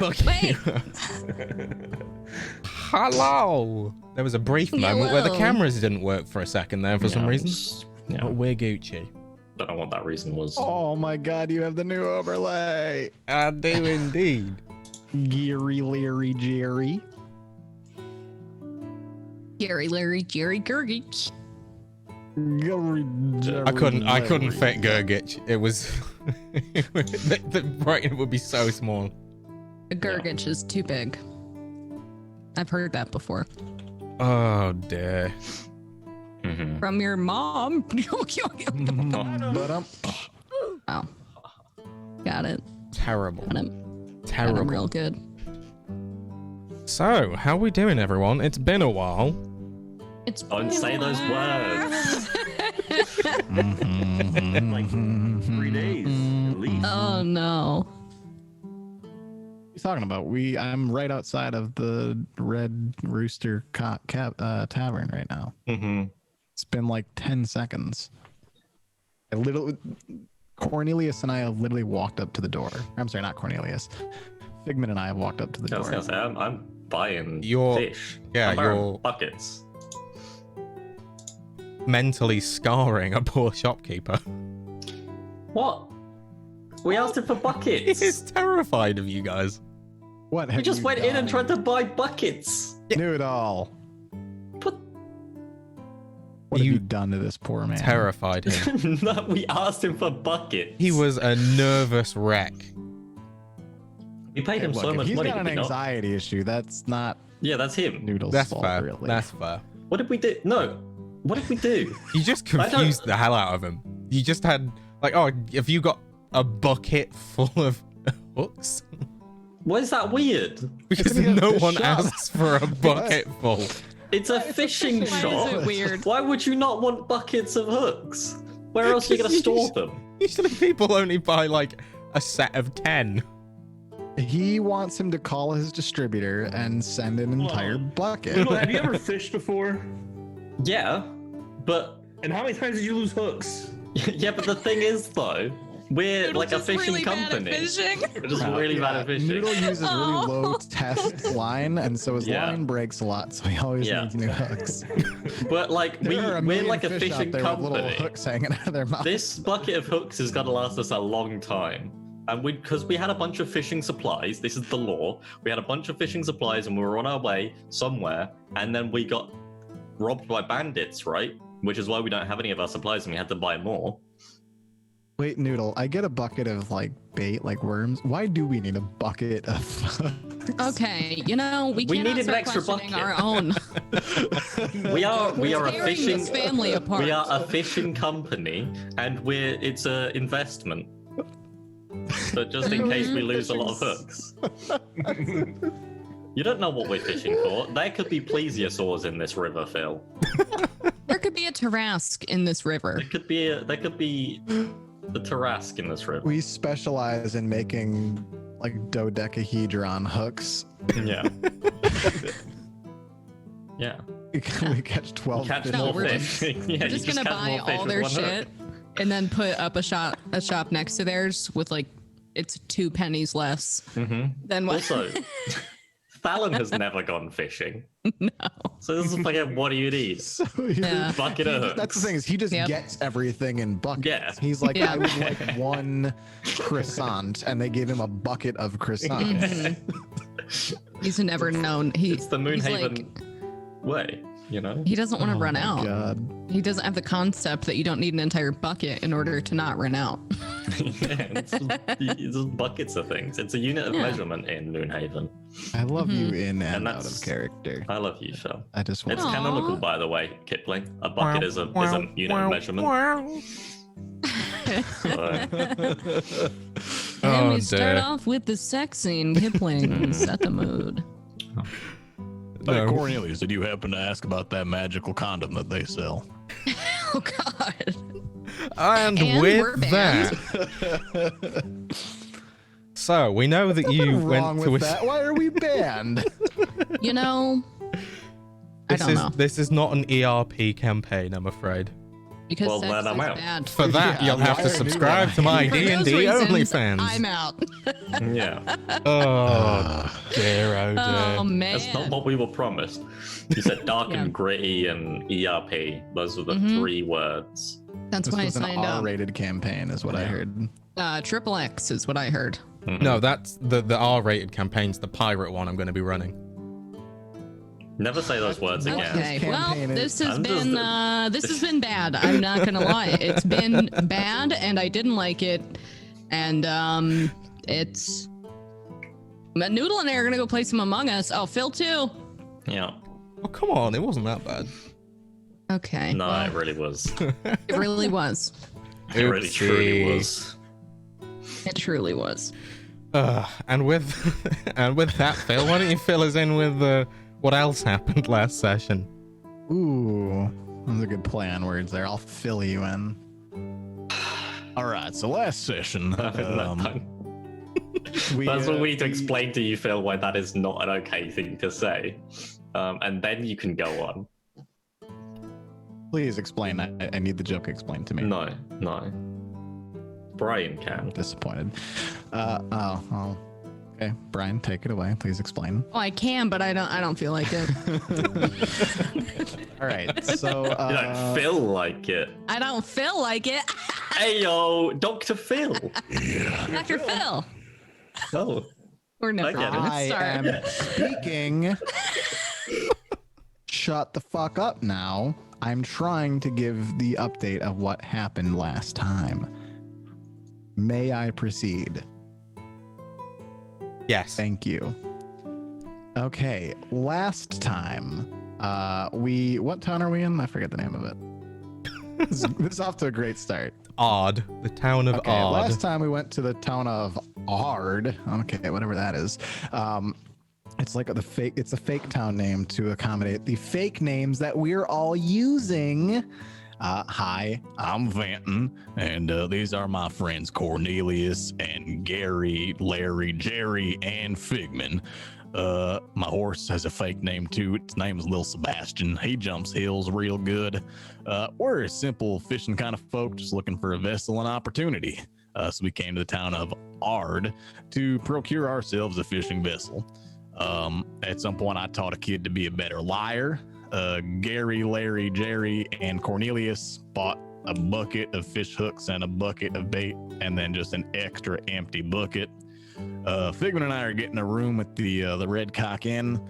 Fuck Wait. Hello. There was a brief moment where the cameras didn't work for a second there for some reason. Yeah. But we're Gucci. Don't know what that reason was. Oh my god, you have the new overlay. I do indeed. Geary Leary Jerry. Gary, Larry, Jerry, Gurgich. I couldn't fit Gurgich. It was the brain would be so small. A Gurgich is too big. I've heard that before. Oh dear. From your mom. Oh. Got it. Terrible. Got him Terrible. real good. So, how we doing, everyone? It's been a while. It's Don't say those words. Like 3 days at least. Oh no. What are you talking about? I'm right outside of the Red Rooster Tavern right now. It's been like 10 seconds. Cornelius and I have literally walked up to the door. I'm sorry, not Cornelius. Figment and I have walked up to the I was door. gonna say I'm buying You're- fish. yeah, I'm buying you're- buckets. Mentally scarring a poor shopkeeper. What? We asked him for buckets. He's terrified of you guys. What We have just you went in and done? tried to buy buckets. Noodle. But What have You you done to this poor man? Terrified him. no, we asked him for buckets. He was a nervous wreck. We paid him Look, so if much he's money. got did an we not? anxiety issue. That's not Yeah, that's him. Noodle's That's fault, fair. really. That's fair. What did we do? No. What did we do? You just I don't- confused the hell out of him. You just had like, oh, have you got a bucket full of hooks? Why is that weird? Because It's gonna be a no fish one shop. asks for a bucket full. It's a fishing Why is shop. it weird? Why would you not want buckets of hooks? Where else are you going to store them? Usually people only buy like a set of 10. He wants him to call his distributor and send an entire bucket. Noodle, have you ever fished before? Yeah, but And how many times did you lose hooks? yeah, but the thing is though, we're Noodle like a just fishing really bad at company. fishing. We're just really bad at fishing. Noodle uses really Oh. low test line, and so his Yeah. line breaks a lot, so he always Yeah. needs new hooks. But like There are we're million like a fish out fishing there with little company. hooks hanging out of their mouth. This bucket of hooks is gonna last us a long time. And because we had a bunch of fishing supplies, this is the law. We had a bunch of fishing supplies and we were on our way somewhere, and then we got robbed by bandits, right? Which is why we don't have any of our supplies and we had to buy more. Wait, Noodle, I get a bucket of like bait, like worms. Why do we need a bucket of hooks? Okay, we We cannot needed an start extra questioning bucket. our own. We are a Tearing fishing this family apart. We are a fishing company, and it's a investment. So just in case we lose a lot of hooks. You don't know what we're fishing for. There could be plesiosaurs in this river, Phil. There could be a Tarrasque in this river. There could be the Tarrasque in this river. We specialize in making like dodecahedron hooks. Yeah. Yeah. We catch 12 Catch fish. No, more we're fish. just- Yeah, We're you just gonna catch buy more fish all with their one hook. shit and then put up a shop next to theirs with like it's 2 pennies less than what. Also, Fallon has never gone fishing. No. So this is like, what do you need? So Yeah. Bucket of hooks. That's the thing is he just Yep. gets everything in buckets. Yeah. He's like, Yeah. I would like one croissant, and they gave him a bucket of croissants. He's never known. It's the he's Moonhaven way, you know? he doesn't want to run out. God. He doesn't have the concept that you don't need an entire bucket in order to not run out. Yeah, it's just buckets of things. It's a unit of Yeah. measurement in Moonhaven. I love you in and out that's- of character. I love you, Phil. I just want It's Aw. canonical, by the way, Kipling. A bucket is a unit of measurement. So, And Oh, we start dear. off with the sex scene. Kipling, set the mood. Hey, No. Cornelius, did you happen to ask about that magical condom that they sell? Oh God. And And we're with banned. that, so we know that you What's wrong went to with a. that? Why are we banned? You know, I This don't is know. this is not an ERP campaign, I'm afraid. Because Well, sex then I'm is out. bad. For that, Yeah, you'll have I to knew subscribe that. to my For those D&D reasons, OnlyFans. I'm out. Yeah. Oh dear, oh dear. Oh man. That's not what we were promised. You said dark Yeah. and gritty and ERP. Those were the Mhm. 3 words. That's This why I was an signed up. R-rated campaign, is what I heard. Triple X is what I heard. No, that's the R-rated campaign's the pirate one I'm going to be running. Never say those words What again. Okay, well, campaign is- this has I'm just- been this has been bad. I'm not gonna lie. It's been bad, and I didn't like it. And it's Noodle and I are gonna go play some Among Us. Oh, Phil too. Yeah. Oh, come on, it wasn't that bad. Okay. No, well, it really was. it really was. It really truly Oopsie. was. It truly was. And with that, Phil, why don't you fill us in with what else happened last session? Ooh, that was a good play on words there. I'll fill you in. All right, so last session, That's We, what we need to explain to you, Phil, why that is not an okay thing to say. And then you can go on. Please explain. I need the joke explained to me. No. Brian can. Disappointed. Oh. Okay, Brian, take it away. Please explain. Oh, I can, but I don't feel like it. All right, so You don't feel like it. I don't feel like it. Hey yo, Dr. Phil. Dr. Phil. Oh. We're never I get it. gonna I start. am speaking. Shut the fuck up now. I'm trying to give the update of what happened last time. May I proceed? Yes. Thank you. Okay, last time, what town are we in? I forget the name of it. This is off to a great start. Odd. The town of Okay, Odd. last time we went to the town of Ard. Okay, whatever that is. It's like it's a fake town name to accommodate the fake names that we're all using. Hi. I'm Vanton, and these are my friends Cornelius and Gary, Larry, Jerry, and Figman. My horse has a fake name too. Its name is Lil Sebastian. He jumps hills real good. We're a simple fishing kind of folk just looking for a vessel and opportunity. So we came to the town of Ard to procure ourselves a fishing vessel. At some point, I taught a kid to be a better liar. Gary, Larry, Jerry, and Cornelius bought a bucket of fish hooks and a bucket of bait, and then just an extra empty bucket. Figman and I are getting a room with the Red Cock Inn.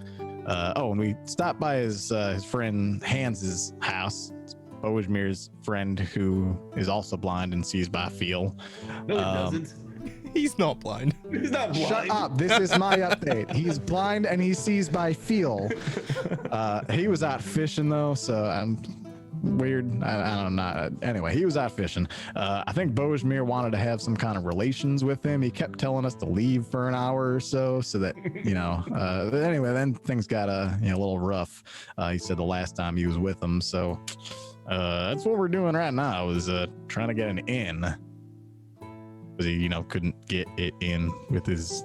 And we stopped by his friend Hans's house. Bojmir's friend, who is also blind and sees by feel. No, he doesn't. He's not blind. He's not blind. Shut up. This is my update. He's blind and he sees by feel. He was out fishing though, so I'm weird. I don't know. Anyway, he was out fishing. I think Bojmir wanted to have some kind of relations with him. He kept telling us to leave for an hour or so that, anyway, then things got a little rough. He said the last time he was with him. So that's what we're doing right now is trying to get an inn. Because he, couldn't get it in with his.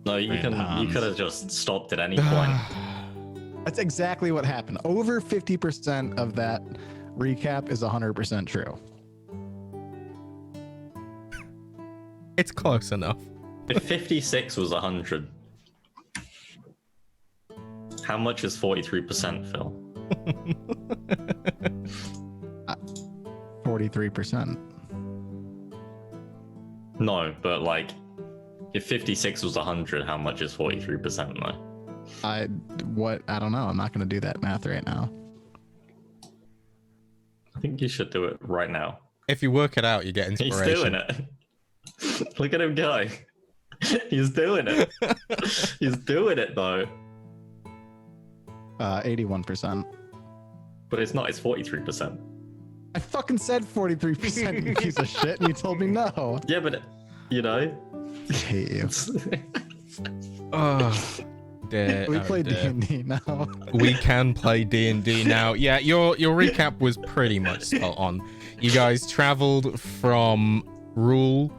No, you Friend Hans. could have just stopped at any point. That's exactly what happened. Over 50% of that recap is 100% true. It's close enough. If 56 was 100, how much is 43%, Phil? 43%. No, but if 56 was 100, how much is 43% though? I don't know. I'm not going to do that math right now. I think you should do it right now. If you work it out, you get inspiration. He's doing it. Look at him go. He's doing it. He's doing it though. 81%. But it's not, it's 43%. I fucking said 43%, you piece of shit, and you told me no. Yeah, but I hate you. Oh, dear, We oh play dear. D&D now. We can play D&D now. Yeah, your recap was pretty much spot on. You guys traveled from Rule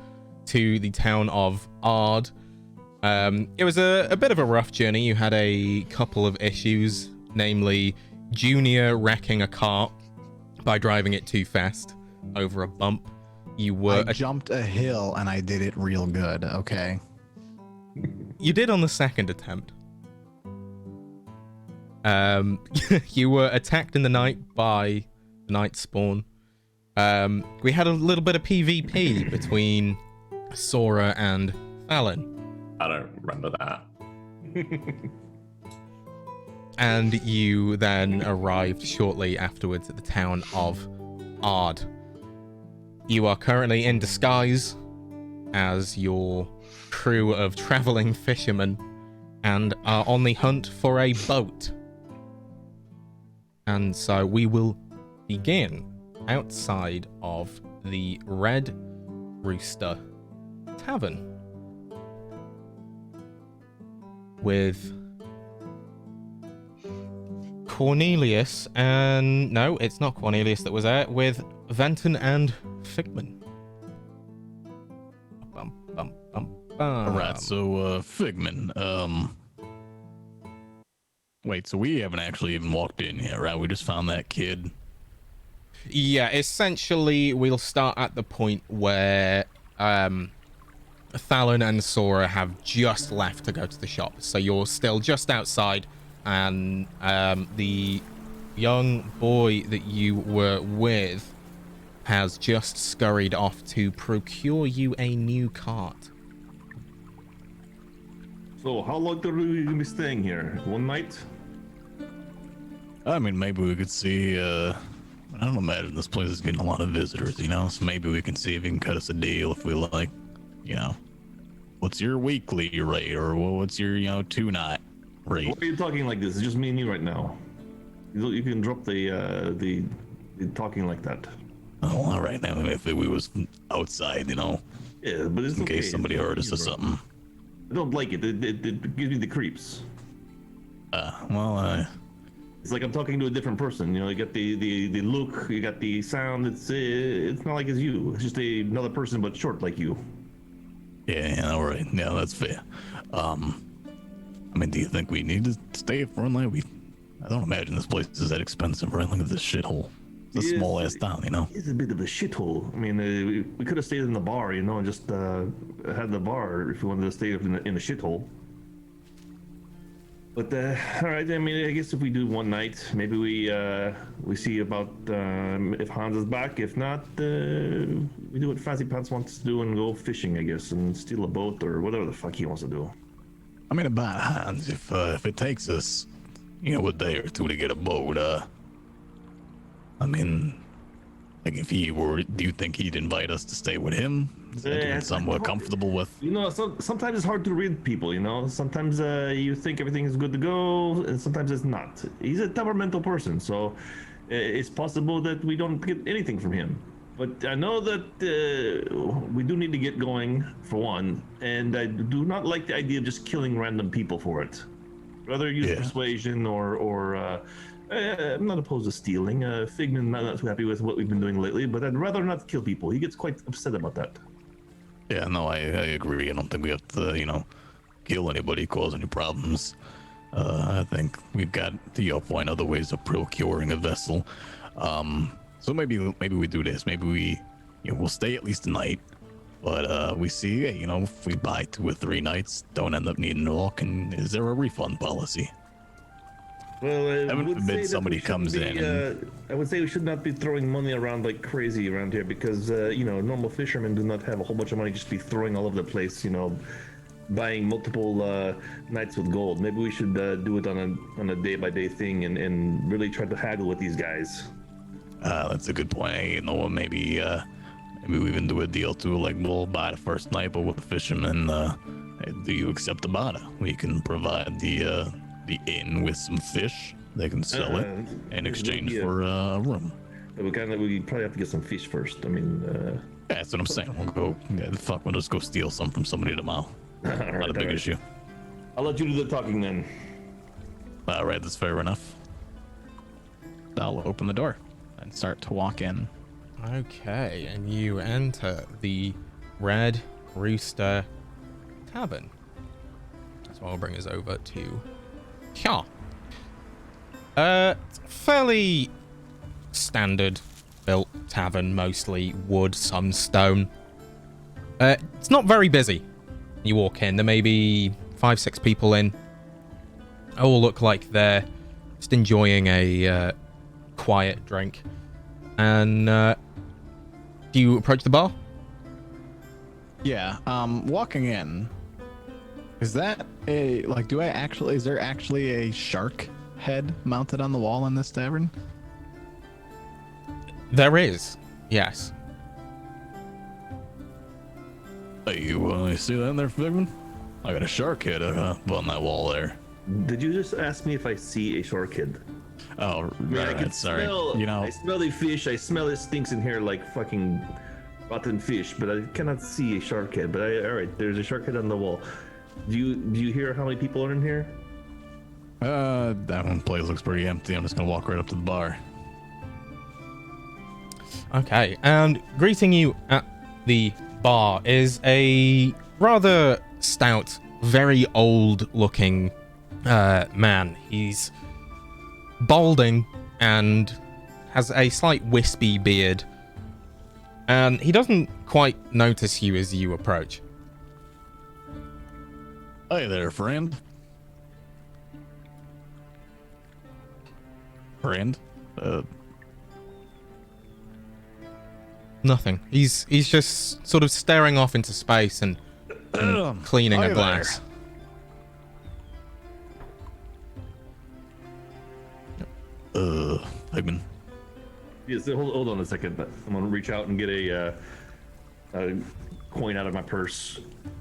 to the town of Ard. It was a bit of a rough journey. You had a couple of issues, namely Junior wrecking a cart by driving it too fast over a bump. You were I jumped a hill and I did it real good. Okay. you did on the second attempt. You were attacked in the night by the Nightspawn. We had a little bit of PvP between Sora and Fallon. I don't remember that. And you then arrived shortly afterwards at the town of Ard. You are currently in disguise as your crew of traveling fishermen and are on the hunt for a boat. And so we will begin outside of the Red Rooster Tavern with Cornelius and... No, it's not Cornelius that was there. With Venton and Figman. Bum, bum, bum, bum. All right, so Figman, wait, so we haven't actually even walked in yet, right? We just found that kid. Yeah, essentially, we'll start at the point where Thalen and Sora have just left to go to the shop. So you're still just outside, and the young boy that you were with has just scurried off to procure you a new cart. So, how long are we gonna be staying here? One night? I mean, maybe we could see, I don't imagine this place is getting a lot of visitors, you know? So maybe we can see if he can cut us a deal if we like, you know. What's your weekly rate, or what's your, 2-night rate? Why are you talking like this? It's just me and you right now. You can drop the talking like that. Oh, all right, now if we was outside, Yeah, but it's in okay. case somebody It's heard us or bro. something. I don't like it. It gives me the creeps. It's like I'm talking to a different person. You got the look, you got the sound. It's not like it's you. It's just another person, but short like you. Yeah, all right. Yeah, that's fair. I mean, do you think we need to stay for one night? I don't imagine this place is that expensive, right? Look at this shithole. It's a small ass town, It's a bit of a shithole. I mean, we could have stayed in the bar, and just had the bar if we wanted to stay in the shithole. But all right, I mean, I guess if we do one night, maybe we see about if Hans is back. If not, we do what Fancy Pants wants to do and go fishing, I guess, and steal a boat or whatever the fuck he wants to do. I mean, about Hans, if it takes us, a day or two to get a boat, I mean, like if he were, do you think he'd invite us to stay with him? Is that something we're comfortable with? Sometimes it's hard to read people, Sometimes you think everything is good to go, and sometimes it's not. He's a temperamental person, so it's possible that we don't get anything from him. But I know that we do need to get going, for one, and I do not like the idea of just killing random people for it. Rather use persuasion or I'm not opposed to stealing. Figman not too happy with what we've been doing lately, but I'd rather not kill people. He gets quite upset about that. Yeah, no, I agree. I don't think we have to, kill anybody, cause any problems. I think we've got, to your point, other ways of procuring a vessel. So maybe we do this. Maybe we, we'll stay at least a night. But we see, if we buy 2 or 3 nights, don't end up needing it all. Is there a refund policy? Well, Heaven forbid somebody comes in. I would say we should not be throwing money around like crazy around here because, normal fishermen do not have a whole bunch of money just be throwing all over the place, buying multiple nights with gold. Maybe we should do it on a day-by-day thing and really try to haggle with these guys. That's a good point. Maybe we even do a deal too, like we'll buy the first night, but with the fishermen, do you accept the barter? We can provide the inn with some fish. They can sell it in exchange for a room. We probably have to get some fish first. I mean, that's what I'm saying. We'll just go steal some from somebody tomorrow. Not a big issue. I'll let you do the talking then. All right, that's fair enough. I'll open the door and start to walk in. Okay, and you enter the Red Rooster Tavern. So I'll bring us over to Kya. Fairly standard built tavern, mostly wood, some stone. It's not very busy. You walk in, there may be 5-6 people in. All look like they're just enjoying a quiet drink. And do you approach the bar? Yeah. Walking in. Is that a like? Is there actually a shark head mounted on the wall in this tavern? There is, yes. Hey, you see that in there, Figman? I got a shark head up on that wall there. Did you just ask me if I see a shark head? Oh, I mean, I can right, sorry. Smell, You know, I smell the fish. I smell it stinks in here like fucking rotten fish, but I cannot see a shark head. But all right, there's a shark head on the wall. Do you hear how many people are in here? that one place looks pretty empty. I'm just gonna walk right up to the bar. Okay, and greeting you at the bar is a rather stout, very old-looking man. He's balding and has a slight wispy beard, and he doesn't quite notice you as you approach. Hey there, friend. Friend? Nothing. He's just sort of staring off into space and cleaning Hi a glass. Figman. Yes. Hold on a second. I'm gonna reach out and get a coin out of my purse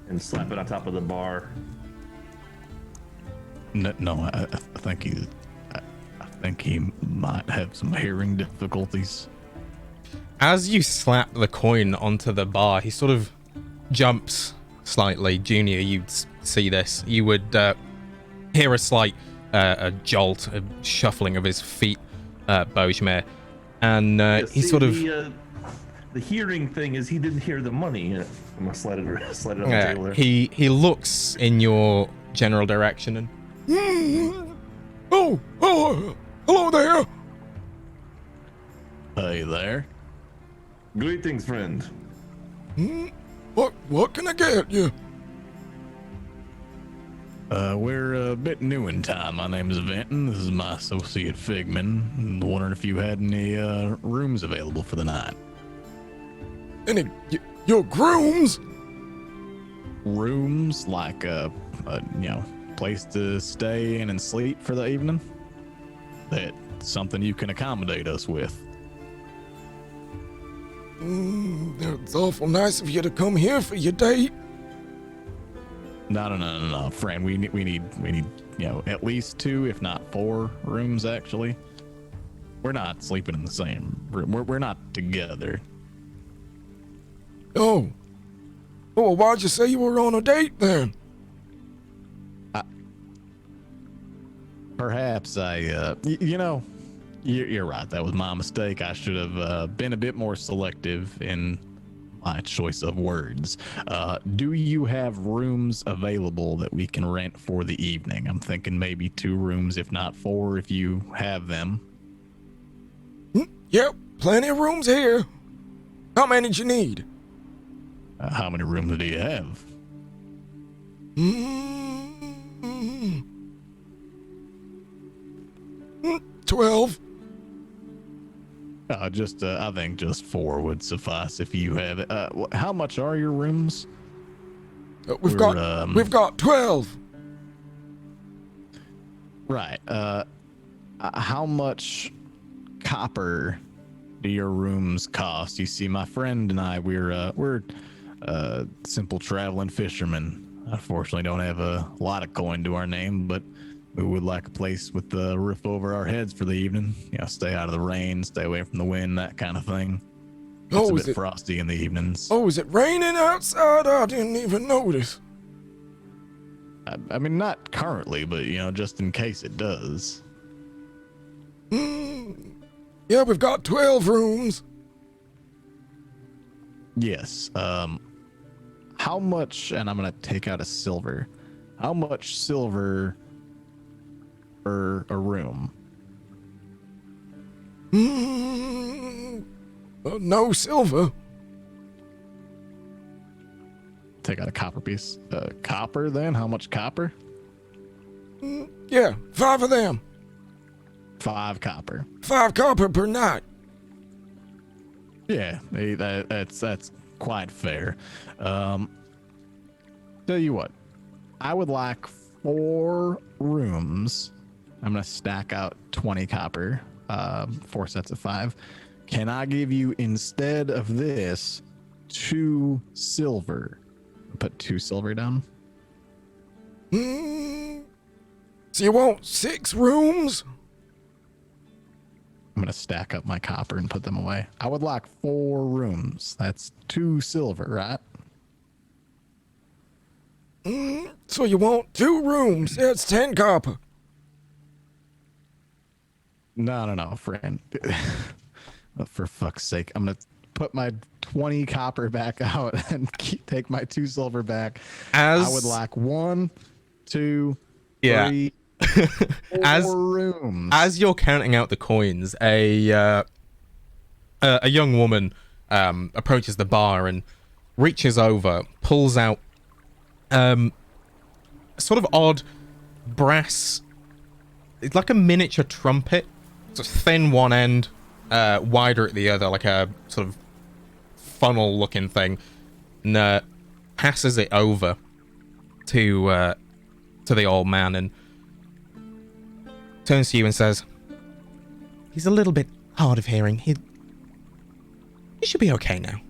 and slap it on top of the bar. No, I think I think he might have some hearing difficulties. As you slap the coin onto the bar, he sort of jumps slightly. Junior, you'd see this. You would hear a slight a jolt, a shuffling of his feet, Bojmir. And he sort of... The hearing thing is he didn't hear the money. I'm gonna slide it on the table there. He looks in your general direction and... Oh, hello there. Hey there. Greetings, friend. What can I get you? We're a bit new in time. My name is Venton. This is my associate Figman. I'm wondering if you had any rooms available for the night. Any your grooms? Rooms like a place to stay in and sleep for the evening. That's something you can accommodate us with. It's awful nice of you to come here for your date. No, friend. We need at least 2, if not 4 rooms. Actually, we're not sleeping in the same room. We're not together. Oh, well, why'd you say you were on a date then? Perhaps you're right. That was my mistake. I should have been a bit more selective in my choice of words. Do you have rooms available that we can rent for the evening? I'm thinking maybe 2 rooms, if not 4, if you have them. Yep, plenty of rooms here. How many did you need? How many rooms do you have? 12. I think just 4 would suffice if you have it. How much are your rooms? We've got 12. Right. How much copper do your rooms cost? You see, my friend and I, we're simple traveling fishermen. Unfortunately, don't have a lot of coin to our name, but we would like a place with the roof over our heads for the evening. Stay out of the rain, stay away from the wind, that kind of thing. It's a bit frosty in the evenings. Oh, is it raining outside? I didn't even notice. I mean, not currently, but just in case it does. Yeah, we've got 12 rooms. Yes. How much? And I'm gonna take out a silver. How much silver per a room? No silver. Take out a copper piece. Copper then? How much copper? Yeah, 5 of them. 5 copper. 5 copper per night. Yeah, that's quite fair. Tell you what, I would like 4 rooms. I'm gonna stack out 20 copper, 4 sets of 5. Can I give you, instead of this, 2 silver? Put 2 silver down. So you want 6 rooms? I'm gonna stack up my copper and put them away. I would like 4 rooms. That's 2 silver, right? So you want 2 rooms? That's 10 copper. No, friend. For fuck's sake, I'm gonna put my 20 copper back out and take my 2 silver back. I would like 1, 2, 3, 4 rooms. As you're counting out the coins, a young woman approaches the bar and reaches over, pulls out sort of odd brass. It's like a miniature trumpet. It's thin one end, wider at the other, like a sort of funnel-looking thing, and passes it over to the old man and turns to you and says, "He's a little bit hard of hearing. He should be okay now."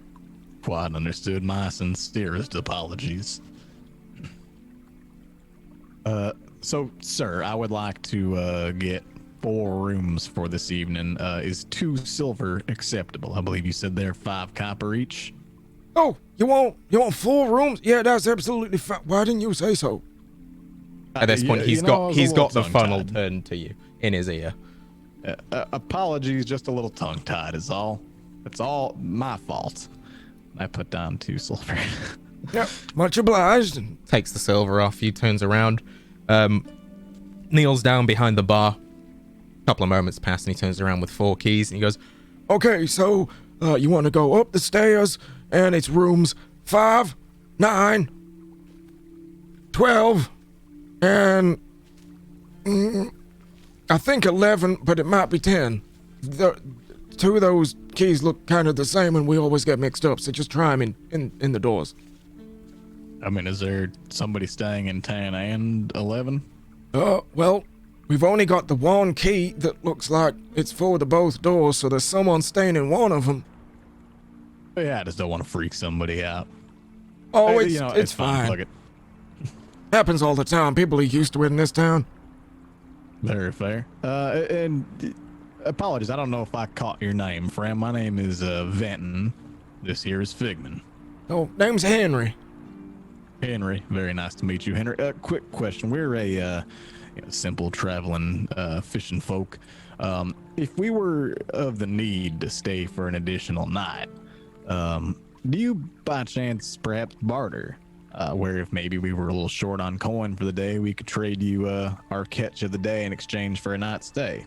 Quite understood. My sincerest apologies. So, sir, I would like to get 4 rooms for this evening. Is 2 silver acceptable? I believe you said they're 5 copper each. Oh, you want 4 rooms? Yeah, that's absolutely fine. Why didn't you say so? At this point, he's got the funnel turned to you in his ear. Apologies, just a little tongue-tied is all. It's all my fault. I put down 2 silver. Yep, much obliged. And takes the silver off you, turns around, kneels down behind the bar. A couple of moments pass and he turns around with 4 keys and he goes, "Okay, so you want to go up the stairs and it's rooms 5, 9, 12, and I think 11, but it might be 10. 2 of those keys look kind of the same and we always get mixed up, so just try them in the doors." I mean, is there somebody staying in 10 and 11? Well, we've only got the 1 key that looks like it's for the both doors, so there's someone staying in one of them. Yeah, I just don't want to freak somebody out. Oh, it's fine. Fuck it. Happens all the time. People are used to it in this town. Very fair. And apologies, I don't know if I caught your name, friend. My name is Venton. This here is Figman. Oh, name's Henry. Henry, very nice to meet you, Henry. Quick question. We're a Simple traveling fishing folk. if we were of the need to stay for an additional night, do you by chance perhaps barter? Where if maybe we were a little short on coin for the day, we could trade you our catch of the day in exchange for a night's stay.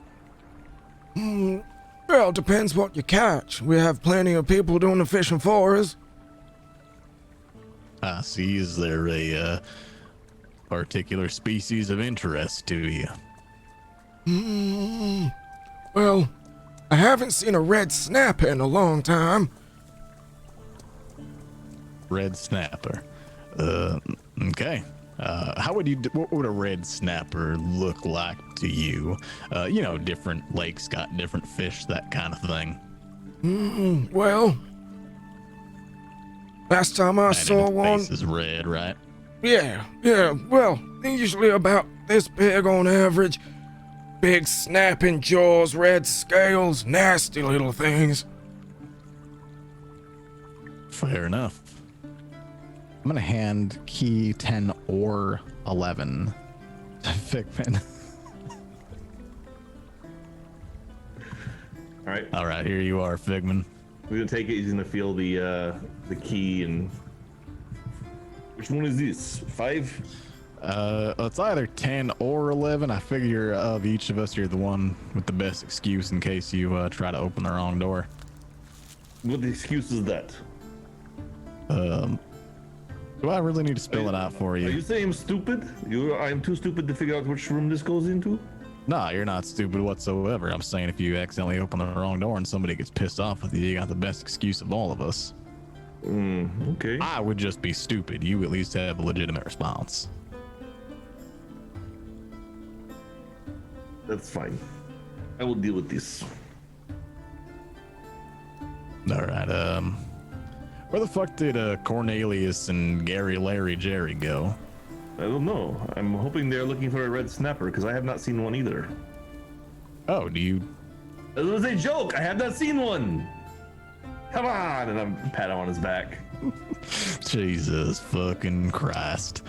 Well, it depends what you catch. We have plenty of people doing the fishing for us. I see. Is there a particular species of interest to you? Well, I haven't seen a red snapper in a long time. Red snapper. Okay. How would what would a red snapper look like to you? Different lakes got different fish, that kind of thing. Well, last time I saw one. Face is red, right? Yeah. Well, they're usually about this big on average. Big snapping jaws, red scales, nasty little things. Fair enough. I'm gonna hand key 10 or 11 to Figman. All right, here you are, Figman. we're gonna take it. He's gonna feel the key and. Which one is this? 5? It's either 10 or 11. I figure of each of us, you're the one with the best excuse in case you try to open the wrong door. What excuse is that? Do I really need to spell it out for Are you you? saying I'm stupid? I'm too stupid to figure out which room this goes into? No, you're not stupid whatsoever. I'm saying if you accidentally open the wrong door and somebody gets pissed off with you, you got the best excuse of all of us. Okay. I would just be stupid. You at least have a legitimate response. That's fine. I will deal with this. All right. Where the fuck did Cornelius and Gary, Larry, Jerry go? I don't know. I'm hoping they're looking for a red snapper because I have not seen one either. Oh, do you? It was a joke. I have not seen one. Come on, and I'm pat him on his back. Jesus fucking Christ.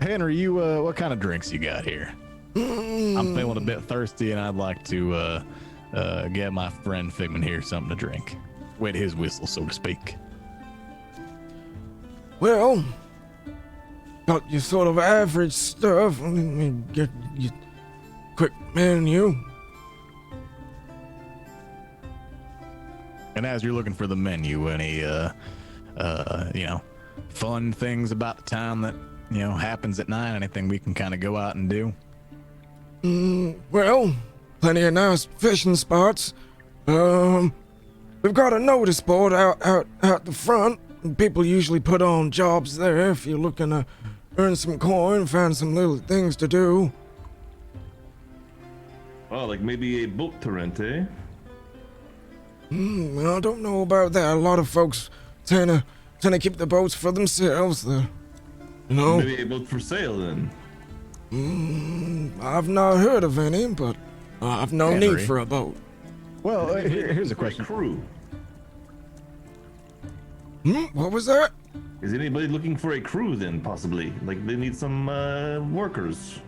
Henry, you what kind of drinks you got here? I'm feeling a bit thirsty, and I'd like to get my friend Figman here something to drink. Wet his whistle, so to speak. Well, got your sort of average stuff. Let me get your quick menu. And as you're looking for the menu, any fun things about the town that happens at night? Anything we can kind of go out and do? Well, plenty of nice fishing spots. We've got a notice board out the front. And people usually put on jobs there if you're looking to earn some coin, find some little things to do. Oh, like maybe a boat to rent, eh? I don't know about that. A lot of folks tend to keep the boats for themselves. Maybe a boat for sale then. I've not heard of any, but I've no Henry. need for a boat. Well, here's a For a question. crew. What was that? Is anybody looking for a crew then, possibly? Like they need some workers.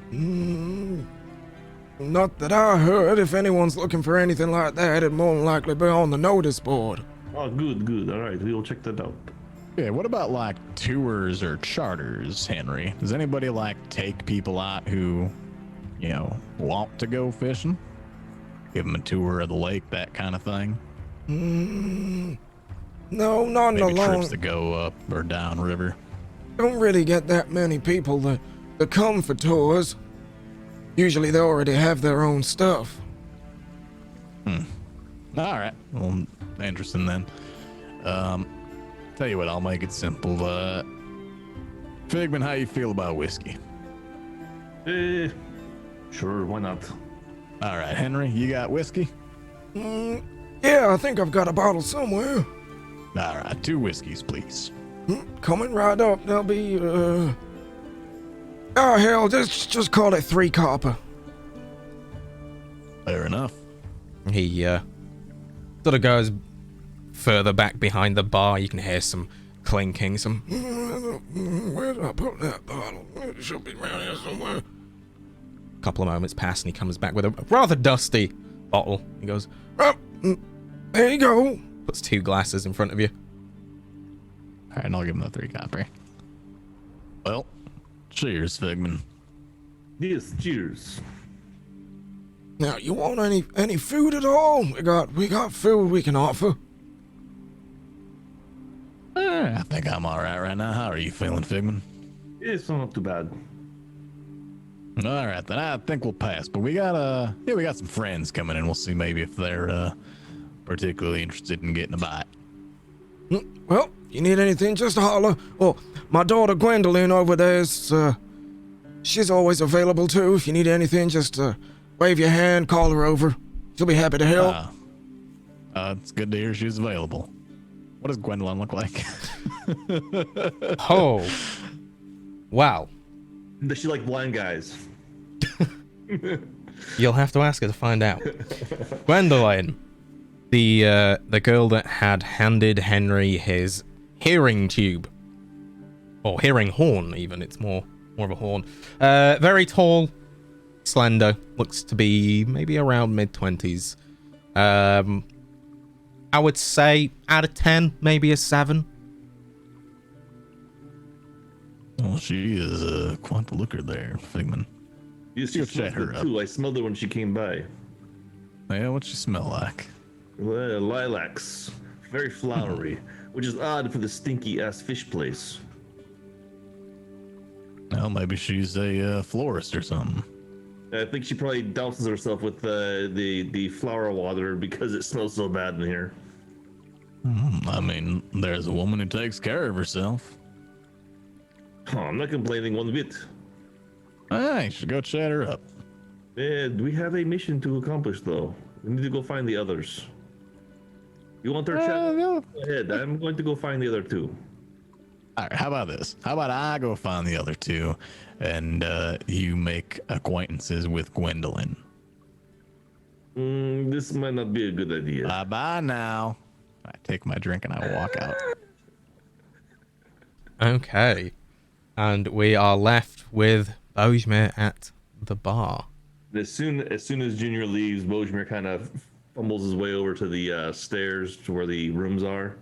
Not that I heard. If anyone's looking for anything like that, it'd more than likely be on the notice board. Oh, good. All right, we will check that out. Yeah, what about like tours or charters, Henry? Does anybody like take people out who, want to go fishing? Give them a tour of the lake, that kind of thing? No, not in Maybe a long. trips to go up or down river. Don't really get that many people that come for tours. Usually they already have their own stuff. All right. Well, interesting then. Tell you what, I'll make it simple. Figman, how you feel about whiskey? Sure, why not? All right, Henry, you got whiskey? Yeah, I think I've got a bottle somewhere. All right, 2 whiskeys, please. Coming right up. There'll be oh hell, just call it 3 copper. Fair enough. He sort of goes further back behind the bar. You can hear some clinking, some. Where did I put that bottle? It should be around here somewhere. Couple of moments pass, and he comes back with a rather dusty bottle. He goes, Oh, there you go. puts 2 glasses in front of you. All right, and I'll give him the 3 copper. Well, cheers, Figman. Yes, cheers. Now, you want any food at all? We got food we can offer. I think I'm all right now. How are you feeling, Figman? It's not too bad. All right, then I think we'll pass. But we got some friends coming in. We'll see maybe if they're particularly interested in getting a bite. Well, you need anything, just holler. Oh, my daughter Gwendolyn over there's she's always available too. If you need anything, just wave your hand, call her over. She'll be happy to help. It's good to hear she's available. What does Gwendolyn look like? Oh, wow. Does she like blind guys? You'll have to ask her to find out. Gwendolyn, the girl that had handed Henry his hearing tube, or hearing horn, even. It's more of a horn. Very tall, slender, looks to be maybe around mid-20s. I would say out of 10, maybe a 7. Well, she is quite the looker there, Figman. You You'll smelled chat her good up. too. I smelled her when she came by. Yeah, what's she smell like? Lilacs. Very flowery, which is odd for the stinky ass fish place. Well, maybe she's a florist or something. I think she probably douses herself with the flower water because it smells so bad in here. I mean, there's a woman who takes care of herself. Oh, I'm not complaining one bit. Hey, you should go chat her up. We have a mission to accomplish, though. We need to go find the others. You want their chat? No. Go ahead. I'm going to go find the other two. All right, how about this? How about I go find the other two, and you make acquaintances with Gwendolyn? This might not be a good idea. Bye now. I take my drink and I walk out. Okay. And we are left with Bojmir at the bar. As soon as Junior leaves, Bojmir kind of fumbles his way over to the stairs to where the rooms are,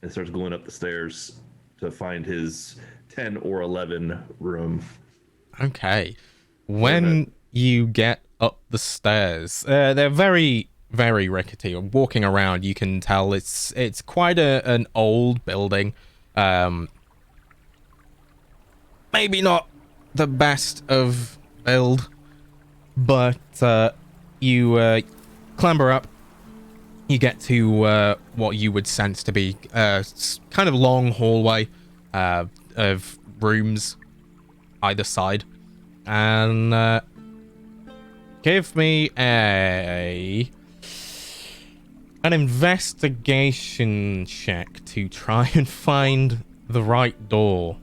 and starts going up the stairs to find his 10 or 11 room. Okay. When you get up the stairs, they're very, very rickety. Walking around, you can tell it's quite an old building. Maybe not the best of build, but you clamber up. You get to what you would sense to be kind of long hallway of rooms either side. And give me an investigation check to try and find the right door.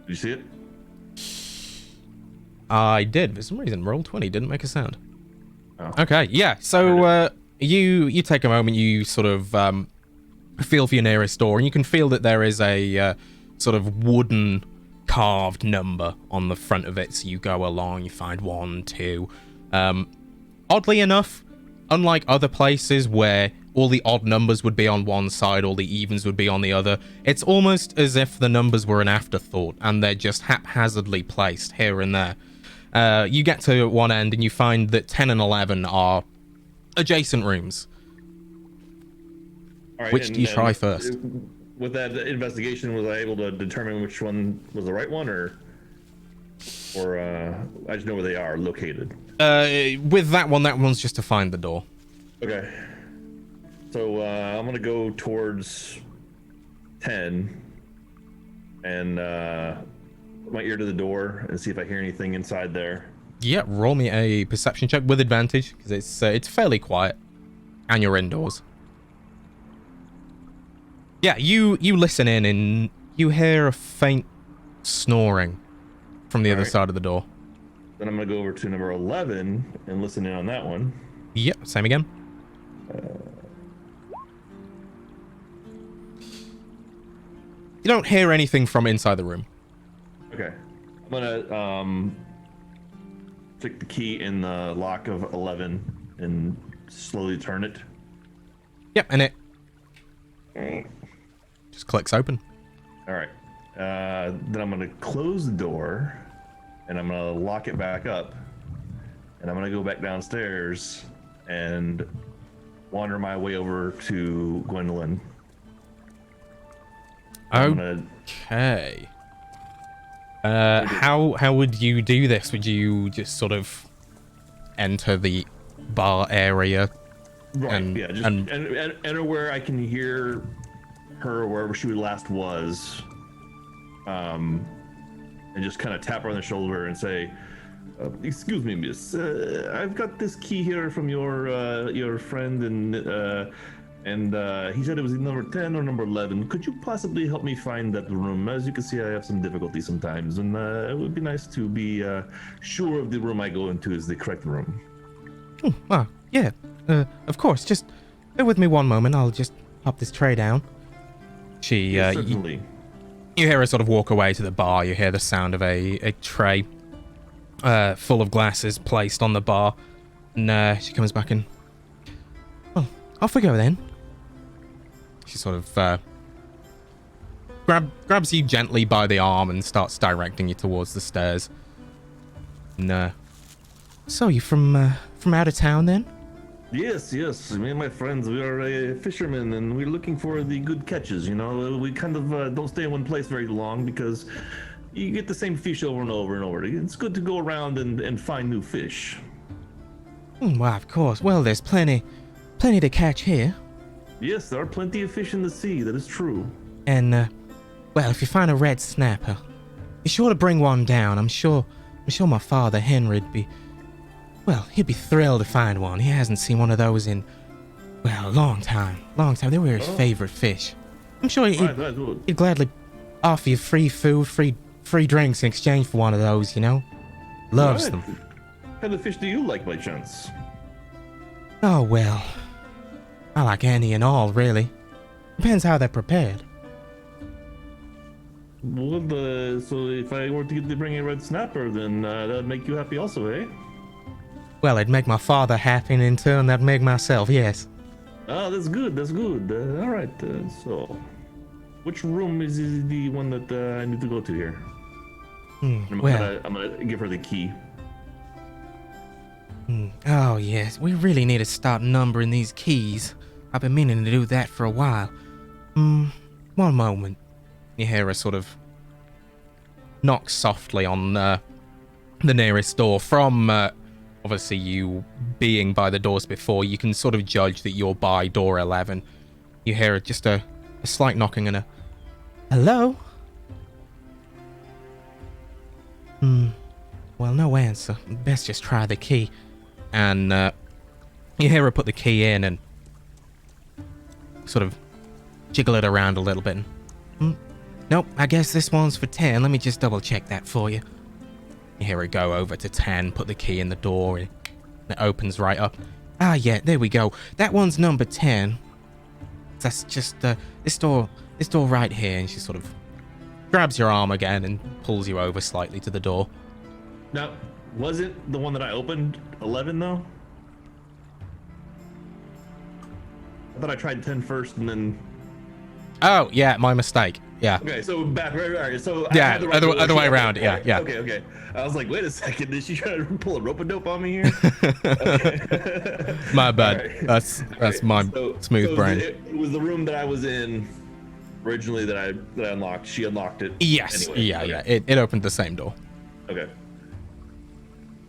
Did you see it? I did. For some reason, roll 20 didn't make a sound. Oh. Okay, yeah. So you take a moment, you sort of feel for your nearest door, and you can feel that there is a sort of wooden carved number on the front of it. So you go along, you find 1, 2. Oddly enough, unlike other places where all the odd numbers would be on one side, all the evens would be on the other, it's almost as if the numbers were an afterthought and they're just haphazardly placed here and there. You get to one end and you find that 10 and 11 are adjacent rooms. All right, Which do you try first? With that investigation, was I able to determine which one was the right one, or I just know where they are located? With that one's just to find the door. Okay. So I'm gonna go towards 10 and put my ear to the door and see if I hear anything inside there. Yeah, roll me a perception check with advantage because it's fairly quiet, and you're indoors. Yeah, you listen in and you hear a faint snoring from the other side of the door. Then I'm gonna go over to number 11 and listen in on that one. Yep, same again. You don't hear anything from inside the room. Okay. I'm gonna stick the key in the lock of 11 and slowly turn it. Yep, and it just clicks open. All right. Then I'm gonna close the door and I'm gonna lock it back up, and I'm gonna go back downstairs and wander my way over to Gwendolyn. Okay. How would you do this? Would you just sort of enter the bar area? Right. Yeah. Just enter where I can hear her wherever she last was, and just kind of tap her on the shoulder and say, "Excuse me, miss. I've got this key here from your friend, and he said it was number 10 or number 11. Could you possibly help me find that room? As you can see, I have some difficulty sometimes, and it would be nice to be sure of the room I go into is the correct room." Oh, well, yeah. Of course. Just bear with me one moment. I'll just pop this tray down. Certainly. You hear her sort of walk away to the bar. You hear the sound of a tray full of glasses placed on the bar. And she comes back and... "Oh, off we go then." She sort of grabs you gently by the arm and starts directing you towards the stairs. No. So you from out of town then? Yes, me and my friends, we are fishermen, and we're looking for the good catches, you know? We kind of don't stay in one place very long because you get the same fish over and over and over. It's good to go around and find new fish. Well, of course. Well, there's plenty to catch here. Yes, there are plenty of fish in the sea, that is true. And, well, if you find a red snapper, be sure to bring one down. I'm sure my father, Henry'd be... Well, he'd be thrilled to find one. He hasn't seen one of those in, well, a long time. They were his favorite fish. I'm sure he'd gladly offer you free food, free drinks in exchange for one of those, you know? Loves them. What kind of fish do you like, by chance? Oh, well, I like any and all, really. Depends how they're prepared. Well, so if I were to get to bring a red snapper, then that'd make you happy also, eh? Well, it'd make my father happy, and in turn, that'd make myself, yes. Oh, that's good. All right, so which room is the one that I need to go to here? I'm gonna give her the key. Oh, yes, we really need to start numbering these keys. I've been meaning to do that for a while. One moment. You hear her sort of knock softly on the nearest door. From obviously you being by the doors before, you can sort of judge that you're by door 11. You hear just a slight knocking and a hello? Well, no answer. Best just try the key. And you hear her put the key in and sort of jiggle it around a little bit. Nope, I guess this one's for 10. Let me just double check that for you. You hear her go over to 10, put the key in the door, and it opens right up. Ah, yeah, there we go. That one's number 10. That's just this door right here. And she sort of grabs your arm again and pulls you over slightly to the door. Now, wasn't the one that I opened 11 though? I thought I tried 10 first and then... Oh, yeah, my mistake. Yeah. Okay, so back, right. So yeah, other way around. Yeah. Okay. I was like, wait a second, did she try to pull a rope-a-dope on me here? My bad. Right. That's my smooth brain. It was the room that I was in originally that I unlocked. She unlocked it. Yes. Anyway. Yeah. It opened the same door. Okay.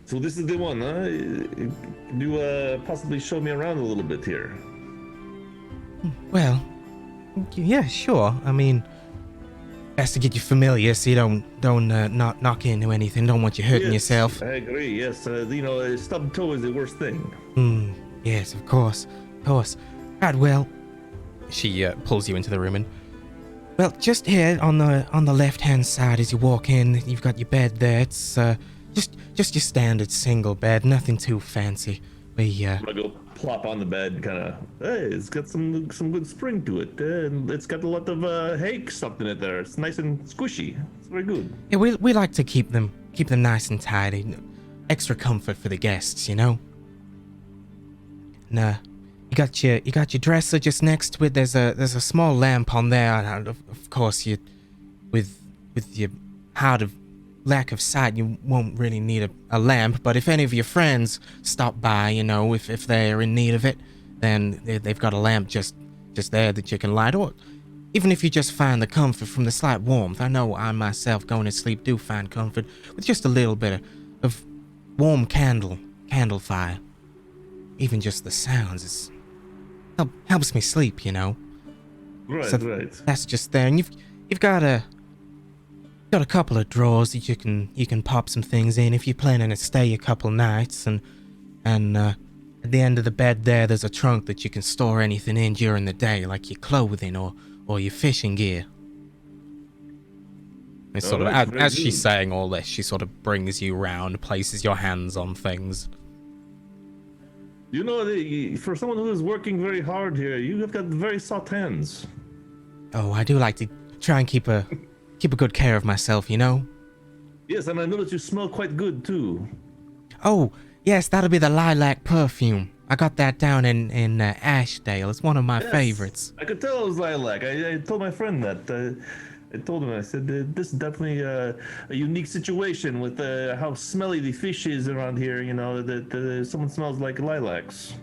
So this is the one, huh? Can you possibly show me around a little bit here? Well, yeah, sure. I mean, best to get you familiar so you don't not knock into anything. Don't want you hurting yourself. I agree. Yes, stubbed toe is the worst thing. Yes, of course. Right, well, she pulls you into the room and, well, just here on the left-hand side as you walk in, you've got your bed there. It's just your standard single bed, nothing too fancy. I'm gonna go plop on the bed, kind of. Hey, it's got some good spring to it, and it's got a lot of hay stuffed in it there. It's nice and squishy. It's very good. Yeah, we like to keep them nice and tidy, extra comfort for the guests, you know. And you got your dresser just next to it. There's a small lamp on there. And of course, with your hard of lack of sight, you won't really need a lamp, but if any of your friends stop by, you know, if they're in need of it, then they've got a lamp just there that you can light, or even if you just find the comfort from the slight warmth. I know I myself, going to sleep, do find comfort with just a little bit of warm candle fire. Even just the sounds helps me sleep, you know. Right, so right. That's just there, and you've got a couple of drawers that you can pop some things in if you're planning to stay a couple nights, and at the end of the bed there's a trunk that you can store anything in during the day, like your clothing or your fishing gear. It's sort of as she's saying all this, she sort of brings you around, places your hands on things. You know, for someone who is working very hard here, you have got very soft hands. Oh, I do like to try and keep a good care of myself, you know? Yes, and I know that you smell quite good, too. Oh, yes, that'll be the lilac perfume. I got that down in Ashdale. It's one of my favorites. I could tell it was lilac. I told my friend that. I told him, I said, this is definitely a unique situation with how smelly the fish is around here, you know, that someone smells like lilacs.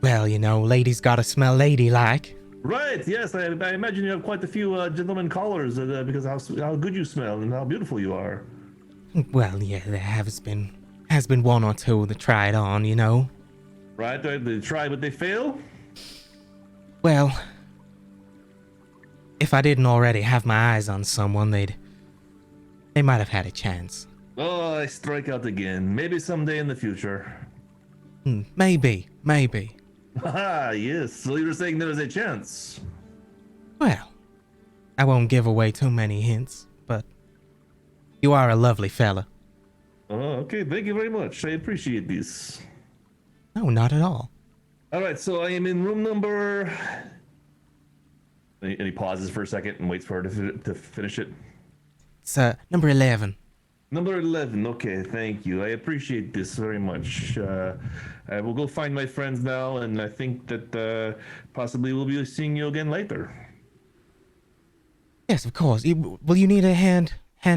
Well, you know, ladies gotta smell ladylike. Right, yes, I imagine you have quite a few gentlemen callers because how good you smell and how beautiful you are. Well, yeah, there has been one or two that tried on, you know. Right, they try, but they fail? Well, if I didn't already have my eyes on someone, they might have had a chance. Oh, I strike out again. Maybe someday in the future. Maybe. Haha, yes. So you were saying there was a chance. Well, I won't give away too many hints, but you are a lovely fella. Oh, okay. Thank you very much. I appreciate this. No, not at all. All right, so I am in room number. And he pauses for a second and waits for her to finish it. It's number 11. Number 11. Okay, thank you. I appreciate this very much. I will go find my friends now, and I think that possibly we'll be seeing you again later. Yes, of course. Will you need a hand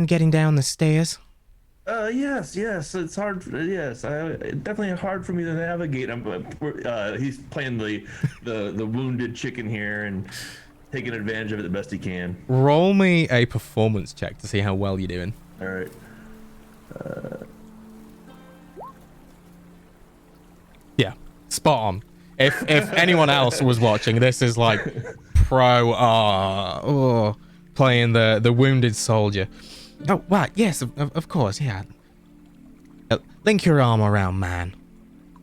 getting down the stairs? Yes. It's hard. Yes, definitely hard for me to navigate. He's playing the wounded chicken here and taking advantage of it the best he can. Roll me a performance check to see how well you're doing. All right. Yeah, spot on. If anyone else was watching, this is like pro playing the wounded soldier. Oh, right, yes, of course, yeah. Link your arm around mine.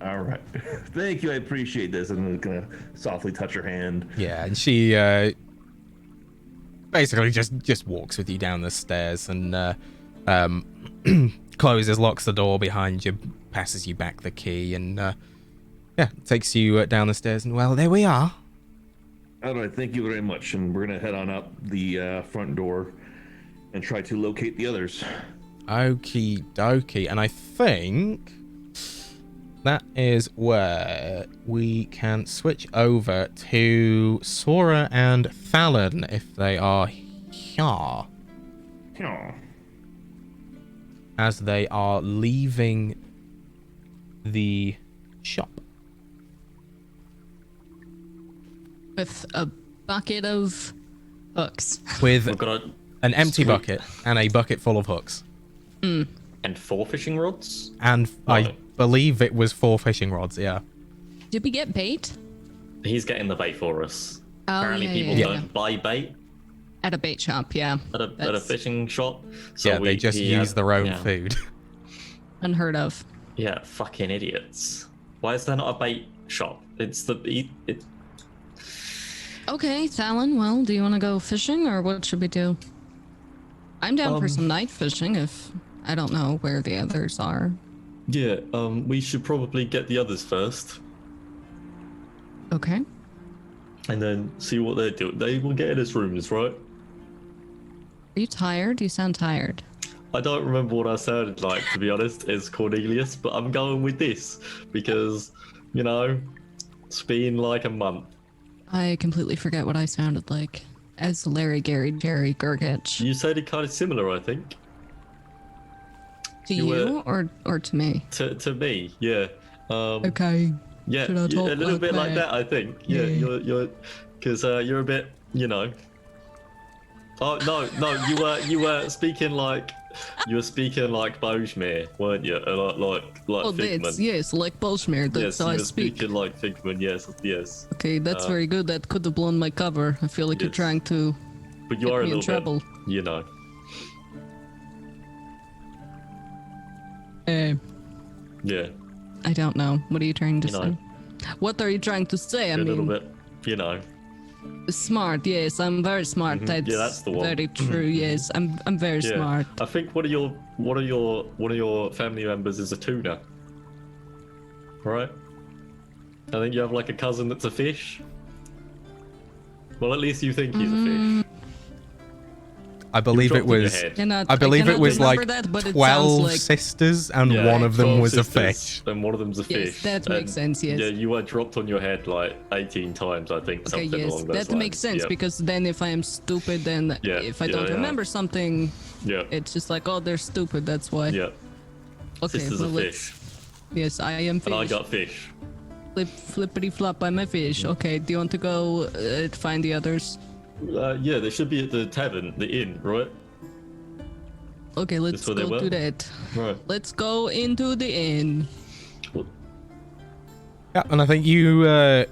All right. Thank you. I appreciate this. I'm gonna softly touch her hand. Yeah, and she basically just walks with you down the stairs and closes, locks the door behind you, passes you back the key, and takes you down the stairs. And well, there we are. All right. Thank you very much. And we're gonna head on out the front door and try to locate the others. Okie dokie. And I think that is where we can switch over to Sora and Thalon if they are here. Yeah. As they are leaving the shop. With a bucket of hooks. With We've got an empty bucket and a bucket full of hooks. and 4 fishing rods. And Oh. I believe it was 4 fishing rods, yeah. Did we get bait? He's getting the bait for us. Oh, Apparently, yeah, people yeah, don't buy bait At a bait shop, yeah. at a That's fishing shop. So Yeah, they just use their own food. unheard of. Yeah, fucking idiots. Why is there not a bait shop? It's Okay, Thalon, well, do you want to go fishing or what should we do? I'm down for some night fishing if I don't know where the others are. yeah. We should probably get the others first, Okay. and then see what they're doing. They will get in his rooms, right? Are you tired? You sound tired. I don't remember what I sounded like, to be honest, as Cornelius, but I'm going with this because, you know, it's been like a month. I completely forget what I sounded like as Larry, Gary, Jerry, Gurgitch. You sounded kind of similar, I think, To you you or to me? to me. Yeah. Okay. Yeah, Should I a talk little like bit like that? that, I think. Yeah, Yeah. you're, because you're a bit, you know. Oh no, you were speaking like Bojmir, weren't you? Like Oh, Figment. that's, yes, like Bolshmir. That's Yes, how you I were speak. speaking like Figment. Yes. Okay, that's very good. That could have blown my cover. I feel like you're Yes. trying to But you get are a me in little trouble. bit, you know. Yeah, I don't know. What are you trying to You say? know. What are you trying to say? I you're a little mean, bit, you know. smart. Yes, I'm very smart. Mhm. Yeah, that's the one. Very true. Yes, I'm very Yeah. smart. I think one of your family members is a tuna. Right? I think you have like a cousin that's a fish. Well, at least you think he's a fish. I believe it dropped on your was. head. I believe it cannot was like remember that, but it 12 sounds like sisters, and Yeah, one of them 12 was a sisters, fish. and one of them's a Yes, fish. that makes sense, yes. Yeah, you were dropped on your head like 18 times, I think. Okay, Something yes, along those that makes lines. sense Yep. because then if I am stupid, then Yeah, if I yeah, don't yeah. remember something, Yeah. it's just like, oh, they're stupid. That's why. Yeah. Okay, Sisters well, of let's. fish. Yes, I am fish. And I got fish. Flippity flop, I'm a fish. Okay, do you want to go find the others? Yeah, they should be at the tavern, the inn, right? Okay, let's where they go were? do that. Right. Let's go into the inn. Yeah, and I think you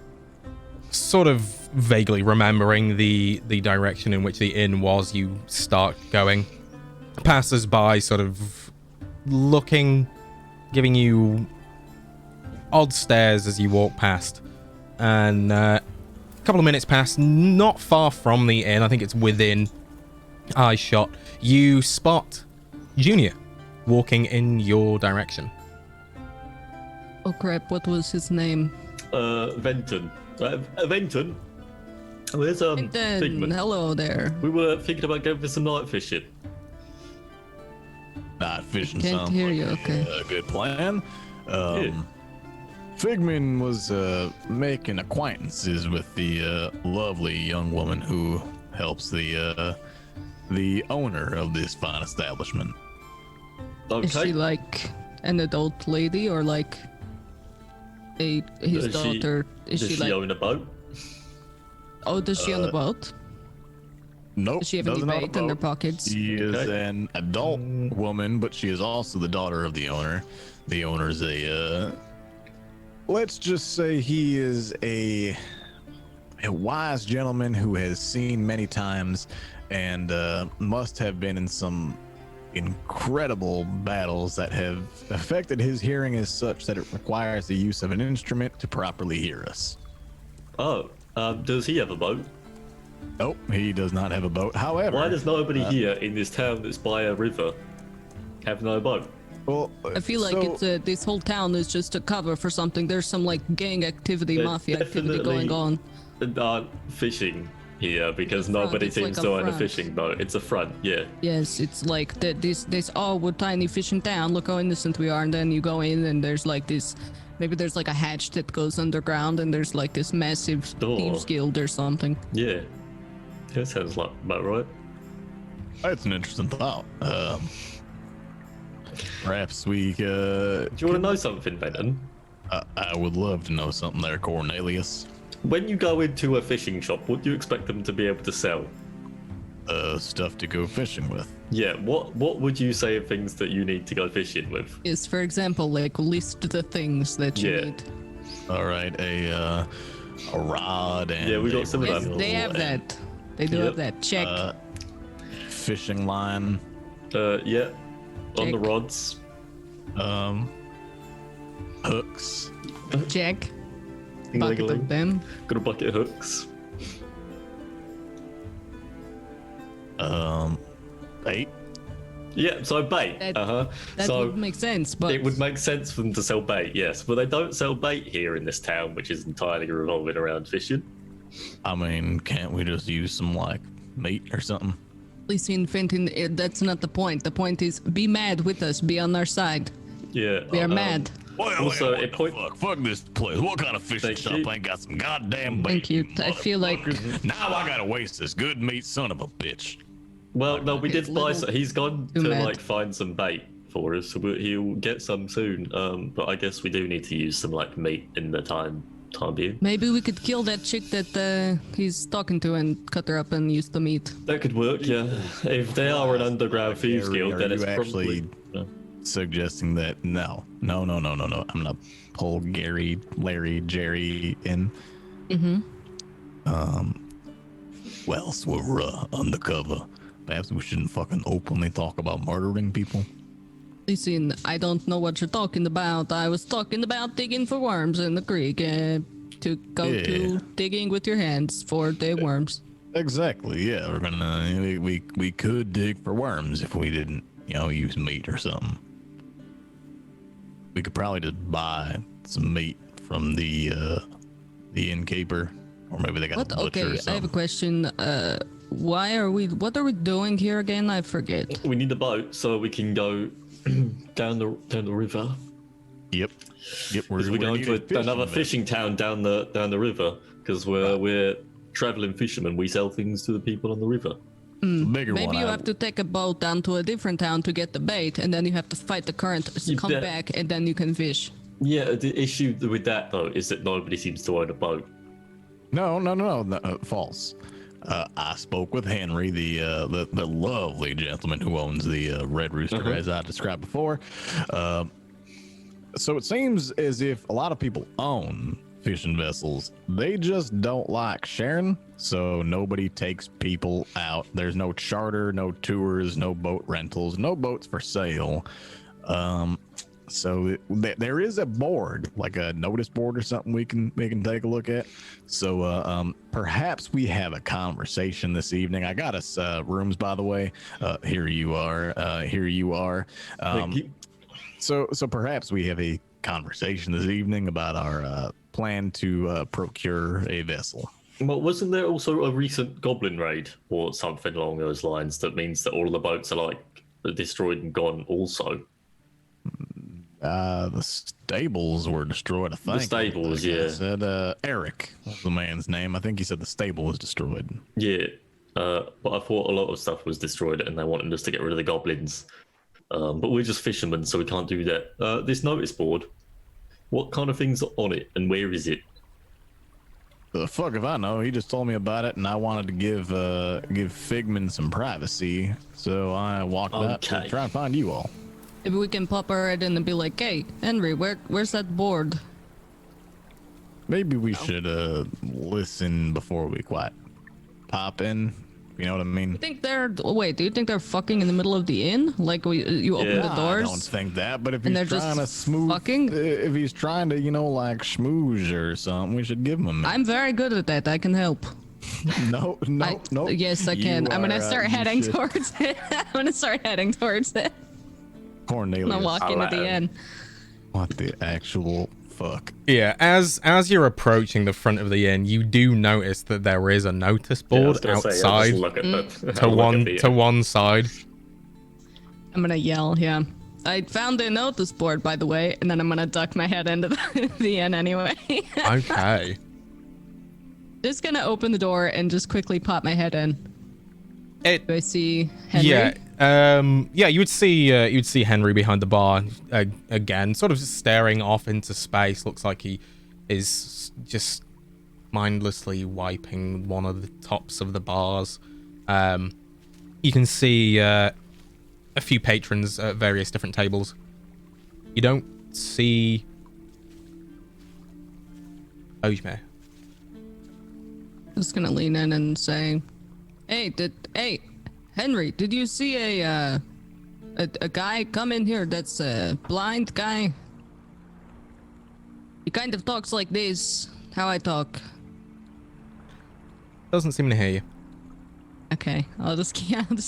sort of vaguely remembering the direction in which the inn was, you start going. Passers-by sort of looking, giving you odd stares as you walk past. And a couple of minutes pass, not far from the inn, I think it's within eye shot, you spot Junior walking in your direction. Oh crap, what was his name? Venton. Venton? Where's Then, Figment? hello there. We were thinking about going for some night fishing. Night fishing Can't sounds hear like you, okay. a good plan. Yeah. Figman was making acquaintances with the lovely young woman who helps the owner of this fine establishment. Okay. Is she like an adult lady or like his Does she- daughter? Is Does she she like? own a boat? Oh, does she on the boat? Nope. Does she have any doesn't own a bait in their boat. pockets? She is Okay. an adult woman, but she is also the daughter of the owner. The owner's a Let's just say he is a wise gentleman who has seen many times and must have been in some incredible battles that have affected his hearing as such that it requires the use of an instrument to properly hear us. Oh, does he have a boat? Nope, he does not have a boat. However, Why does nobody here in this town that's by a river have no boat? well, I feel like so- it's this whole town is just a cover for something. There's some like gang activity, There's mafia activity going definitely- on. Not fishing here because front, nobody it's like seems a to own a front. fishing boat. It's a front, yeah. Yes, it's like that. This oh, we're tiny fishing town. Look how innocent we are. And then you go in and there's like this. Maybe there's like a hatch that goes underground and there's like this massive Door. thieves guild or something. Yeah. That sounds like about right. That's an interesting thought. Perhaps we Do you want to know something, Benton? I would love to know something there, Cornelius. When you go into a fishing shop, what do you expect them to be able to sell? Stuff to go fishing with. Yeah, what would you say are things that you need to go fishing with? Is for example like list the things that you Yeah. need. All right, a rod and Yeah, we got a some of Yes, that. reel they have and, that. They do Yep. have that. Check. fishing line, Yeah. On the Check. rods. hooks. Check. Bucket Tingling. of them. Got a bucket of hooks. Bait. Yeah, so bait. That- Uh-huh. That So would make sense, but it would make sense for them to sell bait, yes. But they don't sell bait here in this town, which is entirely revolving around fishing. I mean, can't we just use some like meat or something? listen, Fenton, that's not the point. The point is be mad with us, be on our side. Yeah. We are mad. Also, what it the point- fuck this place. What kind of fishing Thank shop you. ain't got some goddamn bait? Thank you. I feel like Now I gotta waste this good meat, son of a bitch. Well, no, we It's did buy little some. He's gone too to mad. like find some bait for us, so he'll get some soon. But I guess we do need to use some like meat in the time being. maybe we could kill that chick that he's talking to and cut her up and use the meat. That could work, yeah. If they are an underground thieves Gary, guild, are then you it's actually probably. suggesting that no. I'm gonna pull Gary, Larry, Jerry in. Well, so we're undercover. Perhaps we shouldn't fucking openly talk about murdering people. Listen, I don't know what you're talking about. I was talking about digging for worms in the creek. To go Yeah. to digging with your hands for the worms. Exactly. Yeah, we're gonna we could dig for worms if we didn't, use meat or something. We could probably just buy some meat from the innkeeper, or maybe they got What? a butcher Okay, or I have a something. question. Why are we? What are we doing here again? I forget. We need a boat so we can go down the river. Yep. We're going to another fishing town down the river because we're traveling fishermen. We sell things to the people on the river. Maybe you have to take a boat down to a different town to get the bait, and then you have to fight the current, come back, and then you can fish. Yeah, the issue with that though is that nobody seems to own a boat. No, false. I spoke with Henry, the lovely gentleman who owns the Red Rooster, as I described before. So it seems as if a lot of people own fishing vessels. They just don't like sharing, so nobody takes people out. There's no charter, no tours, no boat rentals, no boats for sale. So there is a board, like a notice board or something we can take a look at. So perhaps we have a conversation this evening. I got us rooms, by the way. Here you are. So perhaps we have a conversation this evening about our plan to procure a vessel. Well, wasn't there also a recent goblin raid or something along those lines that means that all of the boats are like destroyed and gone also? The stables were destroyed, I think. The stables, yeah. Said Eric was the man's name. I think he said the stable was destroyed. Yeah, but I thought a lot of stuff was destroyed and they wanted us to get rid of the goblins. But we're just fishermen, so we can't do that. This notice board, what kind of things are on it and where is it? The fuck if I know. He just told me about it, and I wanted to give Figman some privacy, so I walked out to try and find you all. Maybe we can pop our head in and be like, "Hey, Henry, where's that board?" Maybe we should listen before we quite pop in. You know what I mean? Do you think they're fucking in the middle of the inn? Like you open the doors? I don't think that, but if and he's trying to if he's trying to, like schmooze or something, we should give him a minute. I'm very good at that. I can help. No. Yes, I can. I'm gonna start heading towards it. Cornelius. I'm walking to the inn. What the actual fuck? Yeah, as you're approaching the front of the inn, you do notice that there is a notice board outside to one side. I'm gonna yell, yeah. I found a notice board, by the way, and then I'm gonna duck my head into the inn anyway. Okay. Just gonna open the door and just quickly pop my head in. Do I see Henry? Yeah, you would see Henry behind the bar again, sort of staring off into space. Looks like he is just mindlessly wiping one of the tops of the bars. You can see a few patrons at various different tables. You don't see Ojme. Just gonna lean in and say, Hey, Henry, did you see a guy come in here that's a blind guy? He kind of talks like this, how I talk. Doesn't seem to hear you. Okay, I'll just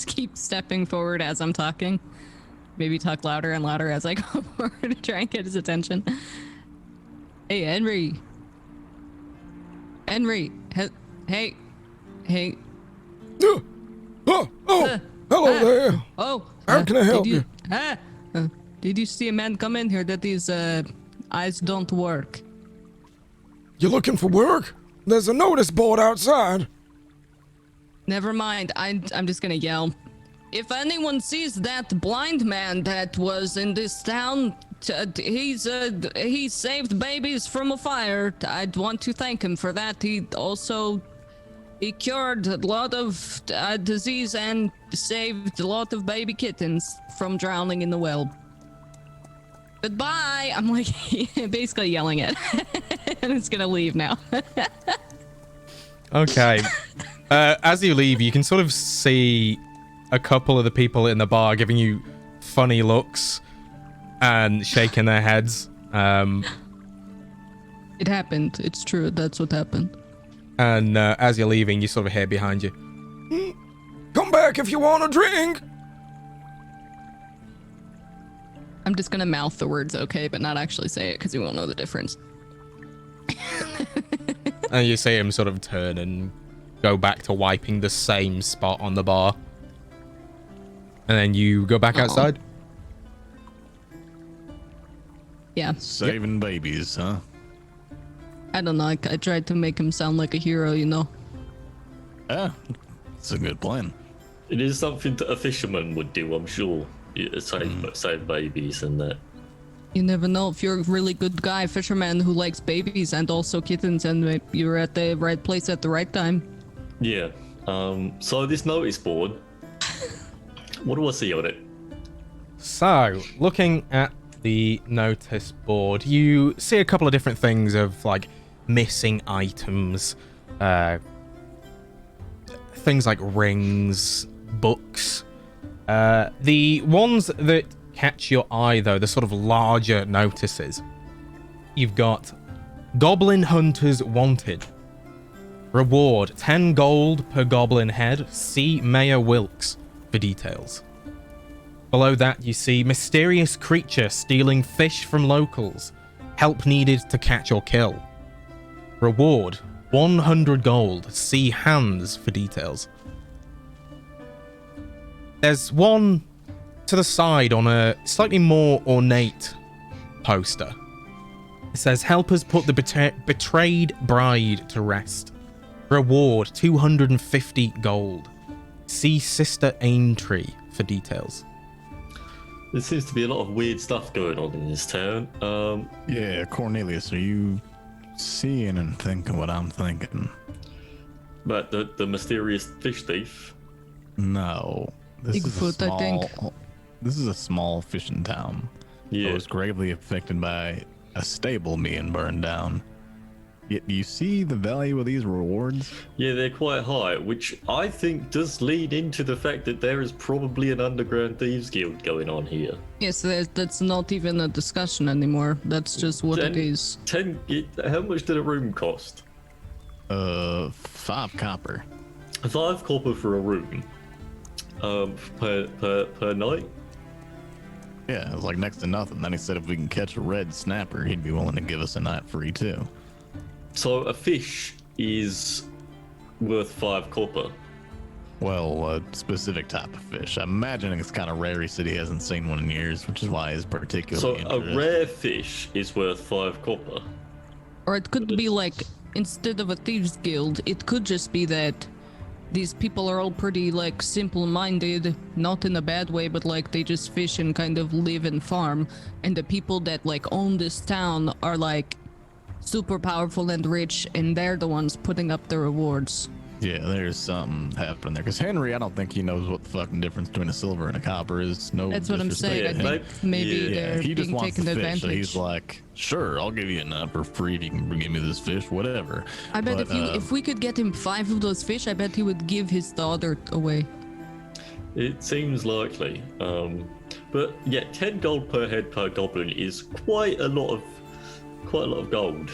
keep stepping forward as I'm talking. Maybe talk louder and louder as I go forward to try and get his attention. Hey, Henry. Hey. Hello there. How can I help you? Did you see a man come in here that his eyes don't work? You looking for work? There's a notice board outside. Never mind. I'm just gonna yell. If anyone sees that blind man that was in this town, he saved babies from a fire. I'd want to thank him for that. He cured a lot of disease and saved a lot of baby kittens from drowning in the well. Goodbye! I'm like basically yelling it. And it's gonna leave now. Okay. As you leave, you can sort of see a couple of the people in the bar giving you funny looks and shaking their heads. It happened. It's true. That's what happened. And as you're leaving, you sort of hear behind you, Come back if you want a drink. I'm just gonna mouth the words okay, but not actually say it because you won't know the difference. and you see him sort of turn and go back to wiping the same spot on the bar. And then you go back outside. Yeah. Saving babies, huh? I don't know. I tried to make him sound like a hero, you know. Yeah, it's a good plan. It is something that a fisherman would do, I'm sure. Save babies and that. You never know if you're a really good guy, fisherman who likes babies and also kittens, and you're at the right place at the right time. Yeah. So this notice board, what do I see on it? So, looking at the notice board, you see a couple of different things of like missing items, things like rings, books. The ones that catch your eye, though, the sort of larger notices, you've got Goblin Hunters Wanted. Reward 10 gold per goblin head. See Mayor Wilkes for details. Below that, you see mysterious creature stealing fish from locals. Help needed to catch or kill. Reward 100 gold. See hands for details. There's one to the side on a slightly more ornate poster. It says, help us put the betrayed bride to rest. Reward 250 gold. See Sister Aintree for details. There seems to be a lot of weird stuff going on in this town. Yeah, Cornelius, are you seeing and thinking what I'm thinking? But the mysterious fish thief. No. Bigfoot, I think. This is a small fishing town. Yeah. It was gravely affected by a stable being burned down. Yet you see the value of these rewards? Yeah, they're quite high, which I think does lead into the fact that there is probably an underground thieves guild going on here. Yes, that's not even a discussion anymore. That's just what it is. How much did a room cost? 5 copper. 5 copper for a room. Per night? Yeah, it was like next to nothing. Then he said if we can catch a red snapper, he'd be willing to give us a night free too. So a fish is worth 5 copper. Well, a specific type of fish. I'm imagining it's kind of rare. He said he hasn't seen one in years, which is why he's So particularly interested. a rare fish is worth 5 copper. Or it could be like, instead of a thieves guild, it could just be that these people are all pretty like simple-minded, not in a bad way, but like they just fish and kind of live and farm. And the people that like own this town are like super powerful and rich, and they're the ones putting up the rewards. Yeah, there's something happening there. Because Henry, I don't think he knows what the fucking difference between a silver and a copper is. No, That's what I'm saying. I disrespect. think maybe they're he just being wants taken the fish. advantage. So he's like, sure, I'll give you a nut for free if you can give me this fish, whatever. I bet But, if we could get him 5 of those fish, I bet he would give his daughter away. It seems likely. But yeah, 10 gold per head per goblin is quite a lot of gold.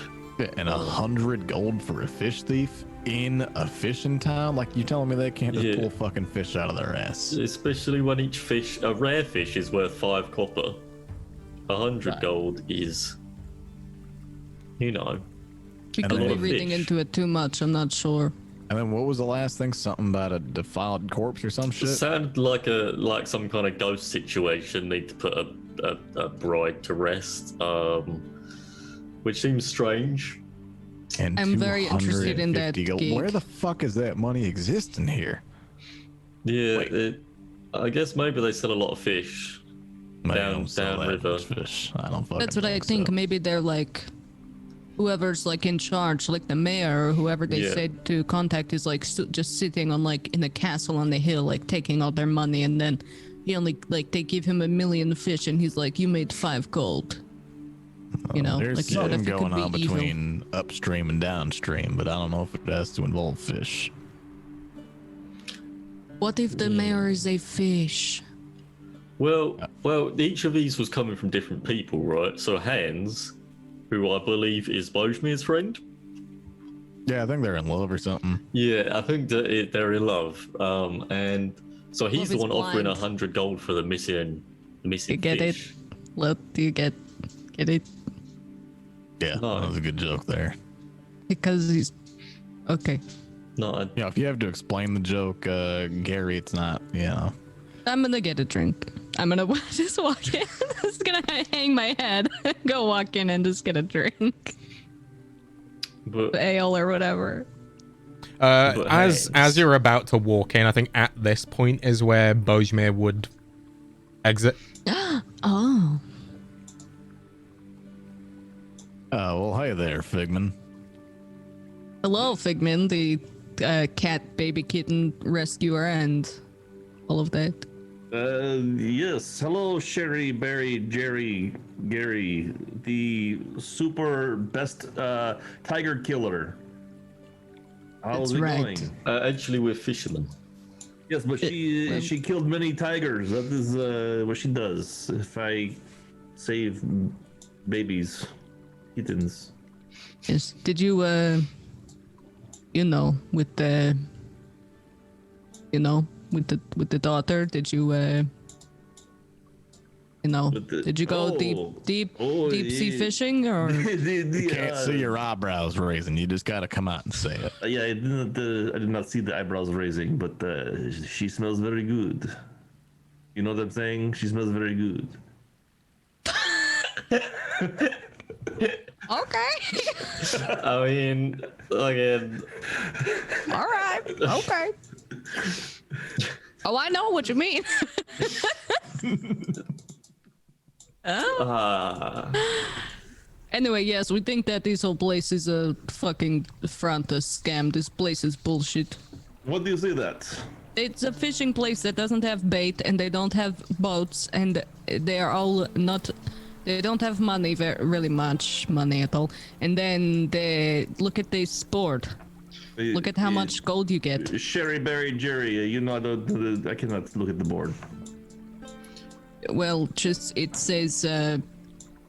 And 100 gold for a fish thief in a fishing town? Like, you telling me they can't just pull fucking fish out of their ass? Especially when each fish, a rare fish, is worth 5 copper. 100 gold is, you know, We And could a lot be of reading fish. into it too much, I'm not sure. And then what was the last thing? Something about a defiled corpse or some it shit? sounded like some kind of ghost situation. Need to put a bride to rest, which seems strange. And I'm very interested in that 250 gold. gig. Where the fuck is that money existing here? Yeah, I guess maybe they sell a lot of fish. Man, Down- don't sell down that river. much fish. I don't fucking That's what I so. think. Maybe they're like, whoever's like in charge, like the mayor or whoever they Yeah. said to contact is like just sitting on like in a castle on the hill, like taking all their money, and then he only like they give him 1 million fish, and he's like, you made 5 gold. You know, There's like something if it going could on be evil. between upstream and downstream, but I don't know if it has to involve fish. What if the mayor is a fish? Well, each of these was coming from different people, right? So Hans, who I believe is Bojmir's friend. Yeah, I think they're in love or something. Yeah, I think that they're in love. And so he's Love the is one offering blind. 100 gold for the missing You get it? fish. Do you get it? Yeah, No. that was a good joke there. Because he's okay. No, If you have to explain the joke, Gary, it's not. I'm gonna get a drink. I'm gonna just walk in. Just gonna hang my head, go walk in, and just get a drink, but ale or whatever. As you're about to walk in, I think at this point is where Bojmir would exit. Oh, Well, hey there, Figman. hello, Figman, the cat baby kitten rescuer, and all of that. Yes. Hello, Sherry, Barry, Jerry, Gary, the super best tiger killer. How's That's it right. going? actually, we're fishermen. Yes, but she killed many tigers. That is what she does. If I save babies, kittens. Yes. Did you, with the, with the daughter, did you, did you go deep sea fishing or? Can't see your eyebrows raising. You just gotta come out and say it. Yeah, I did not see the eyebrows raising, but she smells very good. You know what I'm saying? She smells very good. Okay. I mean, again, All right. Okay. Oh, I know what you mean. Anyway, yes, we think that this whole place is a fucking front, a scam. This place is bullshit. What do you say that? It's a fishing place that doesn't have bait, and they don't have boats, and they are all not. They don't have money, really much money at all. And then they look at this board. Look at how much gold you get. Sherry, Barry, Jerry. You know, I cannot look at the board. Well, just it says,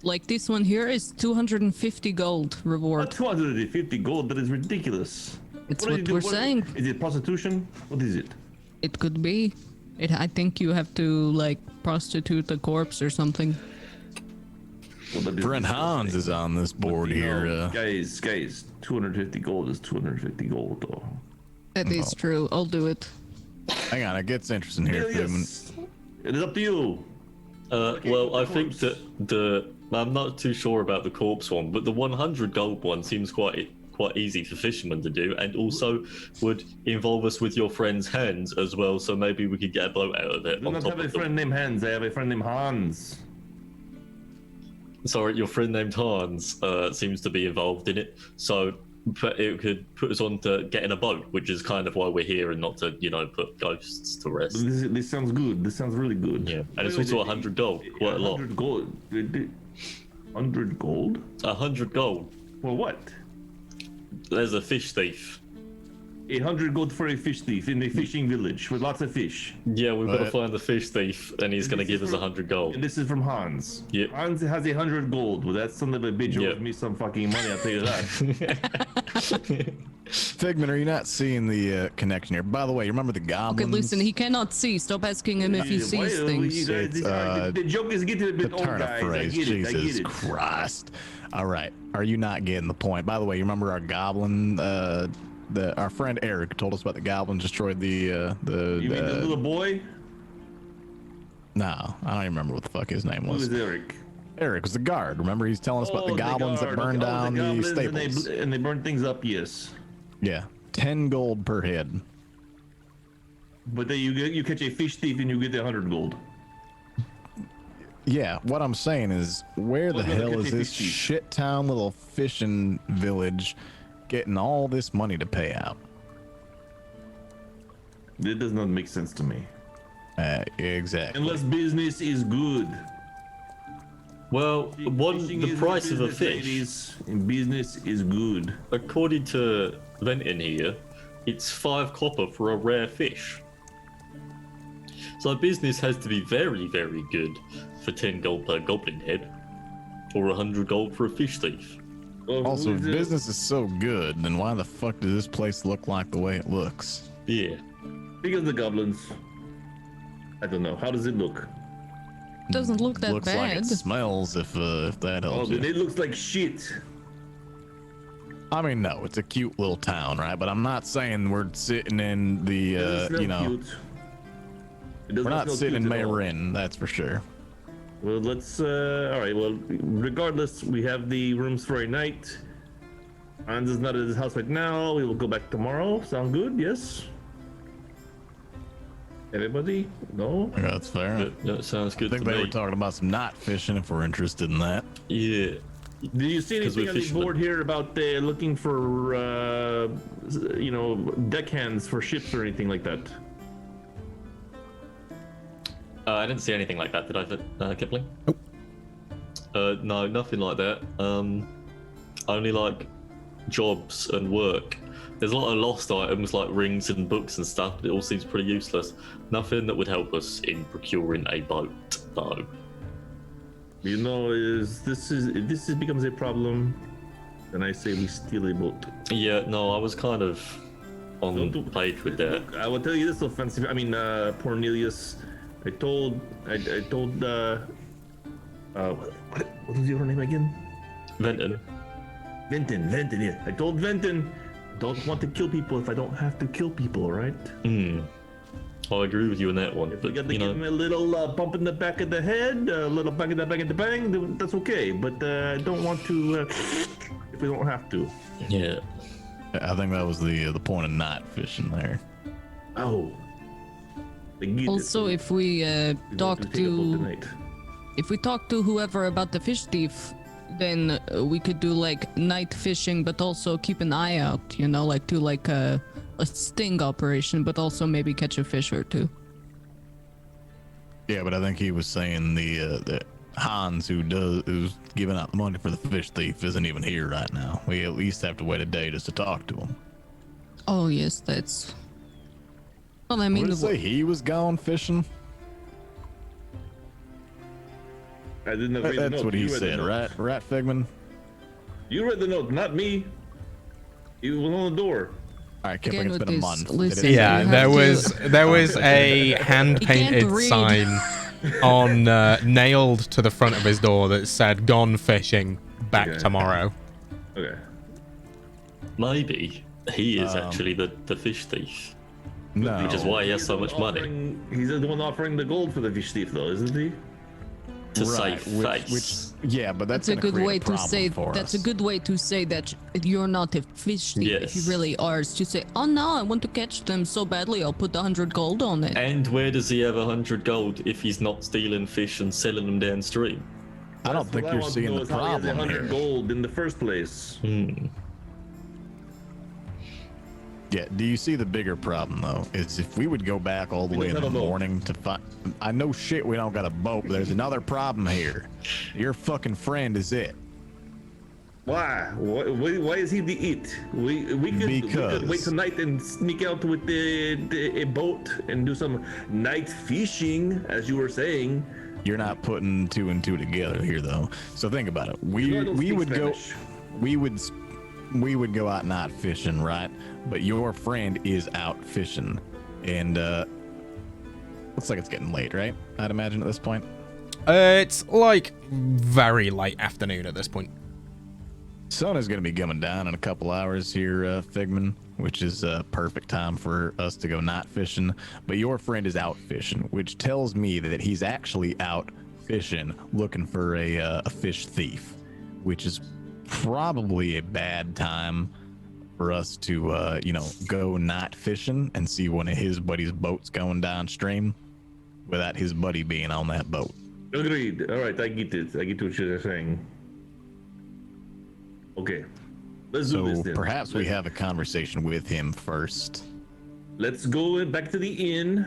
like this one here is 250 gold reward. 250 gold. That is ridiculous. It's what we're saying. Is it prostitution? What is it? It could be. I think you have to like prostitute a corpse or something. Well, that is Brent Hans is on this board here. Guys, 250 gold is 250 gold, though. That is true. I'll do it. Hang on, it gets interesting here, Figman. Yes. It is up to you. well, I think that I'm not too sure about the corpse one, but the 100 gold one seems quite easy for fishermen to do, and also would involve us with your friend's hands as well. So maybe we could get a boat out of it. I do not have a friend named Hans. I have a friend named Hans. Sorry, your friend named Hans seems to be involved in it. So it could put us on to getting a boat, which is kind of why we're here, and not to, put ghosts to rest. This sounds good. This sounds really good. Yeah, and it's also 100 gold, quite a lot. 100 gold. 100 gold? 100 gold. For what? There's a fish thief. 100 gold for a fish thief in a fishing village with lots of fish. Yeah, we've got to find the fish thief, and he's going to give us 100 gold. And this is from Hans. Yep. Hans has 100 gold. Well, that son of a bitch owes me some fucking money, I'll tell you that. Figman, are you not seeing the connection here? By the way, you remember the goblins? Okay, listen, he cannot see. Stop asking him if he sees things. The joke is getting a bit old, Turn of guys. phrase. I get Jesus it. Christ. All right. Are you not getting the point? By the way, you remember our goblin? Our friend Eric told us about the goblin destroyed the. You mean the little boy? No, I don't even remember what the fuck his name Who was. is Eric? Eric was the guard. Remember, he's telling us about the goblins that burned down the stables. And they burned things up, yes. Yeah, 10 gold per head. But then you catch a fish thief and you get 100 gold. Yeah, what I'm saying is, where the hell is this shit town little fishing village getting all this money to pay out? It does not make sense to me. Exactly. Unless business is good. Well, the price of a fish, ladies, and business is good. according to Venton here, it's 5 copper for a rare fish. So business has to be very, very good for 10 gold per goblin head, or 100 gold for a fish thief. Also, if business is so good, then why the fuck does this place look like the way it looks? Yeah. Because the goblins. I don't know. How does it look? Doesn't look that Looks bad. like it smells, if that Oh, helps then you. it looks like shit. I mean, no, it's a cute little town, right? But I'm not saying we're sitting in the, we're not sitting in Mayrin, that's for sure. Well, let's, all right, well, regardless, we have the rooms for a night. Hans is not at his house right now. We will go back tomorrow. Sound good? Yes? Everybody? No? Yeah, that's fair. That sounds good I think to they me. were talking about some night fishing if we're interested in that. Yeah. Do you see 'Cause anything we're on the fishermen. board here about looking for, deckhands for ships or anything like that? I didn't see anything like that, did I, Kipling? Nope. No, nothing like that. Only like jobs and work. There's a lot of lost items like rings and books and stuff, but it all seems pretty useless. Nothing that would help us in procuring a boat, though. You know, if this becomes a problem, then I say we steal a boat. Yeah, no, I was kind of on Don't- page with that. Look, I will tell you this offensive. I mean, Cornelius. I told. What was your name again? Venton. Venton. Yeah, I told Venton. Don't want to kill people if I don't have to kill people, right? I agree with you on that one. If we But, got to you give him know, a little bump in the back of the head, a little bang in the back of the bang, then that's okay. But I don't want to if we don't have to. yeah. I think that was the point of night fishing there. Oh. I get it. Also, if we We want talk take a boat to tonight. if we talk to whoever about the fish thief, then we could do like night fishing, but also keep an eye out. You know, like do like a sting operation, but also maybe catch a fish or two. Yeah, but I think he was saying the Hans who's giving out the money for the fish thief isn't even here right now. We at least have to wait a day just to talk to him. Oh yes, that's. Well, I What mean, did it say? He was gone fishing. I didn't read the That's note. what he You read the said, note. right, Figman? You read the note, not me. He was on the door. All right, Kipling, Again it's with been a this, month. listen, Did it- Yeah, You have there was a hand painted read. sign on nailed to the front of his door that said "Gone fishing, back Okay. tomorrow." Okay. Maybe he is actually the fish thief. No. Which is why he has He's so the much one money. He's the one offering the gold for the fish thief, though, isn't he? To Right, save face. yeah, but that's That's a gonna good create way a to problem say. for That's us. a good way to say that you're not a fish thief. If you Yes. really are, is to say, "Oh no, I want to catch them so badly. I'll put 100 gold on it." And where does he have 100 gold if he's not stealing fish and selling them downstream? I don't think you're seeing the problem How he has here. 100 gold in the first place. Yeah, do you see the bigger problem though? Is if we would go back all the We way in don't the have a boat. morning to find. I know shit we don't got a boat, but there's another problem here. Your fucking friend is it. Why? Why is he the it? We could wait Because- tonight and sneak out with a boat and do some night fishing, as you were saying. You're not putting two and two together here though. So think about it. You know I don't We speak would Spanish. we would go out night fishing, right? But your friend is out fishing, and looks like it's getting late, right? I'd imagine at this point. It's like very late afternoon at this point. Sun is going to be coming down in a couple hours here, Figman, which is perfect time for us to go night fishing. But your friend is out fishing, which tells me that he's actually out fishing looking for a fish thief, which is probably a bad time for us to, go night fishing and see one of his buddy's boats going downstream without his buddy being on that boat. Agreed. All right, I get it. I get what you're saying. Okay, let's do this So then. perhaps we have a conversation with him first. Let's go back to the inn,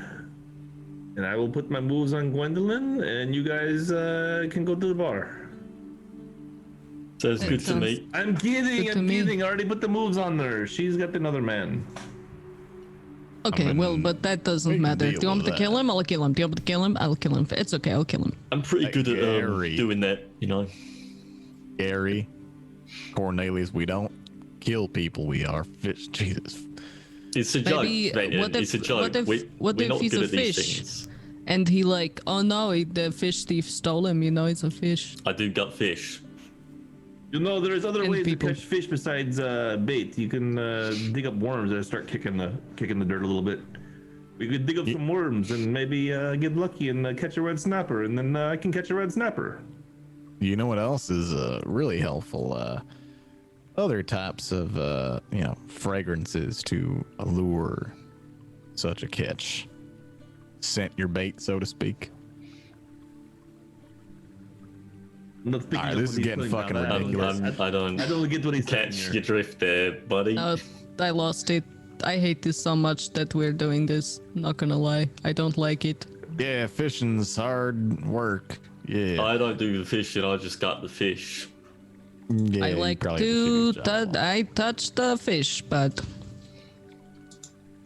and I will put my moves on Gwendolyn, and you guys can go to the bar. Sounds That good to sounds- me. I'm kidding. Good to I'm me. kidding. I already put the moves on her. She's got another man. Okay, mean, well, but that we doesn't can matter. deal Do you want me with to kill that. him? I'll kill him. Do you want me to kill him? I'll kill him. It's okay. I'll kill him. I'm pretty good at Gary. doing that, you know. Gary, Cornelius, we don't kill people. We are fish. Jesus. It's a joke, Maybe, Venton. what It's a if- joke. what if- we're what if not he's good a at these fish? things. And he like, oh no, the fish thief stole him. You know, it's a fish. I do gut fish. You know, there's other And ways people. to catch fish besides bait. You can dig up worms and start kicking the dirt a little bit. We could dig up some worms and maybe get lucky and catch a red snapper, and then I can catch a red snapper. You know what else is really helpful? Other types of fragrances to allure such a catch. Scent your bait, so to speak. I'm not picking All right, up this what is he's getting putting fucking down. ridiculous. I don't I don't get what he's saying catch here. your drift there, buddy. I lost it. I hate this so much that we're doing this. Not gonna lie, I don't like it. Yeah, fishing's hard work. Yeah. I don't do the fishing. I just got the fish. Yeah, I you like probably have to. finish job. I touch the fish, but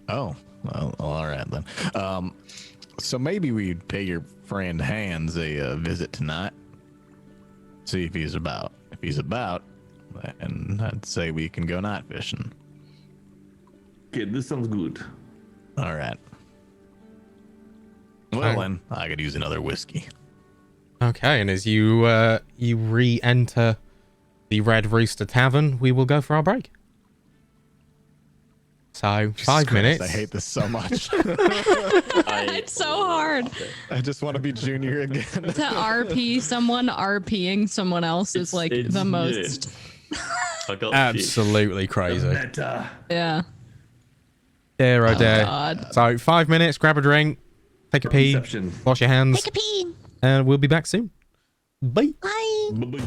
Oh, well, all right then. So maybe we'd pay your friend Hans a visit tonight. See if he's about. If he's about, and I'd say we can go night fishing. Okay, this sounds good. All right. Well then, I could use another whiskey. Okay, and as you re-enter the Red Rooster Tavern, we will go for our break. So, Jesus 5 Christ, minutes. I hate this so much. it's so hard I just want to be Junior again. to RP someone. RPing someone else is like It's- the yeah. most. I got the fish. Absolutely crazy. Meta. Yeah. There, oh there. God. So 5 minutes, grab a drink, take a pee, Perception. wash your hands, Take a pee. and we'll be back soon. Bye. Bye. Bye-bye.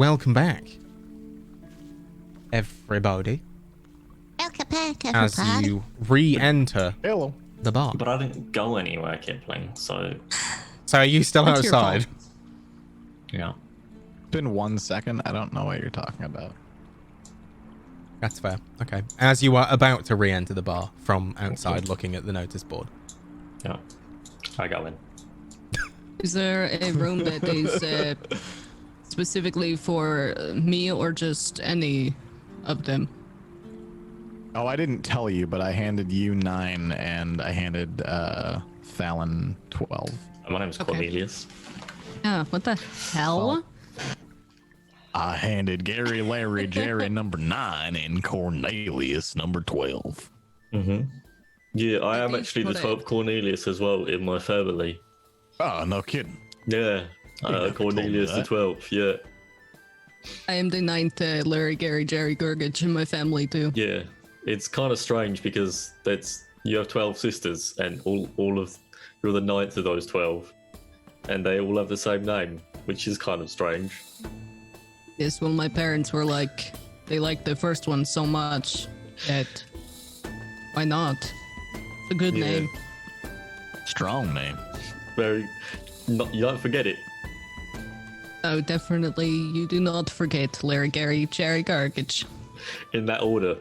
welcome back, everybody. Welcome back, As everybody. you re-enter Hello. the bar. But I didn't go anywhere, Kipling. So So are you still It's your outside? fault. yeah. Been 1 second. I don't know what you're talking about. That's fair. Okay. As you are about to re-enter the bar from outside, looking at the notice board. Yeah. I go in. Is there a room that is specifically for me or just any of them? Oh, I didn't tell you, but I handed you 9 and I handed Fallon 12. My name's Okay. Cornelius. Yeah, what the hell? I handed Gary, Larry, Jerry number 9 and Cornelius number 12. Mm-hmm. Yeah, I am think actually the for 12th Cornelius as well in my family. Oh, no kidding. Yeah. never told me Cornelius the that. 12th, yeah. I am the 9th Larry, Gary, Jerry, Gurgich in my family too. Yeah. It's kind of strange because you have 12 sisters and you're the 9th of those 12. And they all have the same name, which is kind of strange. Yes, well, my parents were like, they liked the first one so much that why not? It's a good Yeah. name. Strong name. You don't forget it. Oh, definitely, you do not forget Larry, Gary, Jerry, Gurgich. In that order.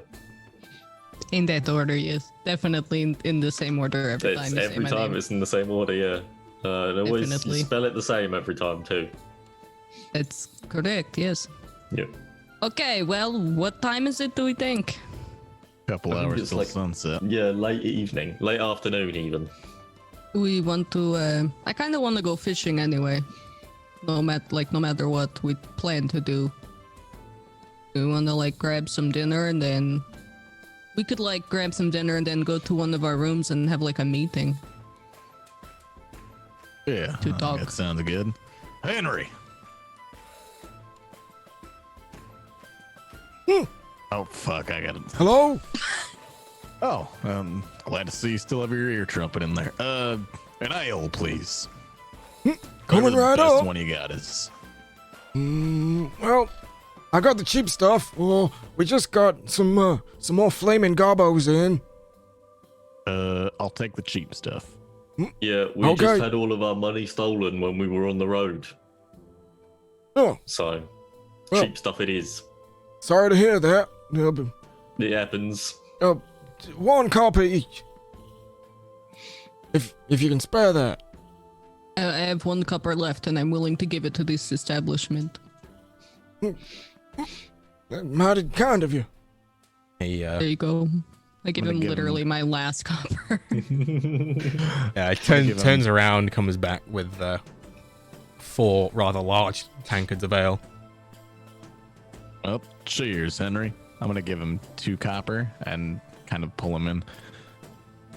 In that order, yes. Definitely in the same order every time. It's you say every my time name. it's in the same order, yeah. And always you Definitely. spell it the same every time too. That's correct, yes. Yep. Okay, well, what time is it, do we think? Couple I think hours it's till like- sunset. Yeah, late evening, late afternoon even. We want to, I kind of want to go fishing anyway. No matter what we plan to do. We want to, like, grab some dinner and then... We could, like, grab some dinner and then go to one of our rooms and have, like, a meeting. Yeah, To talk. that sounds good. Henry. Oh, fuck, I got it. Hello? Oh, glad to see you still have your ear trumpet in there. An ale, please. Coming Whatever the right best up. one you got is. Well, I got the cheap stuff. Well, we just got some more flaming garbos in. I'll take the cheap stuff. Yeah, we Okay. just had all of our money stolen when we were on the road. Oh, So, Well- cheap stuff it is. sorry to hear that. It happens. 1 copper each. If you can spare that. I have 1 copper left and I'm willing to give it to this establishment. Mighty kind of you. He There you go. I give I'm him gonna give literally my last copper. turns around, comes back with 4 rather large tankards of ale. Oh, cheers, Henry. I'm gonna give him 2 copper and kind of pull him in.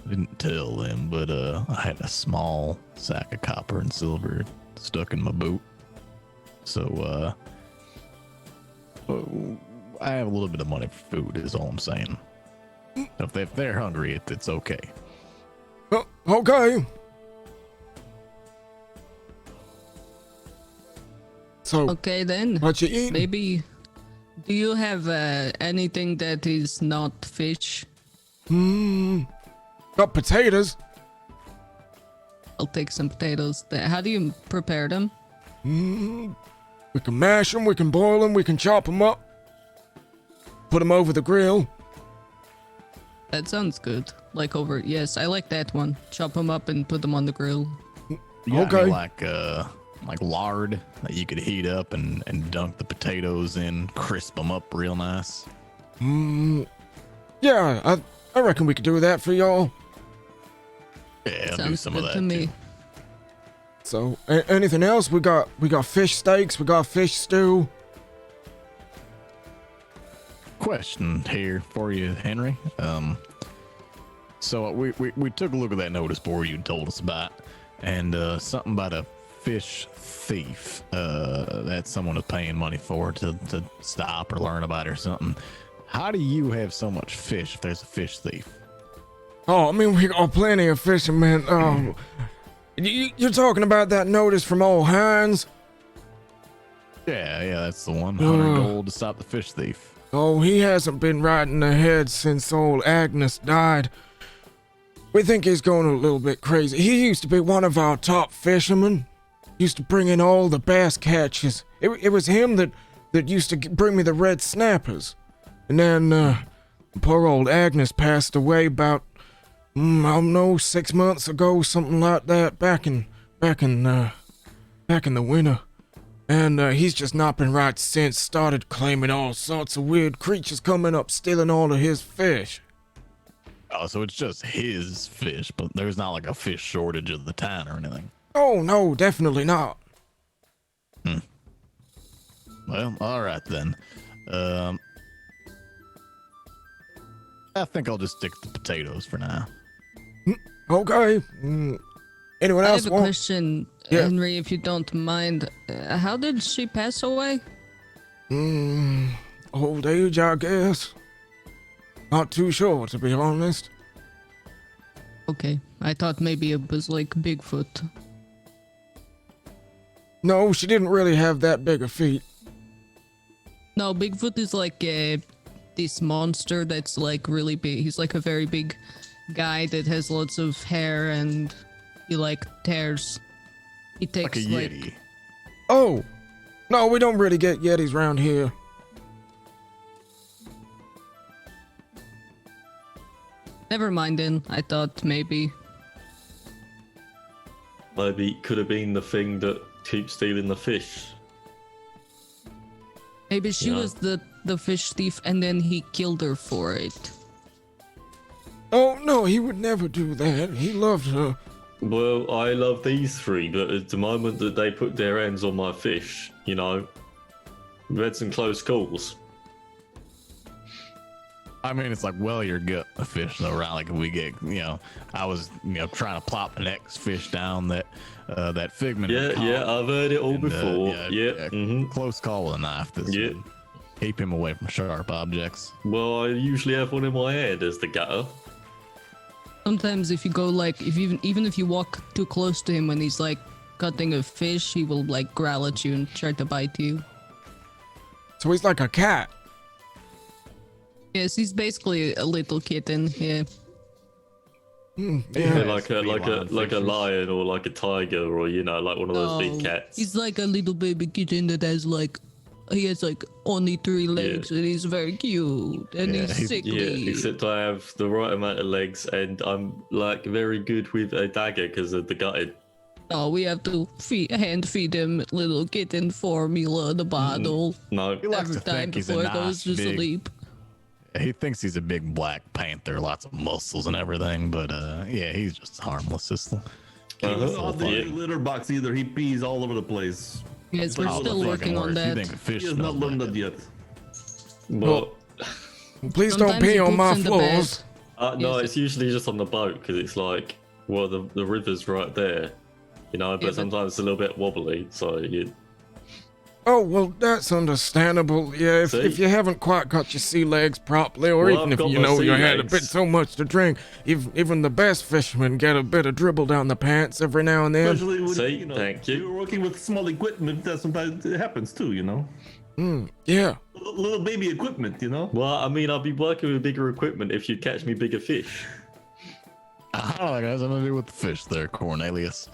I didn't tell them, but I had a small sack of copper and silver stuck in my boot. So I have a little bit of money for food, is all I'm saying. If they're hungry, it's okay. Oh, okay. So, Okay then. what you eating? Maybe. Do you have anything that is not fish? Got potatoes. I'll take some potatoes. How do you prepare them? We can mash them, we can boil them, we can chop them up. Put them over the grill. That sounds good. Like over. Yes, I like that one. Chop them up and put them on the grill. You got Okay. any, like lard that you could heat up and dunk the potatoes in, crisp them up real nice. Yeah, I reckon we could do that for y'all. Yeah, I'll do Sounds some good of that to me. too. So, anything else? We got fish steaks, we got fish stew. Question here for you, Henry. So we took a look at that notice board you told us about, and something about a fish thief that someone is paying money for to stop or learn about or something. How do you have so much fish if there's a fish thief? Oh, I mean, we got plenty of fishermen. You're talking about that notice from old Hines? Yeah, that's the one. 100 gold to stop the fish thief. Oh, he hasn't been riding ahead since old Agnes died. We think he's going a little bit crazy. He used to be one of our top fishermen. Used to bring in all the bass catches. It was him that used to bring me the red snappers. And then, poor old Agnes passed away about, I don't know, 6 months ago, something like that, back in the winter. And he's just not been right since. Started claiming all sorts of weird creatures coming up, stealing all of his fish. Oh, so it's just his fish, but there's not like a fish shortage of the town or anything. Oh, no, definitely not. Well, all right then. I think I'll just stick to potatoes for now. Okay. Anyone I else have a want? question, Yeah. Henry, if you don't mind. How did she pass away? Old age, I guess. Not too sure, to be honest. Okay, I thought maybe it was like Bigfoot. No, she didn't really have that big a feet. No, Bigfoot is like this monster that's like really big. He's like a very big guy that has lots of hair and he like tears. He Like takes a yeti. Oh, no, we don't really get yetis around here. Never mind then. I thought maybe. Maybe it could have been the thing that keeps stealing the fish. Maybe she Yeah. was the fish thief and then he killed her for it. Oh, no, he would never do that. He loved her. Well, I love these three, but at the moment that they put their hands on my fish, you know, we had some close calls. I mean, it's like, well, you're good a fish though, right? Like if we get, I was, trying to plop the next fish down that Figment. Yeah, I've heard it all And, before. Close call with a knife. This Yeah. would keep him away from sharp objects. Well, I usually have one in my head as the gutter. Sometimes if you go like even if you walk too close to him when he's like cutting a fish, he will like growl at you and try to bite you. So he's like a cat. Yes, he's basically a little kitten. Yeah. Yeah, like a feline fishes. lion or like a tiger or like one of those big cats. He's like a little baby kitten that has like he has like only 3 legs and he's very cute and Yeah, he's he's- sickly. Yeah, except I have the right amount of legs and I'm like very good with a dagger because of the gutted. Oh, we have to hand feed him little kitten formula, the bottle, No, He likes every to time think he's a before it goes nice to big. sleep. He thinks he's a big black panther, lots of muscles and everything, but he's just harmless. Just He's not the Yeah. litter box either. He pees all over the place. Yes, we're Oh, still the working on You that. think a fish He has not smells learned like that it. yet. well, Please don't Sometimes pee he on my poops in the floors. bed. no, Yes. it's usually just on the boat because it's like, well, the river's right there, but but- sometimes it's a little bit wobbly, so you. Oh, well, that's understandable. Yeah, See? if you haven't quite got your sea legs properly, or Well, even I've if got you my know sea you had a legs. bit so much to drink, even the best fishermen get a bit of dribble down the pants every now and then. Especially when See, thank you. you're working with small equipment. That sometimes it happens too. Yeah. Little baby equipment. Well, I mean, I'll be working with bigger equipment if you catch me bigger fish. I don't know, that has something to do with the fish there, Cornelius.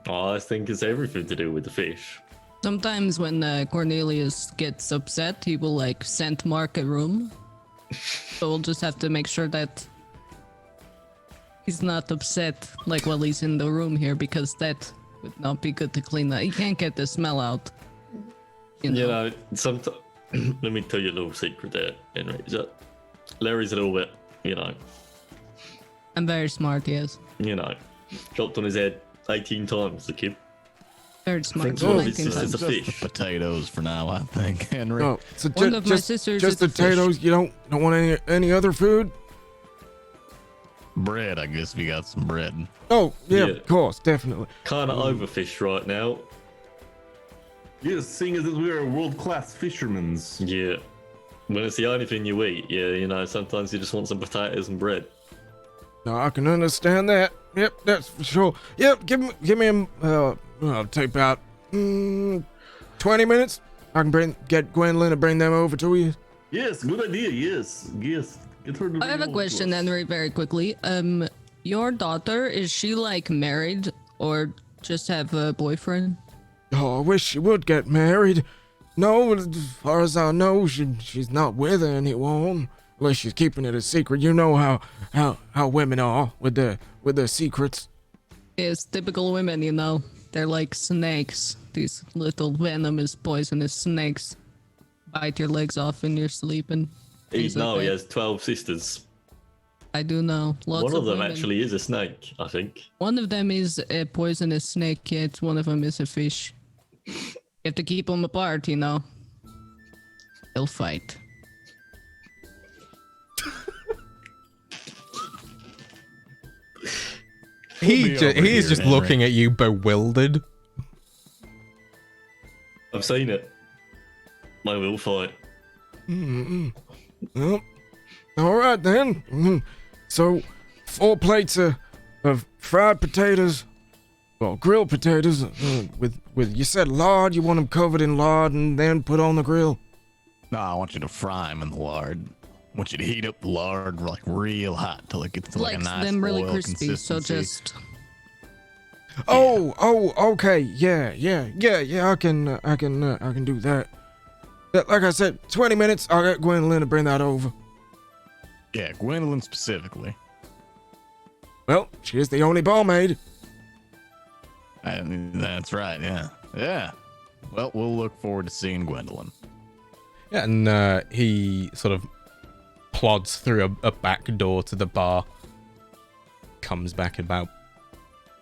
Oh, I think it's everything to do with the fish. Sometimes when Cornelius gets upset, he will like scent mark a room. So we'll just have to make sure that he's not upset like while he's in the room here because that would not be good to clean that. You can't get the smell out. You know. Sometimes. Let me tell you a little secret there, Henry. Is that Larry's a little bit, I'm very smart, yes. dropped on his head 18 times, the kid. Very smart. Think so. It's 19 just- times. it's a Just fish. the potatoes for now, I think, Henry. Oh, so One of my sisters just is a the potatoes. You don't want any other food? Bread, I guess we got some bread. Oh, yeah, Yeah. of course, definitely. Kind of overfished right now. Yes, seeing as we are world-class fishermen. Yeah. When it's the only thing you eat, sometimes you just want some potatoes and bread. No, I can understand that. Yep, that's for sure. Yep, give me I'll take about 20 minutes. get Gwendolyn to bring them over to you. Yes, good idea. Yes. Get her to I have a bring question, over to us. Henry, very quickly. Your daughter, is she like married or just have a boyfriend? Oh, I wish she would get married. No, as far as I know, she's not with anyone. Unless she's keeping it a secret. You know how women are with their secrets. It's typical women, you know. They're like snakes. These little venomous, poisonous snakes bite your legs off when you're sleeping. He Things like he that. has 12 sisters. I do know. Lots One of them women. actually is a snake, I think. One of them is a poisonous snake, yet one of them is a fish. You have to keep them apart, you know. They'll fight. be over He's here, just Henry. looking at you bewildered. I've seen it. They will fight. Well, all right then. So, 4 plates of fried potatoes, well, grilled potatoes with you said lard. You want them covered in lard and then put on the grill. No, I want you to fry them in the lard. I want you to heat up the lard like real hot till it gets to like a Likes nice them really oil crispy, so consistency. just Oh, okay, yeah. I can do that. Yeah, like I said, 20 minutes. I'll get Gwendolyn to bring that over. Yeah, Gwendolyn specifically. Well, she is the only barmaid. That's right, yeah. Yeah. Well, we'll look forward to seeing Gwendolyn. Yeah, and he sort of plods through a back door to the bar. Comes back about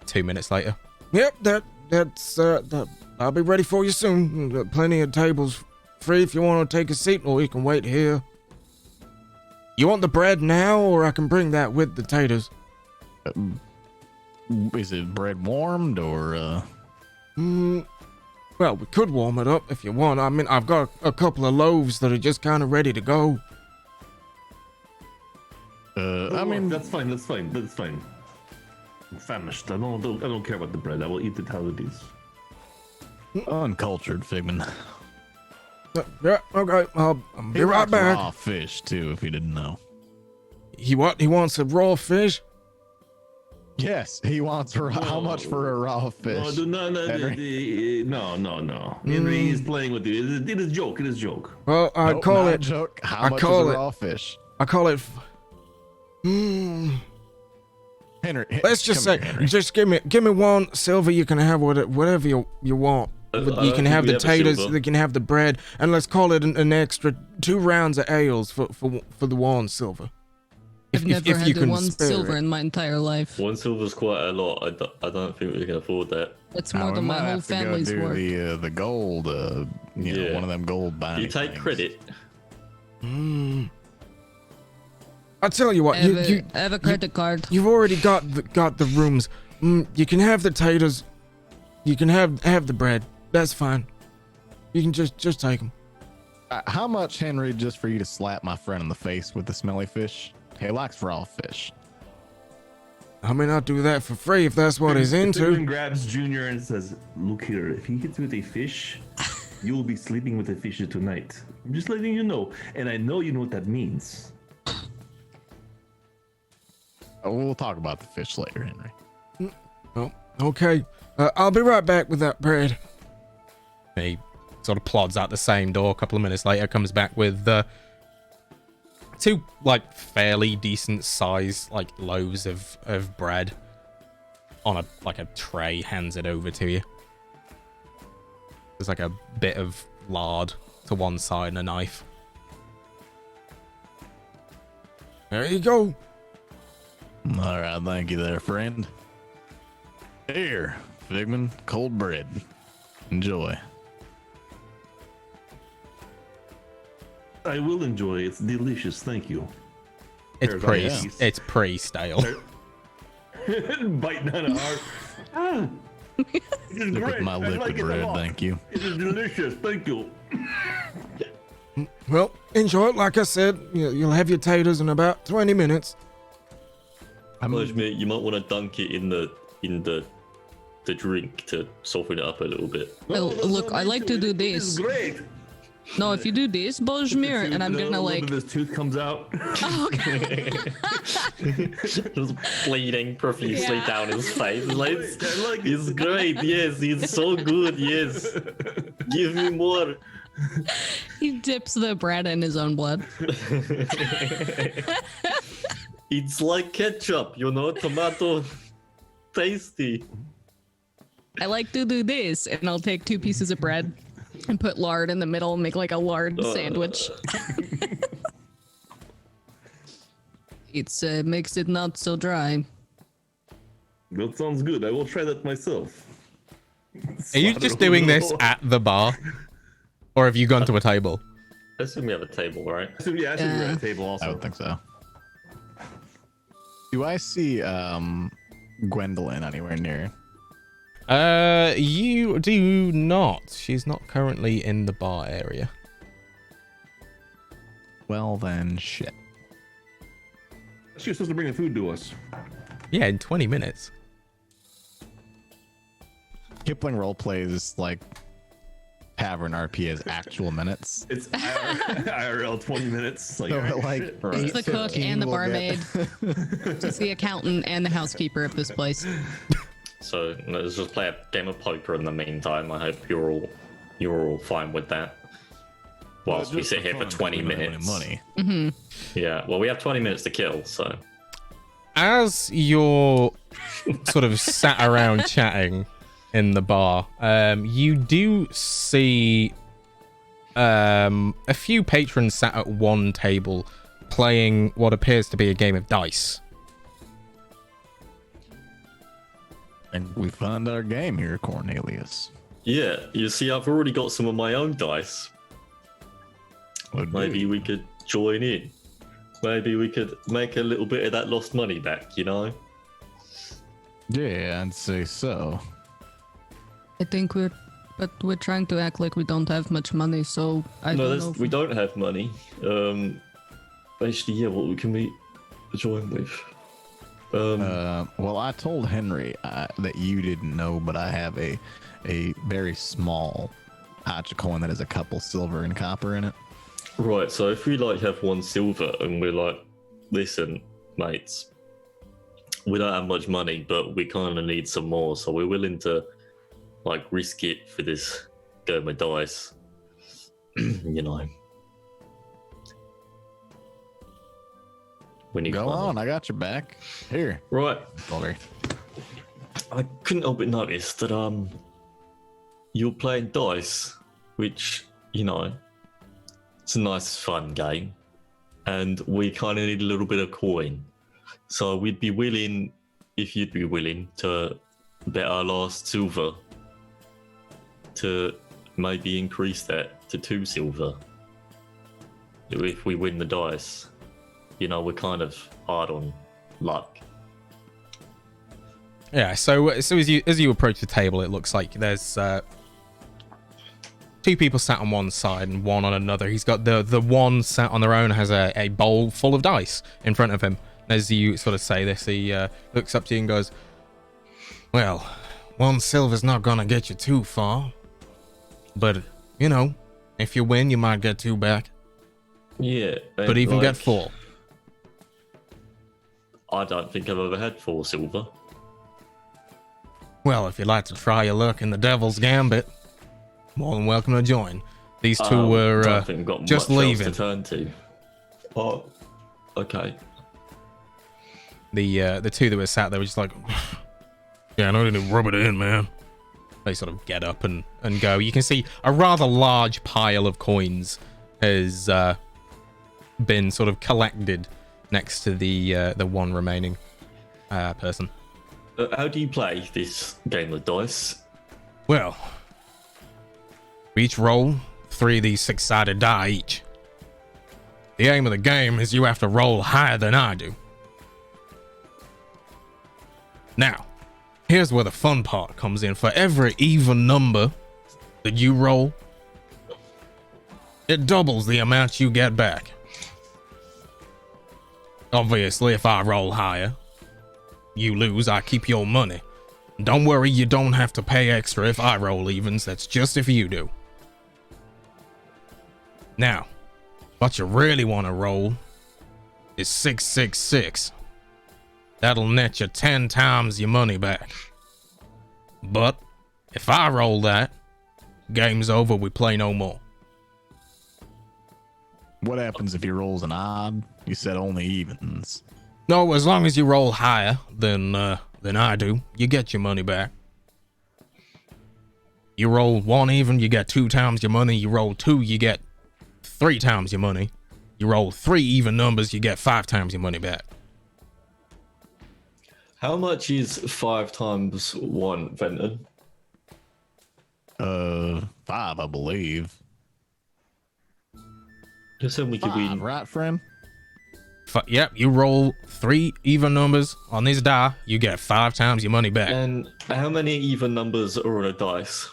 2 minutes later. Yep, that's I'll be ready for you soon. Got plenty of tables free if you want to take a seat, or you can wait here. You want the bread now, or I can bring that with the taters? Is it bread warmed or Well, we could warm it up if you want. I mean, I've got a couple of loaves that are just kind of ready to go. I mean, that's fine. I'm famished. I don't care about the bread. I will eat it how it is. uncultured Figman. Yeah, okay. I'll be right likes back. Raw fish too, if you didn't know. He what? He wants a raw fish? Yes, he wants how much for a raw fish? No. Henry is playing with you. It is joke. It is joke. Well, I'd Nope, call not a it. joke. How I much call is it- a raw fish? I call it. Henry, Let's just come say, here, Henry. just give me one silver. You can have whatever you want. I You don't can think have we the have a taters. silver. You can have the bread, and let's call it an extra 2 rounds of ales for the 1 silver. I've never had can one spare silver it. in my entire life. 1 silver's quite a lot. I don't think we can afford that. That's Now, more we than might my whole have to go family's do work. the gold, you know, Yeah. one of them gold binding. You take things. credit. I tell you what, I have a credit card. you've already got the rooms. You can have the taters. You can have the bread. That's fine. You can just take them. How much, Henry, just for you to slap my friend in the face with the smelly fish? He likes raw fish. I may not do that for free if that's what he's Figman into. grabs Junior and says, "Look here. If he hits with a fish, you will be sleeping with a fish tonight. I'm just letting you know, and I know you know what that means." We'll talk about the fish later, Henry. Oh, okay. I'll be right back with that bread. He sort of plods out the same door. A couple of minutes later, comes back with 2 like fairly decent size like loaves of bread on a tray. Hands it over to you. There's like a bit of lard to one side and a knife. There you go. All right, thank you there, friend. Here, Figman, cold bread. Enjoy. I will enjoy. It's delicious. Thank you. It's There, pretty. yeah. It's pretty stale. Biting on it hard. It is Stick great. with my I liquid like it a bread, lot. thank you. It is delicious. Thank you. Well, enjoy it. Like I said, you'll have your taters in about 20 minutes. You might want to dunk it in the drink to soften it up a little bit. Well, look, I like to do It is this. great. No, if you do this, Bojmir, and I'm gonna like. This tooth comes out. Oh, okay. Just bleeding profusely Yeah. down his face. Like, I like it's great. Yes, it's so good. Yes, give me more. He dips the bread in his own blood. It's like ketchup, you know, tomato, tasty. I like to do this, and I'll take 2 pieces of bread and put lard in the middle and make like a lard sandwich. It's makes it not so dry. That sounds good. I will try that myself. Are you just doing this at the bar? Or have you gone to a table? I assume we have a table, right? I should be at a table also. I would think so. Do I see Gwendolyn anywhere near? You do not. She's not currently in the bar area. Well then, shit. She was supposed to bring the food to us. Yeah, in 20 minutes. Kipling roleplays like Tavern RP as actual minutes. It's IRL 20 minutes. Like, So alright, like shit. It's the cook 8:15 and the we'll barmaid. get- Just the accountant and the housekeeper of this place. So let's just play a game of poker in the meantime. I hope you're all fine with that. Whilst we Just sit here for fun, 20 we don't have any minutes. money. Yeah, well, we have 20 minutes to kill, so. As you're sort of sat around chatting in the bar, you do see a few patrons sat at one table playing what appears to be a game of dice. And we found our game here, Cornelius. Yeah, you see, I've already got some of my own dice. Would Maybe we could join in. Maybe we could make a little bit of that lost money back, you know? Yeah, I'd say so. I think we're trying to act like we don't have much money, so I don't know. We don't have money. Actually, yeah, what can we join with? Well, I told Henry that you didn't know, but I have a very small Hacha coin that has a couple silver and copper in it. Right, so if we like have 1 silver and we're like, listen, mates, we don't have much money, but we kind of need some more, so we're willing to like risk it for this game of dice. You know. We need Go money. on, I got your back. Here, Right. Boulder. I couldn't help but notice that you're playing dice, which, you know, it's a nice fun game, and we kind of need a little bit of coin. So we'd be willing, if you'd be willing, to bet our last silver to maybe increase that to 2 silver if we win the dice. You know, we're kind of hard on luck. Yeah, so as you approach the table, it looks like there's 2 people sat on one side and one on another. He's got the one sat on their own has a bowl full of dice in front of him. As you sort of say this, he looks up to you and goes, "Well, 1 silver's not gonna get you too far, but you know, if you win, you might get 2 back, Yeah. but even get 4." I don't think I've ever had 4 silver. Well, if you'd like to try your luck in the Devil's Gambit, more than welcome to join. These 2 I were don't think I've got just much else leaving. to turn to. Oh, okay. The 2 that were sat there were just like, "Yeah, I know to rub it in, man." They sort of get up and go. You can see a rather large pile of coins has been sort of collected next to the one remaining person. How do you play this game of dice? Well, we each roll 3 of these 6-sided die each. The aim of the game is you have to roll higher than I do. Now, here's where the fun part comes in. For every even number that you roll, it doubles the amount you get back. Obviously, if I roll higher, you lose, I keep your money. Don't worry, you don't have to pay extra if I roll evens. That's just if you do. Now, what you really want to roll is 666. That'll net you 10 times your money back. But if I roll that, game's over, we play no more. What happens if he rolls an odd? You said only evens. No, as long as you roll higher than I do, you get your money back. You roll 1 even, you get 2 times your money. You roll 2, you get 3 times your money. You roll 3 even numbers, you get 5 times your money back. How much is 5 times 1, Venton? 5, I believe. Just so we could win. Right, friend? Yep, you roll 3 even numbers on this die, you get 5 times your money back. And how many even numbers are on a dice?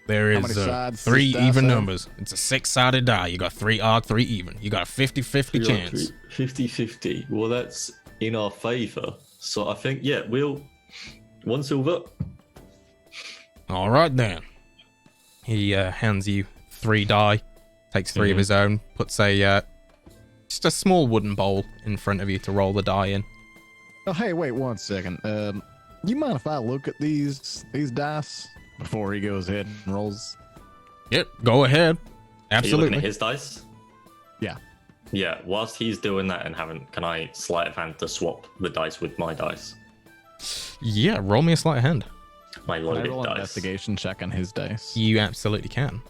There How many is sides 3 does this even die have? numbers. It's a 6-sided die. You got 3 odd, 3 even. You got a 50-50 chance. 50-50. Well, that's in our favor. So I think, yeah, we'll... 1 silver. All right, then. He hands you 3 die, takes 3 of his own, puts a just a small wooden bowl in front of you to roll the die in. Oh, hey, wait 1 second. You mind if I look at these dice Before he goes ahead and rolls. Yep, go ahead. Are you looking Absolutely. at his dice? Yeah. Yeah, whilst he's doing that and can I sleight of hand to swap the dice with my dice? Yeah, roll me a sleight of hand. My Can I loaded roll an dice. investigation check on his dice? You absolutely can.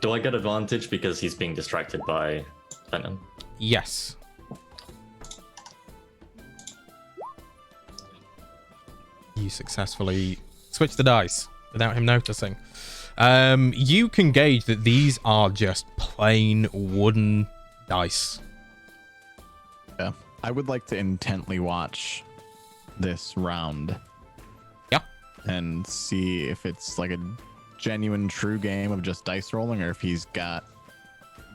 Do I get advantage because he's being distracted by Venom? Yes. You successfully switch the dice without him noticing. You can gauge that these are just plain wooden dice. Yeah. I would like to intently watch this round. Yeah. And see if it's like a genuine true game of just dice rolling or if he's got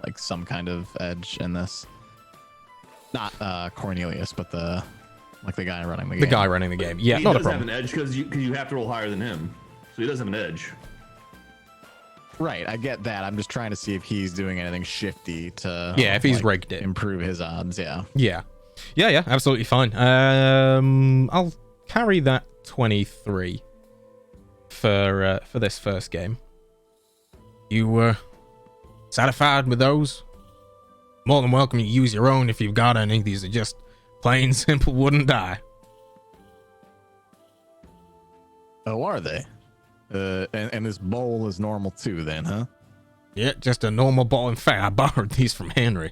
like some kind of edge in this. Not Cornelius, but the guy running the game. The guy running the game. Yeah, He not a does have problem. an edge because you have to roll higher than him, so he does have an edge. Right, I get that. I'm just trying to see if he's doing anything shifty to Yeah, if he's rigged it. improve his odds. Yeah. Yeah. Yeah, absolutely fine. I'll carry that 23 for this first game. You satisfied with those? More than welcome to use your own if you've got any. These are just plain simple wooden die. Oh, are they? And this bowl is normal too, then, huh? Yeah, just a normal ball. In fact, I borrowed these from Henry.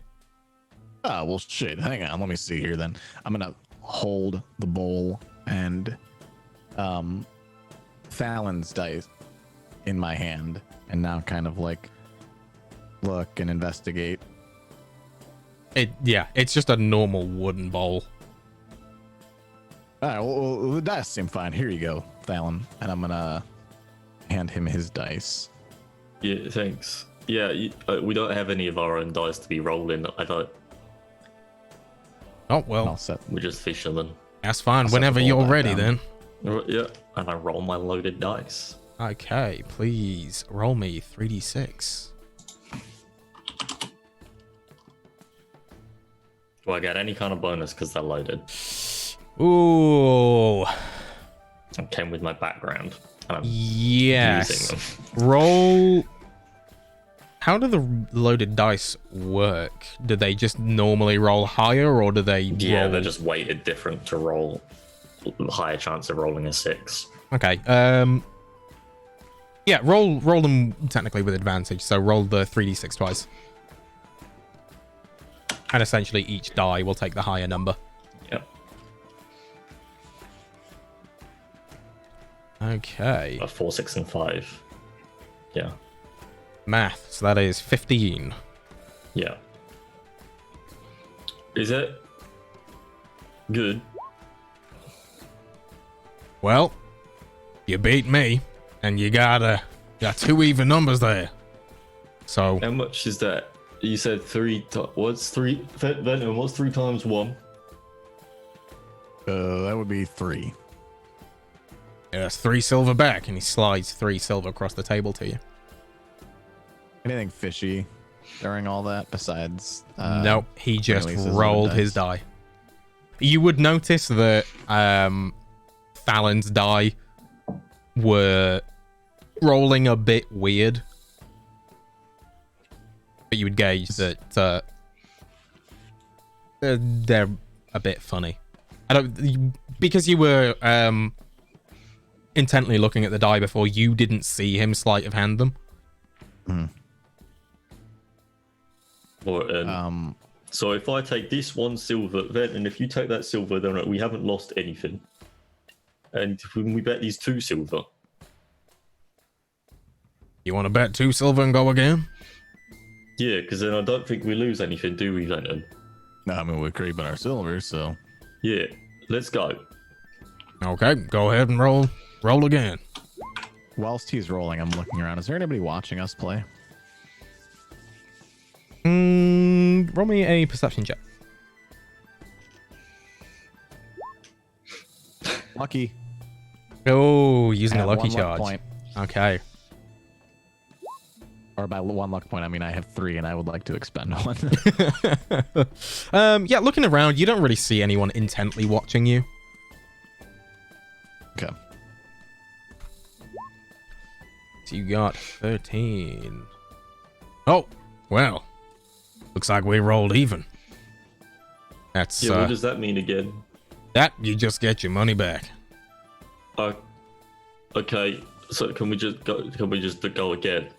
Oh, well, shit. Hang on. Let me see here then. I'm going to hold the bowl and Fallon's dice in my hand and now kind of like look and investigate. It's just a normal wooden bowl. All right. Well, the dice seem fine. Here you go, Fallon. And I'm going to hand him his dice. Yeah, thanks. Yeah, we don't have any of our own dice to be rolling. I don't. Oh, And well, I'll set. We're just fishermen. that's fine. I'll set Whenever the you're ball back ready, down. then. Yeah, and I roll my loaded dice. Okay, please roll me 3d6. Do I get any kind of bonus because they're loaded? Ooh, I came with my background. And I'm yes. using them. Roll. How do the loaded dice work? Do they just normally roll higher, or do they? Yeah, roll... they're just weighted different to roll higher chance of rolling a 6. Okay. Yeah, roll them technically with advantage. So roll the 3d6 twice, and essentially each die will take the higher number. Yep. Okay. 4, 6, and 5. Yeah. Math. So that is 15. Yeah. Is it good? Well, you beat me, and you got 2 even numbers there. So How much is that? You said 3. What's 3? Venom, what's 3 times 1? That would be 3. yeah, that's 3 silver back, and he slides 3 silver across the table to you. Anything fishy during all that besides? Nope, he just Cornelius's rolled other his dice? die. You would notice that Fallon's die were rolling a bit weird, but you would gauge that they're a bit funny. Because you were intently looking at the die before, you didn't see him sleight of hand them. So if I take this 1 silver, then, and if you take that silver, then we haven't lost anything. And when we bet these 2 silver. You want to bet 2 silver and go again? Yeah, because then I don't think we lose anything, do we, Lennon? No, I mean, we're creeping our silver, so. Yeah, let's go. Okay, go ahead and roll again. Whilst he's rolling, I'm looking around. Is there anybody watching us play? Roll me a perception check. Lucky. Oh, using I a have lucky 1 luck charge. point. Okay. Or by 1 luck point, I mean I have 3, and I would like to expend 1. Yeah, looking around, you don't really see anyone intently watching you. Okay. So you got 13. Oh, well. Looks like we rolled even. That's Yeah, what does that mean again? that you just get your money back. Okay, so can we just go again?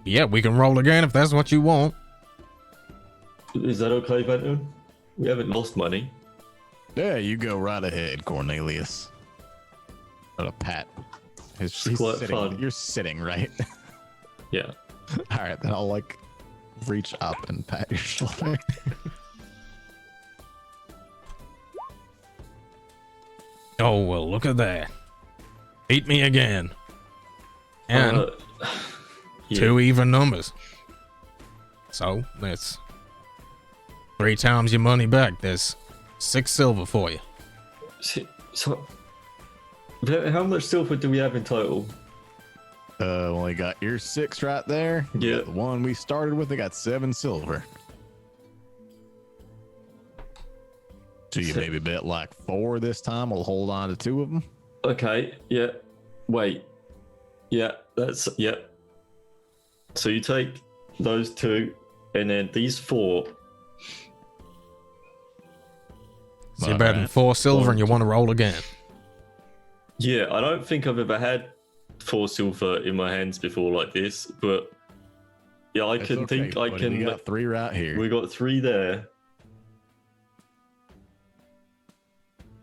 Yeah, we can roll again if that's what you want. Is that okay, Venton? We haven't lost money. Yeah, you go right ahead, Cornelius. What a pat. It's He's quite sitting. fun. You're sitting, right? Yeah. All right, then I'll reach up and pat your shoulder. Oh, well, look at that. Beat me again. And Yeah. 2 even numbers. So, that's 3 times your money back. There's 6 silver for you. So, how much silver do we have in total? Only got your 6 right there. Yeah. The one we started with, I got 7 silver. So you maybe bet like 4 this time. We'll hold on to 2 of them. Okay, yeah. Wait. Yeah, yeah. So you take those 2, and then these 4. So you're betting 4 silver and you want to roll again. Yeah, I don't think I've ever had 4 silver in my hands before like this, but yeah, I It's can okay, think I buddy. can. We got 3 right here. We got 3 there.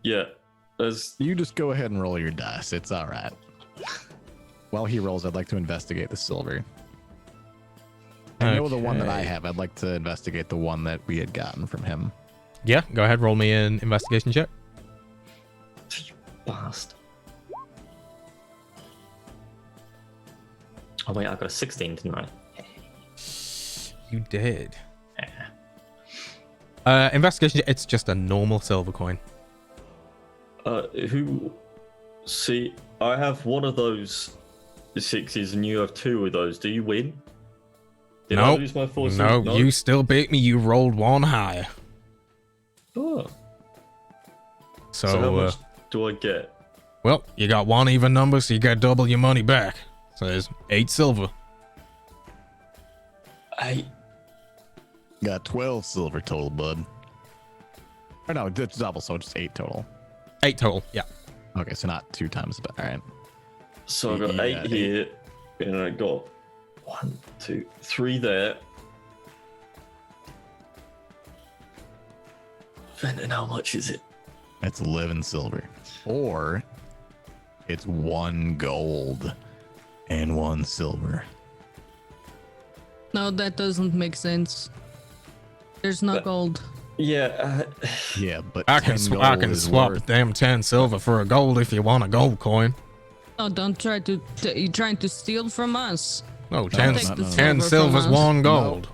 Yeah, You just go ahead and roll your dice. It's all right. While he rolls, I'd like to investigate the silver. I know the one that I Okay. have. I'd like to investigate the one that we had gotten from him. Yeah, go ahead, roll me an investigation check. Blast. Oh wait, I got a 16, didn't I? You did. Investigation, it's just a normal silver coin. Who? See, I have one of those 6s, and you have 2 of those. Do you win? Did I Nope. lose my 4 No, silver? you still beat me. You rolled 1 higher. Oh. So, So how much do I get? well, you got 1 even number, so you got double your money back. So there's 8 silver. 8. Got 12 silver total, bud. Or no, it's double, so it's 8 total. 8 total, yeah. Okay, so not 2 times, but all right. So I got Yeah, 8 here, and I got 1, 2, 3 there. And how much is it? That's 11 silver. Or it's 1 gold and 1 silver. No, that doesn't make sense. There's no gold. Yeah, Yeah, but I can 10 I gold can is swap worth- them 10 silver for a gold if you want a gold coin. No, don't try to. You trying to steal from us? No, 10, take the 10 silver from silver's us. 1 gold.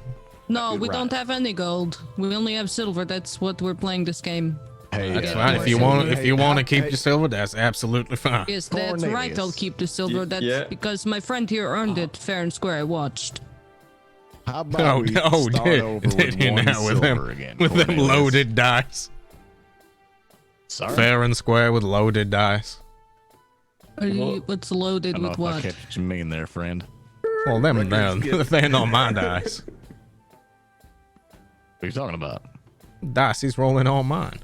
No, we Right. don't have any gold. We only have silver. That's what we're playing this game. Hey, That's Yeah, fine. of If you course. want, if you want to keep Hey. your silver, that's absolutely fine. Yes, that's right. I'll Cornelius. keep the silver. That's yeah. because my friend here earned it fair and square. I watched. How about we start over with you one know, with them, silver again? with them Cornelius? loaded dice. Sorry? Fair and square with loaded dice. What's loaded I don't know with if what? I catch what you mean there, friend. Well, they're not my dice. What are you talking about? Dice is rolling on mine.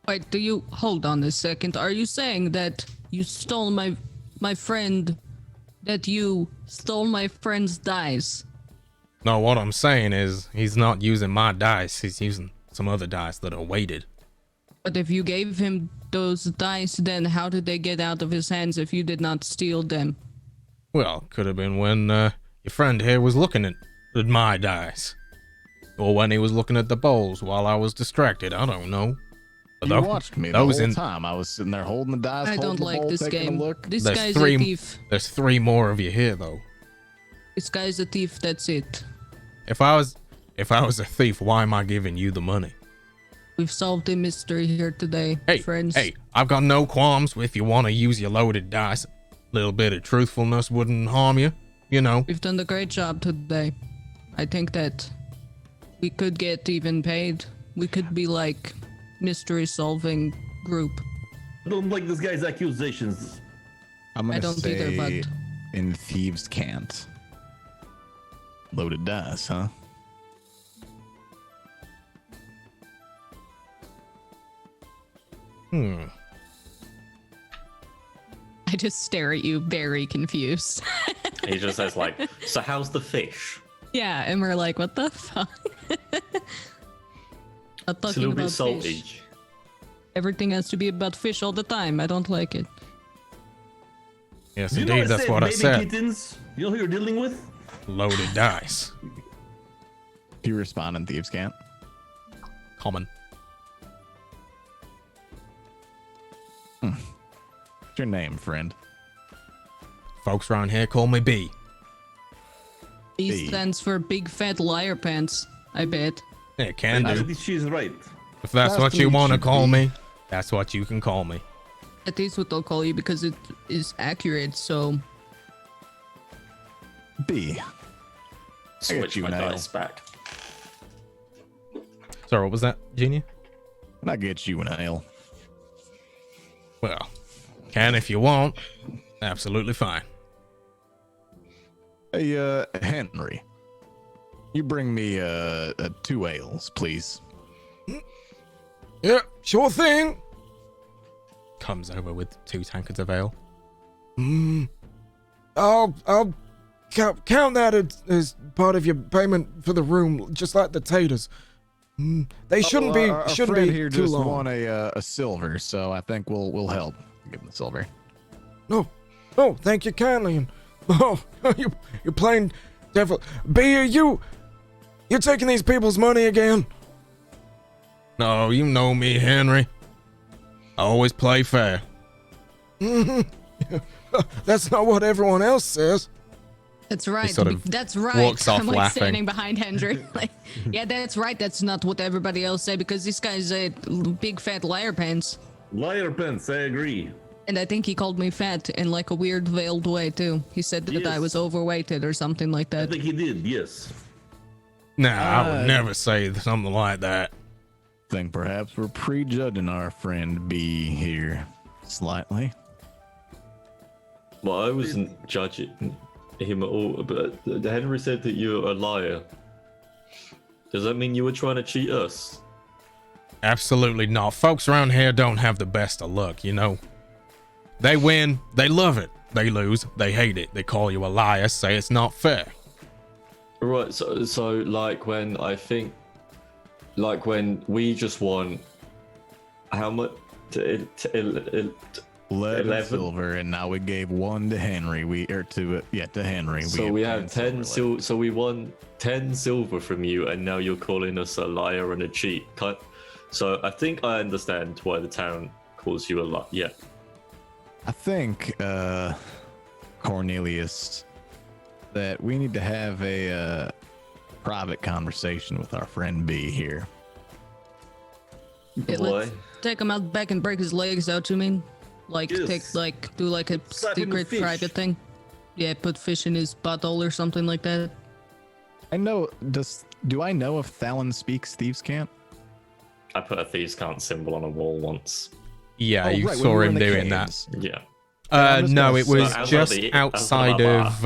Wait, do you hold on a second? Are you saying that you stole my friend? That you stole my friend's dice? No, what I'm saying is he's not using my dice. He's using some other dice that are weighted. But if you gave him those dice, then how did they get out of his hands if you did not steal them? Well, could have been when your friend here was looking at my dice. Or when he was looking at the bowls while I was distracted. I don't know. But You watched me the whole time. I was sitting there holding the dice. I don't like this game. This There's guy's three- a thief. There's 3 more of you here, though. This guy's a thief, that's it. If I was a thief, why am I giving you the money? We've solved a mystery here today, friends. Hey, I've got no qualms if you want to use your loaded dice. A little bit of truthfulness wouldn't harm you, you know. We've done a great job today. I think that we could get even paid. We could be like mystery solving group. I don't like this guy's accusations. I'm gonna I don't say either, but in thieves' can't. Loaded dice, huh? I just stare at you very confused. He just says like, so how's the fish? Yeah, and we're like, what the fuck? Not It's a talking little about bit salty. fish. Everything has to be about fish all the time. I don't like it. Yes, You know indeed, that's said what I baby said. Kittens? You know who you're dealing with? Loaded dice. Do you respond in thieves' can't? Common. What's your name, friend? Folks around here call me B. B B. stands for big fat liar pants, I bet. Yeah, can I do. think she's right. If that's Nice what to you meet want to you, call B. me, that's what you can call me. That is what they'll call you because it is accurate, so B. Switch you my an ale. dice back. Sorry, what was that, Genia? Can I get you an ale? Well, can if you want. Absolutely fine. Hey, Henry. You bring me 2 ales, please. Yeah, sure thing. Comes over with 2 tankards of ale. I'll count that as part of your payment for the room, just like the taters. They shouldn't be Our shouldn't friend be here too just long. won a silver, so I think we'll help. Give him the silver. No, thank you kindly. And you're playing devil. B, you're taking these people's money again. No, you know me, Henry. I always play fair. That's not what everyone else says. that's right. sort of That's right. walks off I'm like laughing. standing behind Hendry. Like, yeah, that's right. That's not what everybody else say because this guy's a big fat liar pants. Liar pants, I agree. And I think he called me fat in like a weird veiled way too. He said that I Yes. was overweighted or something like I that. think he did, yes. Nah, I would never say something like that. Think perhaps we're prejudging our friend B here slightly. Well, I wasn't judging him at all, but Henry said that you're a liar. Does that mean you were trying to cheat us? Absolutely not. Folks around here don't have the best of luck, you know. They win, they love it. They lose, they hate it. They call you a liar, say it's not fair. Right, so like when we just won, how much? 11 silver, and now we gave 1 to Henry. To Henry. So we have 10 silver. so we won 10 silver from you, and now you're calling us a liar and a cheat. So I think I understand why the town calls you a liar. Yeah. I think, Cornelius, that we need to have a private conversation with our friend B here. Yeah, let's take him out back and break his legs out, you mean? Like Yes. do like a Slap him with secret fish. private thing? Yeah, put fish in his butthole or something like that. I know. Do I know if Thalon speaks Thieves' Cant? I put a thieves can't symbol on a wall once. Yeah, Oh, you right, when saw we were in him the doing that. caves. Yeah. I'm just No, gonna it was say- just outside of.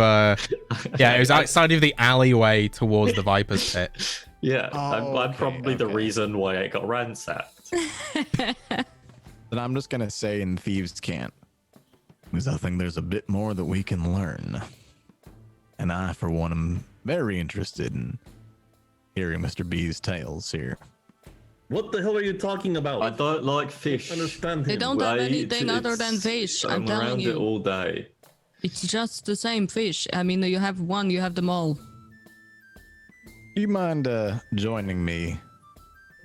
Yeah, it was outside of the alleyway towards the Viper's Pit. Yeah, Oh, I'm okay, probably the okay. reason why it got ransacked. Then I'm just gonna say in Thieves' Cant, because I think there's a bit more that we can learn. And I, for one, am very interested in hearing Mr. B's tales here. What the hell are you talking about? I don't like fish. understand him. They don't have Right? anything other than It's- fish. I'm I'm telling around it you. all day. It's just the same fish. I mean, you have one, you have them all. Do you mind joining me?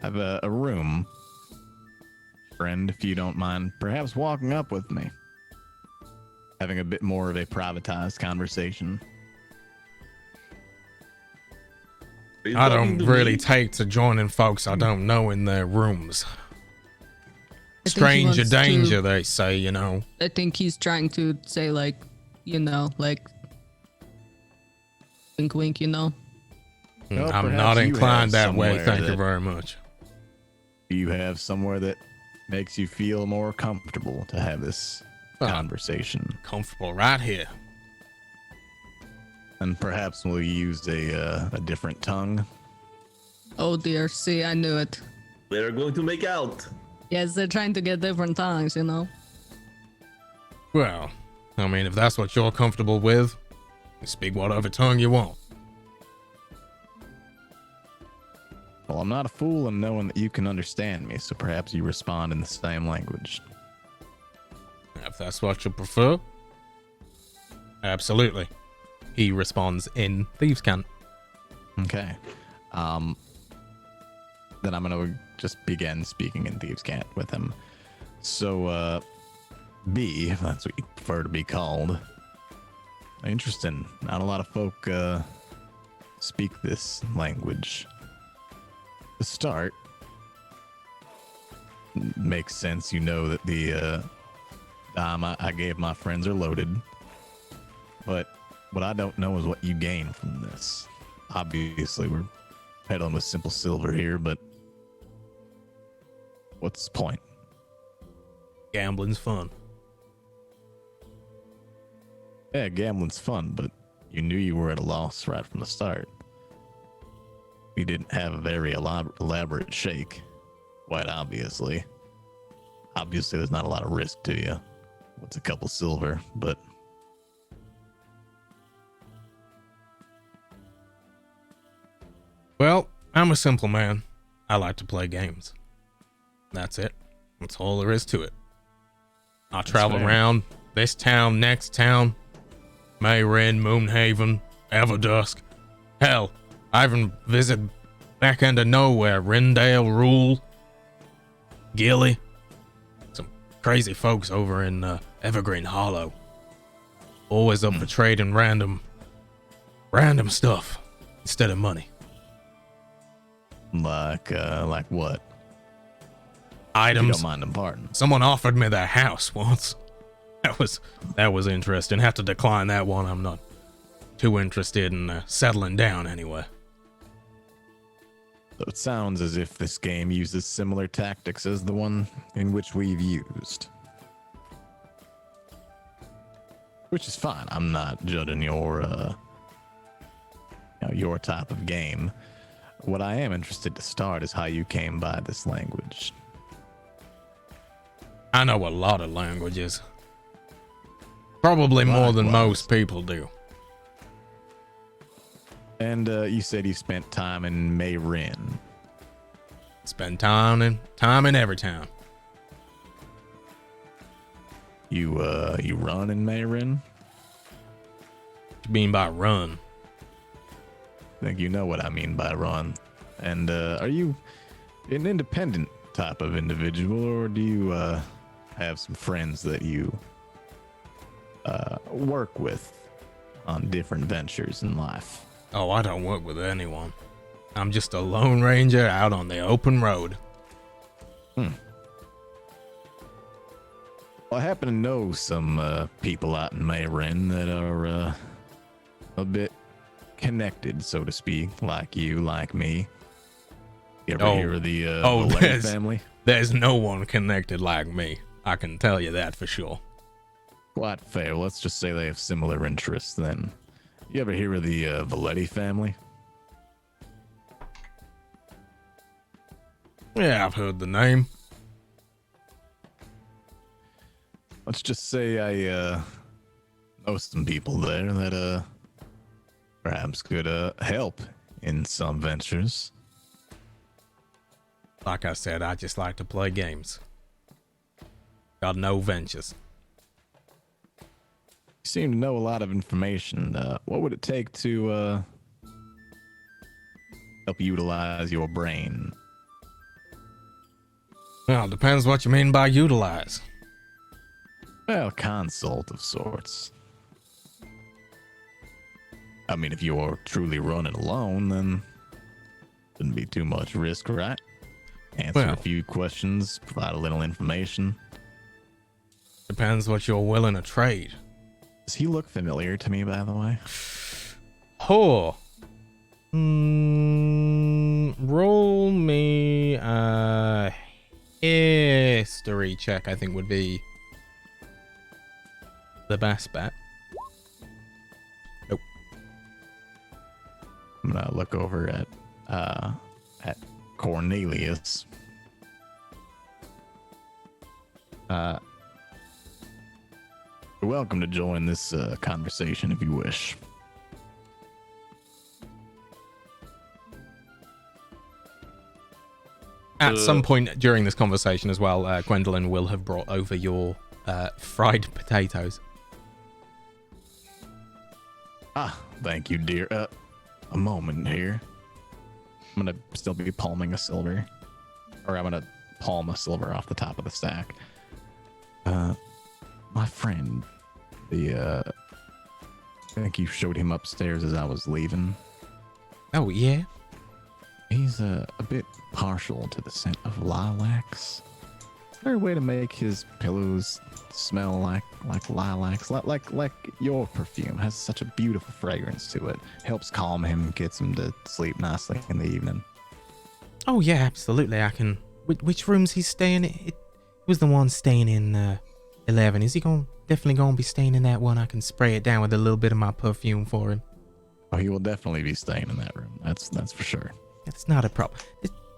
I have a room. Friend, if you don't mind, perhaps walking up with me. Having a bit more of a privatized conversation. Are you I talking don't to really me? take to joining folks I don't know in their rooms. I think he Stranger wants to- danger, they say, you know. I think he's trying to say, like, you know, like, wink, wink, you know. Well, I'm perhaps not you inclined have that way, somewhere thank you that- very much. Do you have somewhere that makes you feel more comfortable to have this conversation? Comfortable right here. And perhaps we'll use a different tongue. Oh dear, see, I knew it. They're going to make out. Yes, they're trying to get different tongues, you know. Well, I mean, if that's what you're comfortable with, you speak whatever tongue you want. Well, I'm not a fool in knowing that you can understand me, so perhaps you respond in the same language. If that's what you prefer. Absolutely. He responds in Thieves' Cant. Okay. Then I'm gonna just begin speaking in Thieves' Cant with him. So, B, if that's what you prefer to be called. Interesting. Not a lot of folk speak this language. To start, makes sense. You know that the dime I gave my friends are loaded. But what I don't know is what you gain from this. Obviously, we're peddling with simple silver here, but what's the point? Gambling's fun. Yeah, gambling's fun, but you knew you were at a loss right from the start. You didn't have a very elaborate shake, quite obviously. Obviously, there's not a lot of risk to you. What's a couple silver, but... Well, I'm a simple man. I like to play games. That's it. That's all there is to it. I travel fair. around this town, next town, Mayrin, Moonhaven, Everdusk. Hell, I even visited back end of nowhere, Rindale, Rule, Gilly. Some crazy folks over in Evergreen Hollow. Always up for trading random stuff instead of money. Like what? If you Items. don't mind imparting. Someone offered me their house once. That was interesting. Have to decline that one. I'm not too interested in settling down anyway. So it sounds as if this game uses similar tactics as the one in which we've used. Which is fine. I'm not judging your type of game. What I am interested to start is how you came by this language. I know a lot of languages. Probably more than Likewise. most people do. And you said you spent time in Mayrin. Spend time in every town. You run in Mayrin? What you mean by run? I think you know what I mean by run. And are you an independent type of individual, or do you have some friends that you work with on different ventures in life? Oh, I don't work with anyone. I'm just a lone ranger out on the open road. Well, I happen to know some people out in Mayrin that are a bit connected, so to speak, like you, like me. You ever Oh. hear of the Oh, Valmiira there's- family? There's no one connected like me. I can tell you that for sure. Quite fair. Let's just say they have similar interests then. You ever hear of the Valetti family? Yeah, I've heard the name. Let's just say I know some people there that perhaps could help in some ventures. Like I said, I just like to play games. Got no ventures. You seem to know a lot of information. What would it take to help utilize your brain? Well, depends what you mean by utilize. Well, consult of sorts. I mean, if you're truly running alone, then shouldn't be too much risk, right? Answer Well. a few questions, provide a little information. Depends what you're willing to trade. Does he look familiar to me, by the way? Oh. Roll me a history check, I think would be the best bet. Nope. I'm gonna look over at Cornelius. You're welcome to join this conversation if you wish. At some point during this conversation as well, Gwendolyn will have brought over your fried potatoes. Ah, thank you, dear. A moment here. I'm gonna still be palming a silver, or I'm gonna palm a silver off the top of the stack. My friend, I think you showed him upstairs as I was leaving. Oh, yeah? He's a bit partial to the scent of lilacs. Is there a way to make his pillows smell like lilacs? Like your perfume has such a beautiful fragrance to it. Helps calm him, gets him to sleep nicely in the evening. Oh, yeah, absolutely. I can. Which room's he staying in? It was the one staying in 11. Is he definitely going to be staying in that one? I can spray it down with a little bit of my perfume for him. Oh, he will definitely be staying in that room. That's for sure. It's not a problem.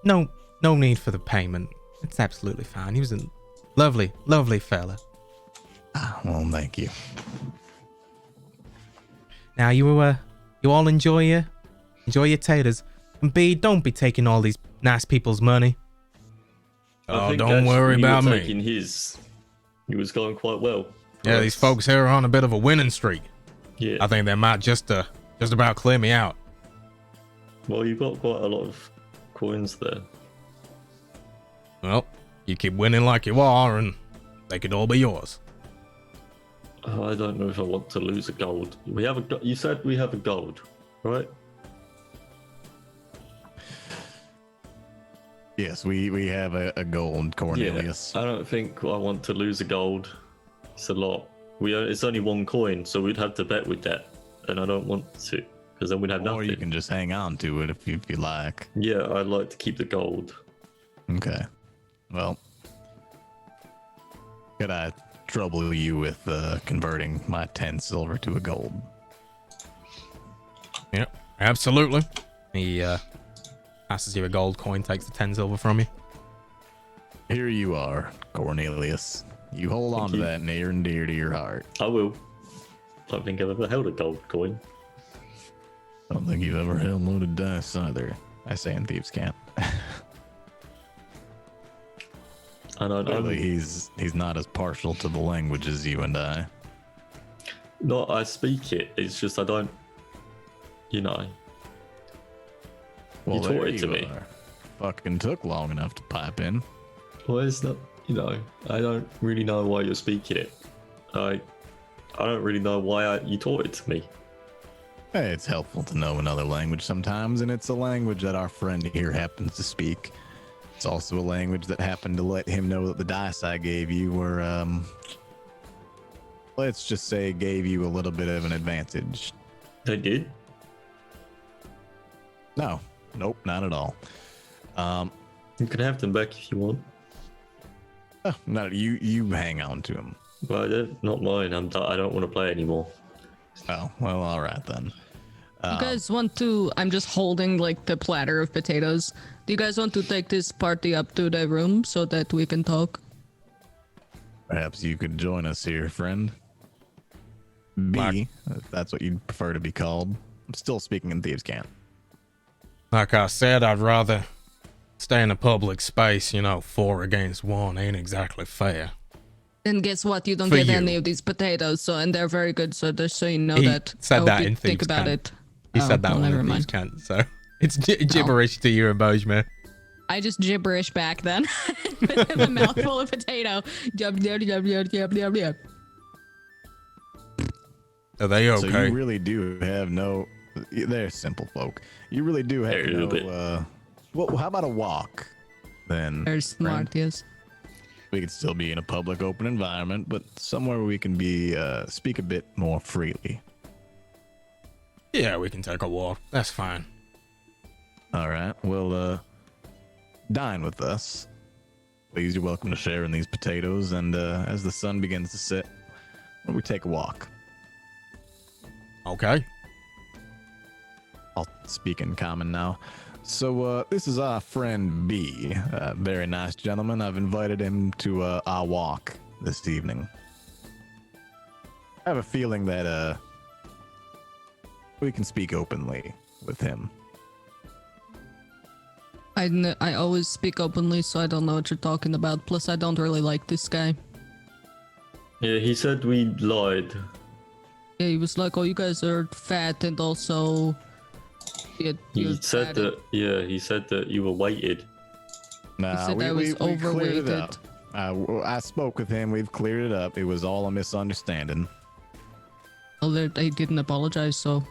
No need for the payment. It's absolutely fine. He was a lovely, lovely fella. Ah, well, thank you. Now you all enjoy your taters, and B, don't be taking all these nice people's money. I Oh, think don't actually worry you were about me. taking his. He was going quite well. Yeah, these folks here are on a bit of a winning streak. Yeah. I think they might just about clear me out. Well, you've got quite a lot of coins there. Well, you keep winning like you are, and they could all be yours. Oh, I don't know if I want to lose a gold. We have a. You said we have a gold, right? Yes, we have a gold, Cornelius. Yeah. I don't think I want to lose a gold. It's a lot. It's only one coin, so we'd have to bet with that, and I don't want to, because then we'd have nothing. Or you can just hang on to it if you like. Yeah, I'd like to keep the gold. Okay. Well, could I trouble you with converting my 10 silver to a gold? Yep, absolutely. He passes you a gold coin, takes the 10 silver from you. Here you are, Cornelius. You hold on to you. that near and dear to your heart. I will. I don't think I've ever held a gold coin. I don't think you've ever held loaded dice either. I say in Thieves' Camp. And Clearly, he's not as partial to the language as you and I. No, I speak it. It's just I don't. You know. Well, You taught there it to you me. are. Fucking took long enough to pipe in. Well, it's not. You know, I don't really know why you're speaking it. I don't really know why you taught it to me. Hey, it's helpful to know another language sometimes, and it's a language that our friend here happens to speak. It's also a language that happened to let him know that the dice I gave you were, let's just say, gave you a little bit of an advantage. They did. No, nope, not at all. You can have them back if you want. No, you hang on to him. But not mine. I don't want to play anymore. Oh, well, all right then. You guys want to? I'm just holding like the platter of potatoes. Do you guys want to take this party up to the room so that we can talk? Perhaps you could join us here, friend. B, if that's what you'd prefer to be called. I'm still speaking in Thieves' Cant. Like I said, I'd rather stay in a public space. 4 against 1 ain't exactly fair. Then guess what? You don't For get you. any of these potatoes, and they're very good. So just so you know He that. said I hope that you in think Thieves' about Cant. it. He said that well, one never in Thieves' mind. Cant, so it's gibberish to you, Bojman. I just gibberish back then. With a mouthful of potato. Yub, yub, yub, yub, yub, yub, yub. Are they So okay? you really do have no. They're simple folk. You really do have A little bit. Well, how about a walk then? They're smart, yes. We could still be in a public, open environment, but somewhere where we can be speak a bit more freely. Yeah, we can take a walk. That's fine. All right. Well, dine with us. Please, you're welcome to share in these potatoes. And as the sun begins to set, we take a walk. Okay. I'll speak in common now. So this is our friend B. Very nice gentleman. I've invited him to our walk this evening. I have a feeling that we can speak openly with him. I always speak openly, so I don't know what you're talking about. Plus, I don't really like this guy. Yeah, he said we lied. Yeah, he was like, "Oh, you guys are fat, and also." He said that. Yeah, he said that you were weighted. Nah, said I was cleared it overweighted. up. I spoke with him. We've cleared it up. It was all a misunderstanding. Well, they didn't apologize, so.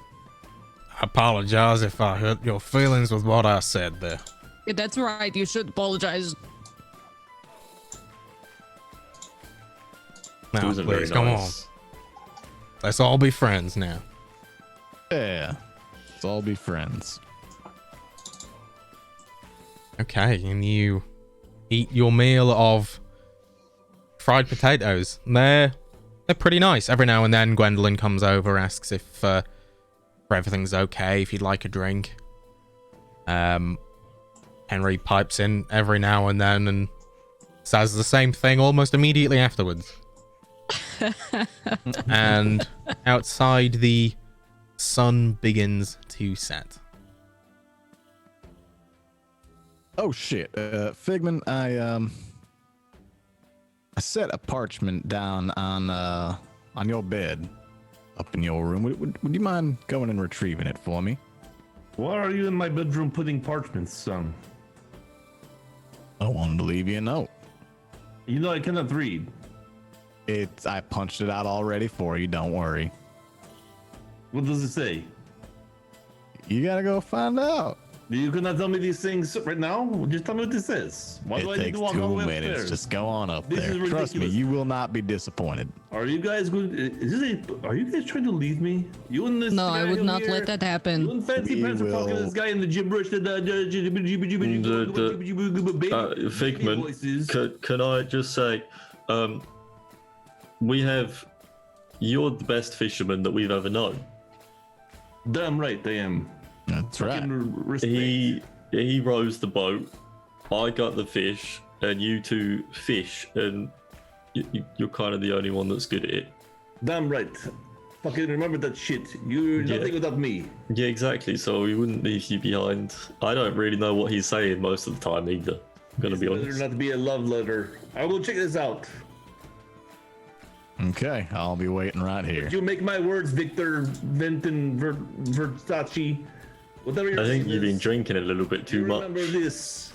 I apologize if I hurt your feelings with what I said there. Yeah, that's right. You should apologize. It Now, wasn't please, very come on. nice. Let's all be friends now. Yeah, let's all be friends. Okay, and you eat your meal of fried potatoes. They're pretty nice. Every now and then, Gwendolyn comes over, asks if everything's okay, if you'd like a drink. Henry pipes in every now and then and says the same thing almost immediately afterwards. And outside, the sun begins to set. Oh shit, Figman, I set a parchment down on your bed up in your room. Would you mind going and retrieving it for me? Why are you in my bedroom putting parchments, son? I wanted to leave you a note. You know I cannot read. I punched it out already for you. Don't worry. What does it say? You gotta go find out. You cannot tell me these things right now? Just tell me what this says. Why do I It need takes to walk all 2 the way minutes. upstairs? Just go on up This there. is Trust me, ridiculous. you will not be disappointed. Are you guys going? Are you guys trying to leave me? You and this No, guy I would over not here? let that You happen. and Fancy We Pants are talking to will- this guy in the gibberish. Figment, voices. can I just say, you're the best fisherman that we've ever known. Damn right I am. That's right. Fucking respect. He rows the boat, I got the fish, and you two fish, and you're kind of the only one that's good at it. Damn right. Fucking remember that shit. You're Yeah. nothing without me. Yeah, exactly. So we wouldn't leave you behind. I don't really know what he's saying most of the time either. I'm gonna be Better honest. not be a love letter. I will check this out. Okay, I'll be waiting right here. You make my words, Victor Venton Versace. Whatever your I think name you've been is. drinking a little bit too You much. remember this.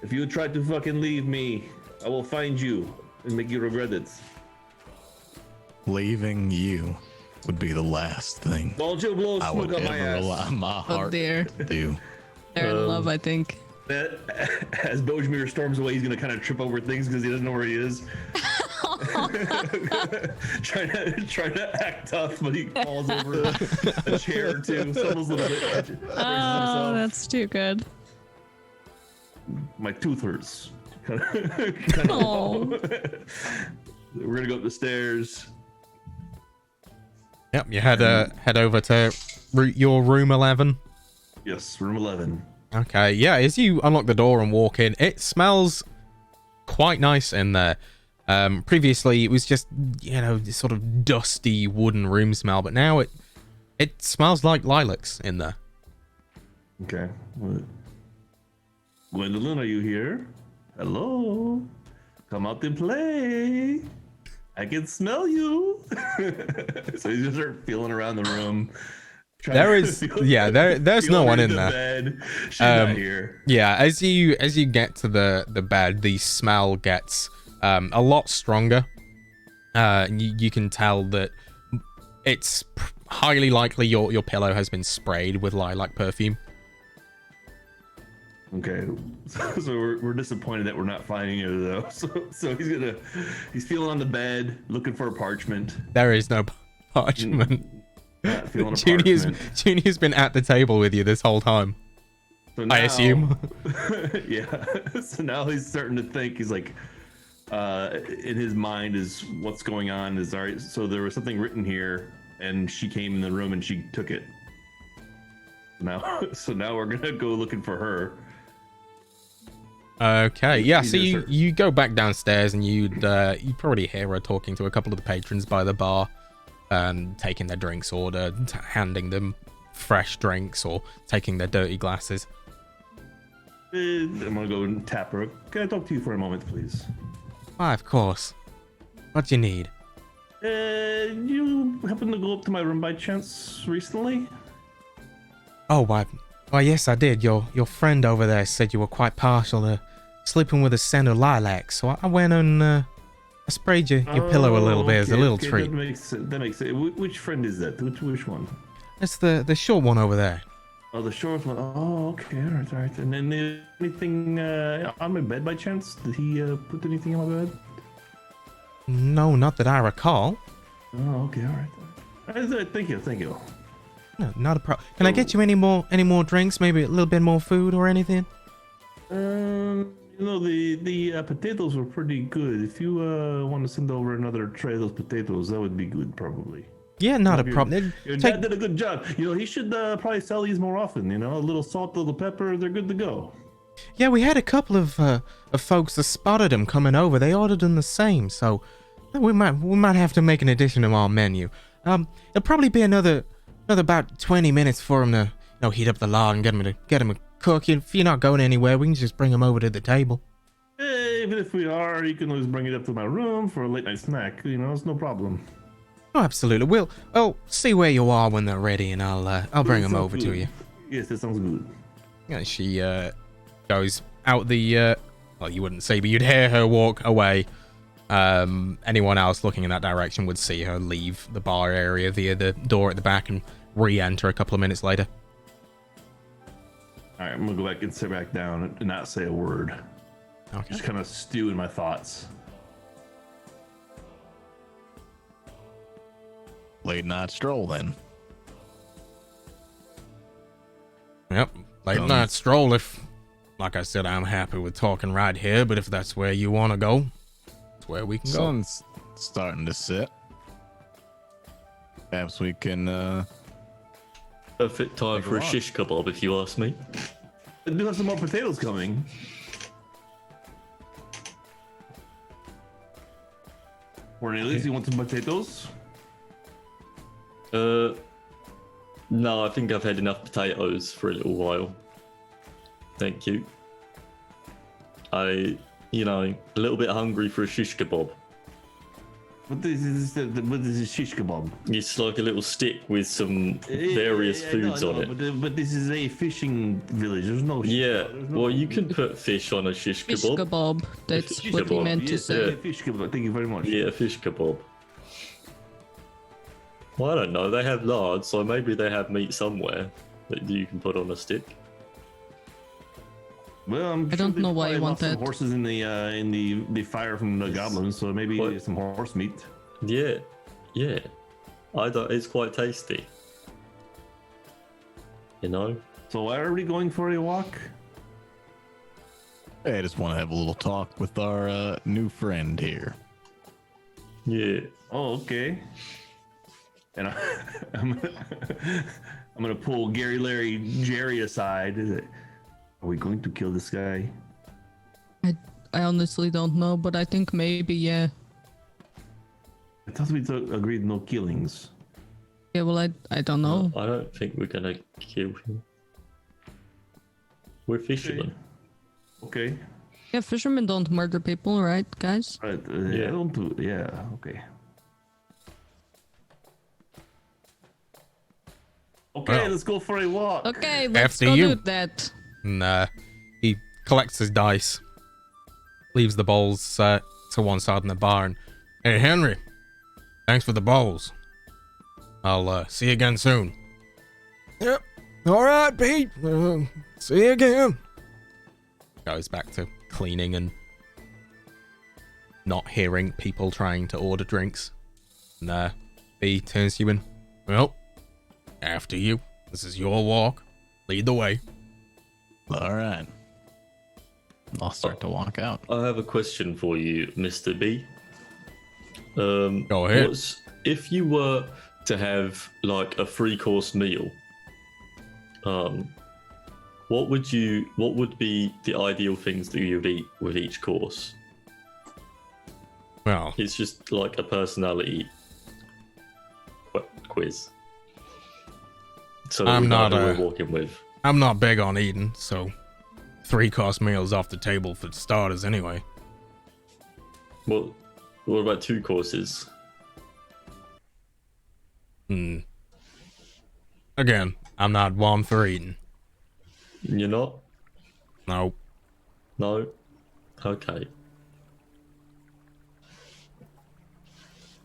If you try to fucking leave me, I will find you and make you regret it. Leaving you would be the last thing Don't you blow I smoke would on my ever ass. allow my heart dear. to do. They're in love, I think. As Bojmir storms away, he's gonna kind of trip over things because he doesn't know where he is. trying to act tough, but he falls over a chair or two. Stumbles a little bit. Oh, that's too good. My tooth hurts. Oh. We're gonna go up the stairs. Yep, you head over to your room 11. Yes, room 11. Okay, yeah, as you unlock the door and walk in, it smells quite nice in there. Previously, it was just, this sort of dusty wooden room smell, but now it smells like lilacs in there. Okay. Gwendolyn, are you here? Hello? Come out and play. I can smell you. So you just start feeling around the room. There's no one in there. Bed. She's not here. Yeah, as you get to the bed, the smell gets a lot stronger. You can tell that it's highly likely your pillow has been sprayed with lilac perfume. Okay, so we're disappointed that we're not finding it though. So he's feeling on the bed, looking for a parchment. There is no parchment. Not feeling a parchment. Junior's been at the table with you this whole time. So now, I assume. Yeah. So now he's starting to think. He's like, in his mind is what's going on is all right. So there was something written here, and she came in the room and she took it. So now we're gonna go looking for her. Okay, yeah, so you go back downstairs and you'd probably hear her talking to a couple of the patrons by the bar, taking their drinks order, handing them fresh drinks or taking their dirty glasses. I'm gonna go and tap her. Can I talk to you for a moment, please? Why, of course. What do you need? You happen to go up to my room by chance recently? Oh, why, yes, I did. Your friend over there said you were quite partial to sleeping with a scent of lilac, so I went and I sprayed your pillow a little bit as a little treat. That makes sense. Which friend is that? Which one? It's the short one over there. Oh, the short one. Oh, okay, all right. And then anything on my bed by chance? Did he put anything on my bed? No, not that I recall. Oh, okay, all right. Thank you. No, not a problem. Can I get you any more drinks? Maybe a little bit more food or anything? The potatoes were pretty good. If you want to send over another tray of those potatoes, that would be good, probably. Yeah, not a problem. Your dad did a good job. He should probably sell these more often. A little salt, a little pepper, they're good to go. Yeah, we had a couple of folks that spotted them coming over. They ordered them the same, so we might have to make an addition to our menu. It'll probably be another about 20 minutes for him to heat up the lard and get him a cook. If you're not going anywhere, we can just bring him over to the table. Even if we are, you can always bring it up to my room for a late night snack. It's no problem. Oh, absolutely. We'll see where you are when they're ready, and I'll bring them over to you. Yes, that sounds good. Yeah, she goes out the well, you wouldn't see, but you'd hear her walk away. Anyone else looking in that direction would see her leave the bar area via the door at the back and re-enter a couple of minutes later. All right, I'm gonna go back and sit back down and not say a word. Okay. Just kind of stew in my thoughts. Late night stroll then. Yep, late night stroll. If, like I said, I'm happy with talking right here, but if that's where you want to go, that's where we can go. Sun's starting to set. Perhaps we can Perfect time for a shish kebab, if you ask me. I do have some more potatoes coming. Cornelius, you want some potatoes? No, I think I've had enough potatoes for a little while. Thank you. A little bit hungry for a shish kebab. What is this shish kebab? It's like a little stick with some various foods on it. But this is a fishing village. There's no. Well, you can put fish on a shish kebab. Fish kebab. That's Fish what he kebab, meant to Yes, say. fish kebab. Thank you very much. Yeah, fish kebab. Well, I don't know. They have lard, so maybe they have meat somewhere that you can put on a stick. Well, I'm I don't they know why you probably want lost some that. horses in the fire from the goblins, so maybe What? some horse meat. Yeah, yeah. I don't. It's quite tasty. You know. So why are we going for a walk? I just want to have a little talk with our new friend here. Yeah. Oh, okay. And I'm gonna pull Gary, Larry, Jerry aside. Are we going to kill this guy? I honestly don't know, but I think maybe, yeah. I thought we agreed no killings. Yeah, well, I don't know. I don't think we're gonna kill him. We're fishermen. Okay. Yeah, fishermen don't murder people, right, guys? Right. Yeah. I don't do. Yeah. Okay. Okay, Well. let's go for a walk. Okay, let's After go you. do that. And he collects his dice, leaves the bowls to one side in the barn. Hey, Henry, thanks for the bowls. I'll see you again soon. Yep. All right, Pete. See you again. Goes back to cleaning and not hearing people trying to order drinks. And B turns to you and, well, after you. This is your walk. Lead the way. All right. I'll start to walk out. I have a question for you, Mr. B. Go ahead. If you were to have like a 3-course meal, what would be the ideal things that you'd eat with each course? Well, It's just like a personality quiz. So that I'm we know not who a- we're walking with. I'm not big on eating, so 3-course meals off the table for starters anyway. What about 2 courses? Again, I'm not one for eating. You're not? No. No? Okay.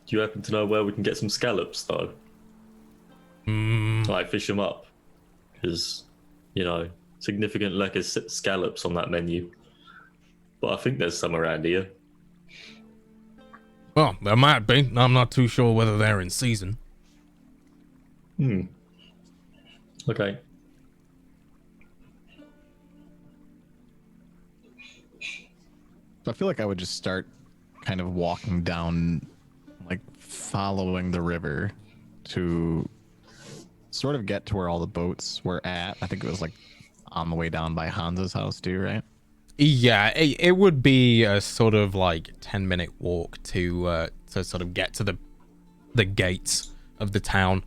Do you happen to know where we can get some scallops, though? Like, fish them up. Because, significant lack of scallops on that menu. But I think there's some around here. Well, there might be. I'm not too sure whether they're in season. Okay. So I feel like I would just start kind of walking down, like following the river to sort of get to where all the boats were at. I think it was like on the way down by Hans's house too, right? Yeah, it would be a sort of like 10-minute walk to sort of get to the gates of the town,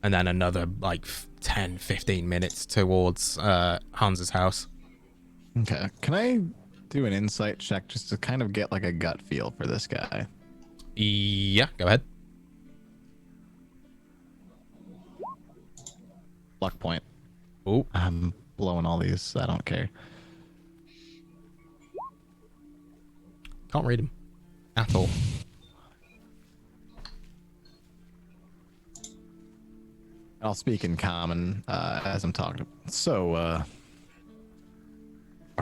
and then another like 10-15 minutes towards Hans's house. Okay. Can I do an insight check just to kind of get like a gut feel for this guy? Yeah, go ahead. Luck point. Oh, I'm blowing all these, so I don't care. can't read him at all. I'll speak in common as I'm talking. So, our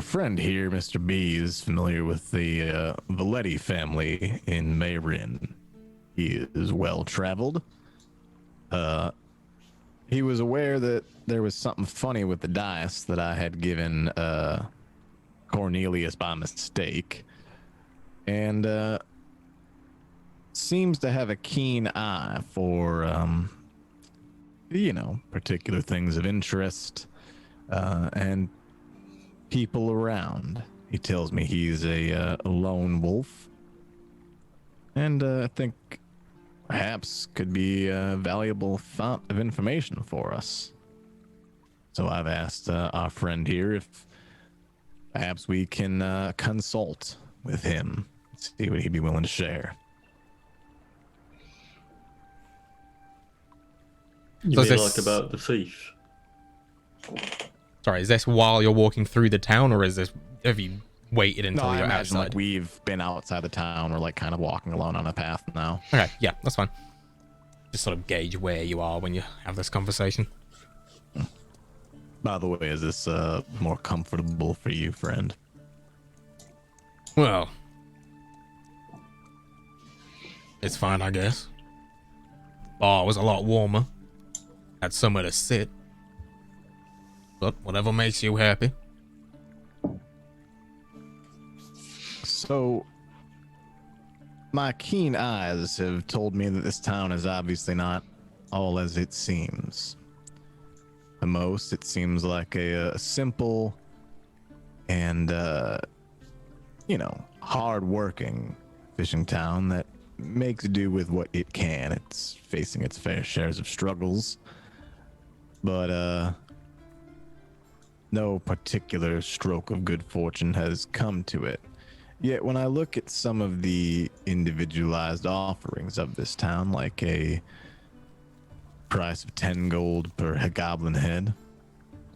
friend here, Mr. B, is familiar with the Valetti family in Mayrin. He is well traveled. He was aware that there was something funny with the dice that I had given Cornelius by mistake, and seems to have a keen eye for particular things of interest and people around. He tells me he's a lone wolf, and I think perhaps could be a valuable font of information for us. So I've asked our friend here if perhaps we can consult with him, see what he'd be willing to share. You So mean this- like about the thief? Sorry, is this while you're walking through the town, or have you waited No, until I you're imagine outside? like we've been outside the town. We're like kind of walking alone on a path now. Okay, yeah, that's fine. Just sort of gauge where you are when you have this conversation. By the way, is this more comfortable for you, friend? Well, it's fine, I guess. Bar was a lot warmer. Had somewhere to sit. But whatever makes you happy. So, my keen eyes have told me that this town is obviously not all as it seems. The most, it seems like a simple and, hard-working fishing town that makes do with what it can. It's facing its fair shares of struggles, but, no particular stroke of good fortune has come to it. Yet when I look at some of the individualized offerings of this town, like a price of 10 gold per goblin head,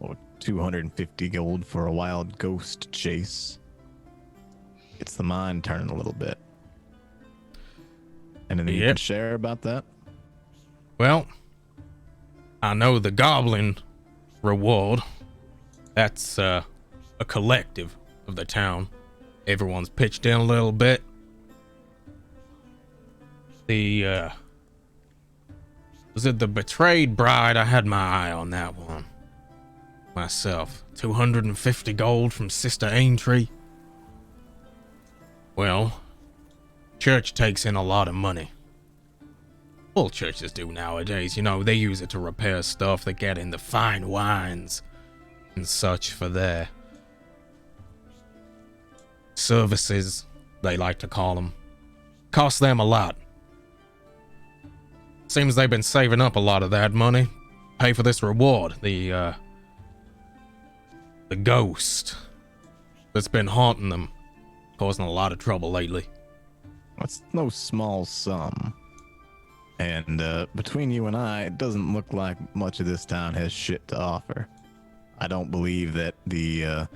or 250 gold for a wild ghost chase, it's the mind turning a little bit. Anything you can share about that? Well, I know the goblin reward. That's a collective of the town. Everyone's pitched in a little bit. Was it the betrayed bride? I had my eye on that one myself. 250 gold from Sister Aintree. Well, church takes in a lot of money. All churches do nowadays. You know, they use it to repair stuff. They get in the fine wines and such for their services, they like to call them. Cost them a lot. Seems they've been saving up a lot of that money. Pay for this reward. The ghost that's been haunting them. Causing a lot of trouble lately. That's no small sum. And between you and I, it doesn't look like much of this town has shit to offer. I don't believe that the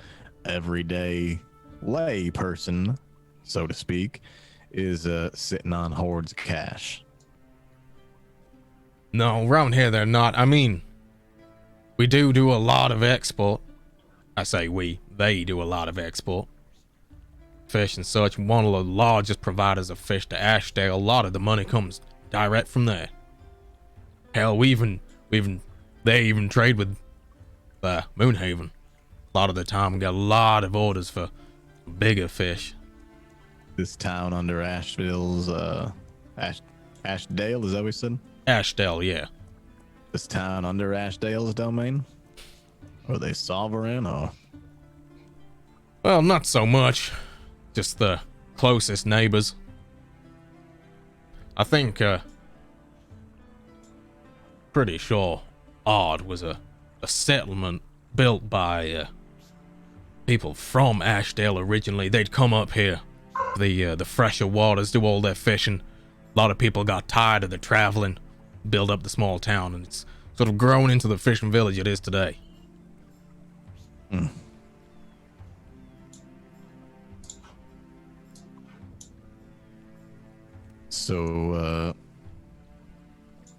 everyday lay person, so to speak, is sitting on hordes of cash. No, around here they're not. I mean, we do a lot of export. I say we, they do a lot of export. Fish and such. One of the largest providers of fish to Ashdale. A lot of the money comes direct from there. Hell, they even trade with Moonhaven. A lot of the time we got a lot of orders for bigger fish. This town under Asheville's Ashdale, is that what we said? Ashdale, yeah. This town under Ashdale's domain? Are they sovereign or? Well, not so much. Just the closest neighbors. I think, pretty sure Ard was a settlement built by people from Ashdale originally. They'd come up here, the fresher waters, do all their fishing. A lot of people got tired of the traveling, build up the small town, and it's sort of grown into the fishing village it is today. Hmm. So,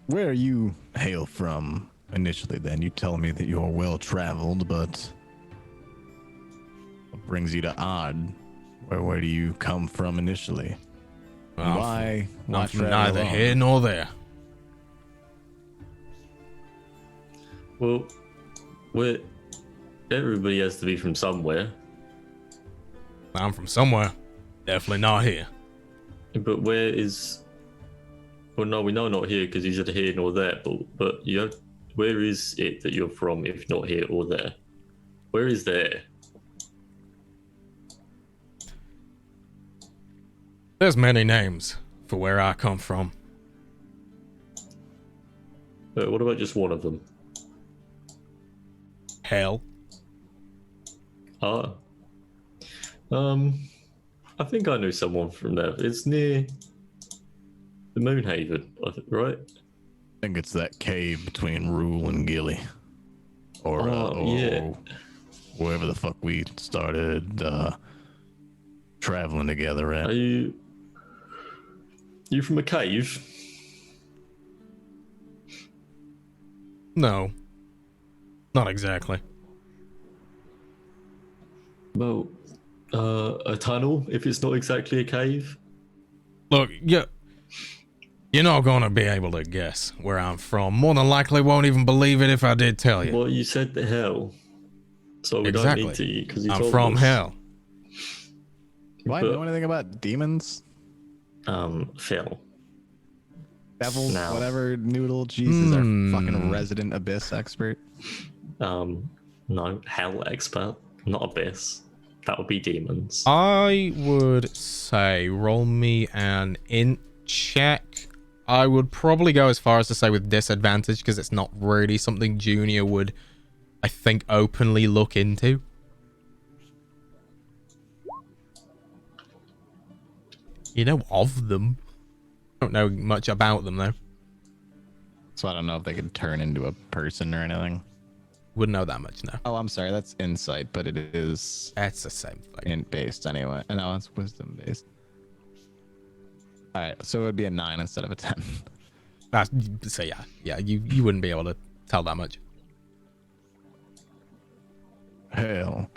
where you hail from initially then? You tell me that you're well traveled, but what brings you to Odd? Where do you come from initially? Well, Why I'm from travel neither on? here nor there. Well, everybody has to be from somewhere. I'm from somewhere. Definitely not here. But where is? Well, no, we know not here because you said here nor there. But you have. Where is it that you're from if not here or there? Where is there? There's many names for where I come from. What about just one of them? Hell. Ah. I think I know someone from there. It's near the Moonhaven, right? I think it's that cave between Rule and Gilly. Or, yeah. wherever the fuck we started traveling together at. Are you from a cave? No. Not exactly. Well, a tunnel, if it's not exactly a cave. Look, you're not gonna be able to guess where I'm from. More than likely won't even believe it if I did tell you. Well, you said the hell. So we Exactly. don't need to, because you I'm told from us. hell. Do I know anything about demons? Phil. Devils, No. whatever, Noodle, Jesus, our fucking resident abyss expert. No, hell expert, not abyss. That would be demons. I would say roll me an int check. I would probably go as far as to say with disadvantage because it's not really something Junior would, I think, openly look into. You know of them. Don't know much about them though. So I don't know if they could turn into a person or anything. Wouldn't know that much, no. Oh, I'm sorry. That's insight, but it is That's the same thing. int based anyway. No, it's wisdom based. All right, so it would be a 9 instead of a 10. So yeah, you wouldn't be able to tell that much. Hell.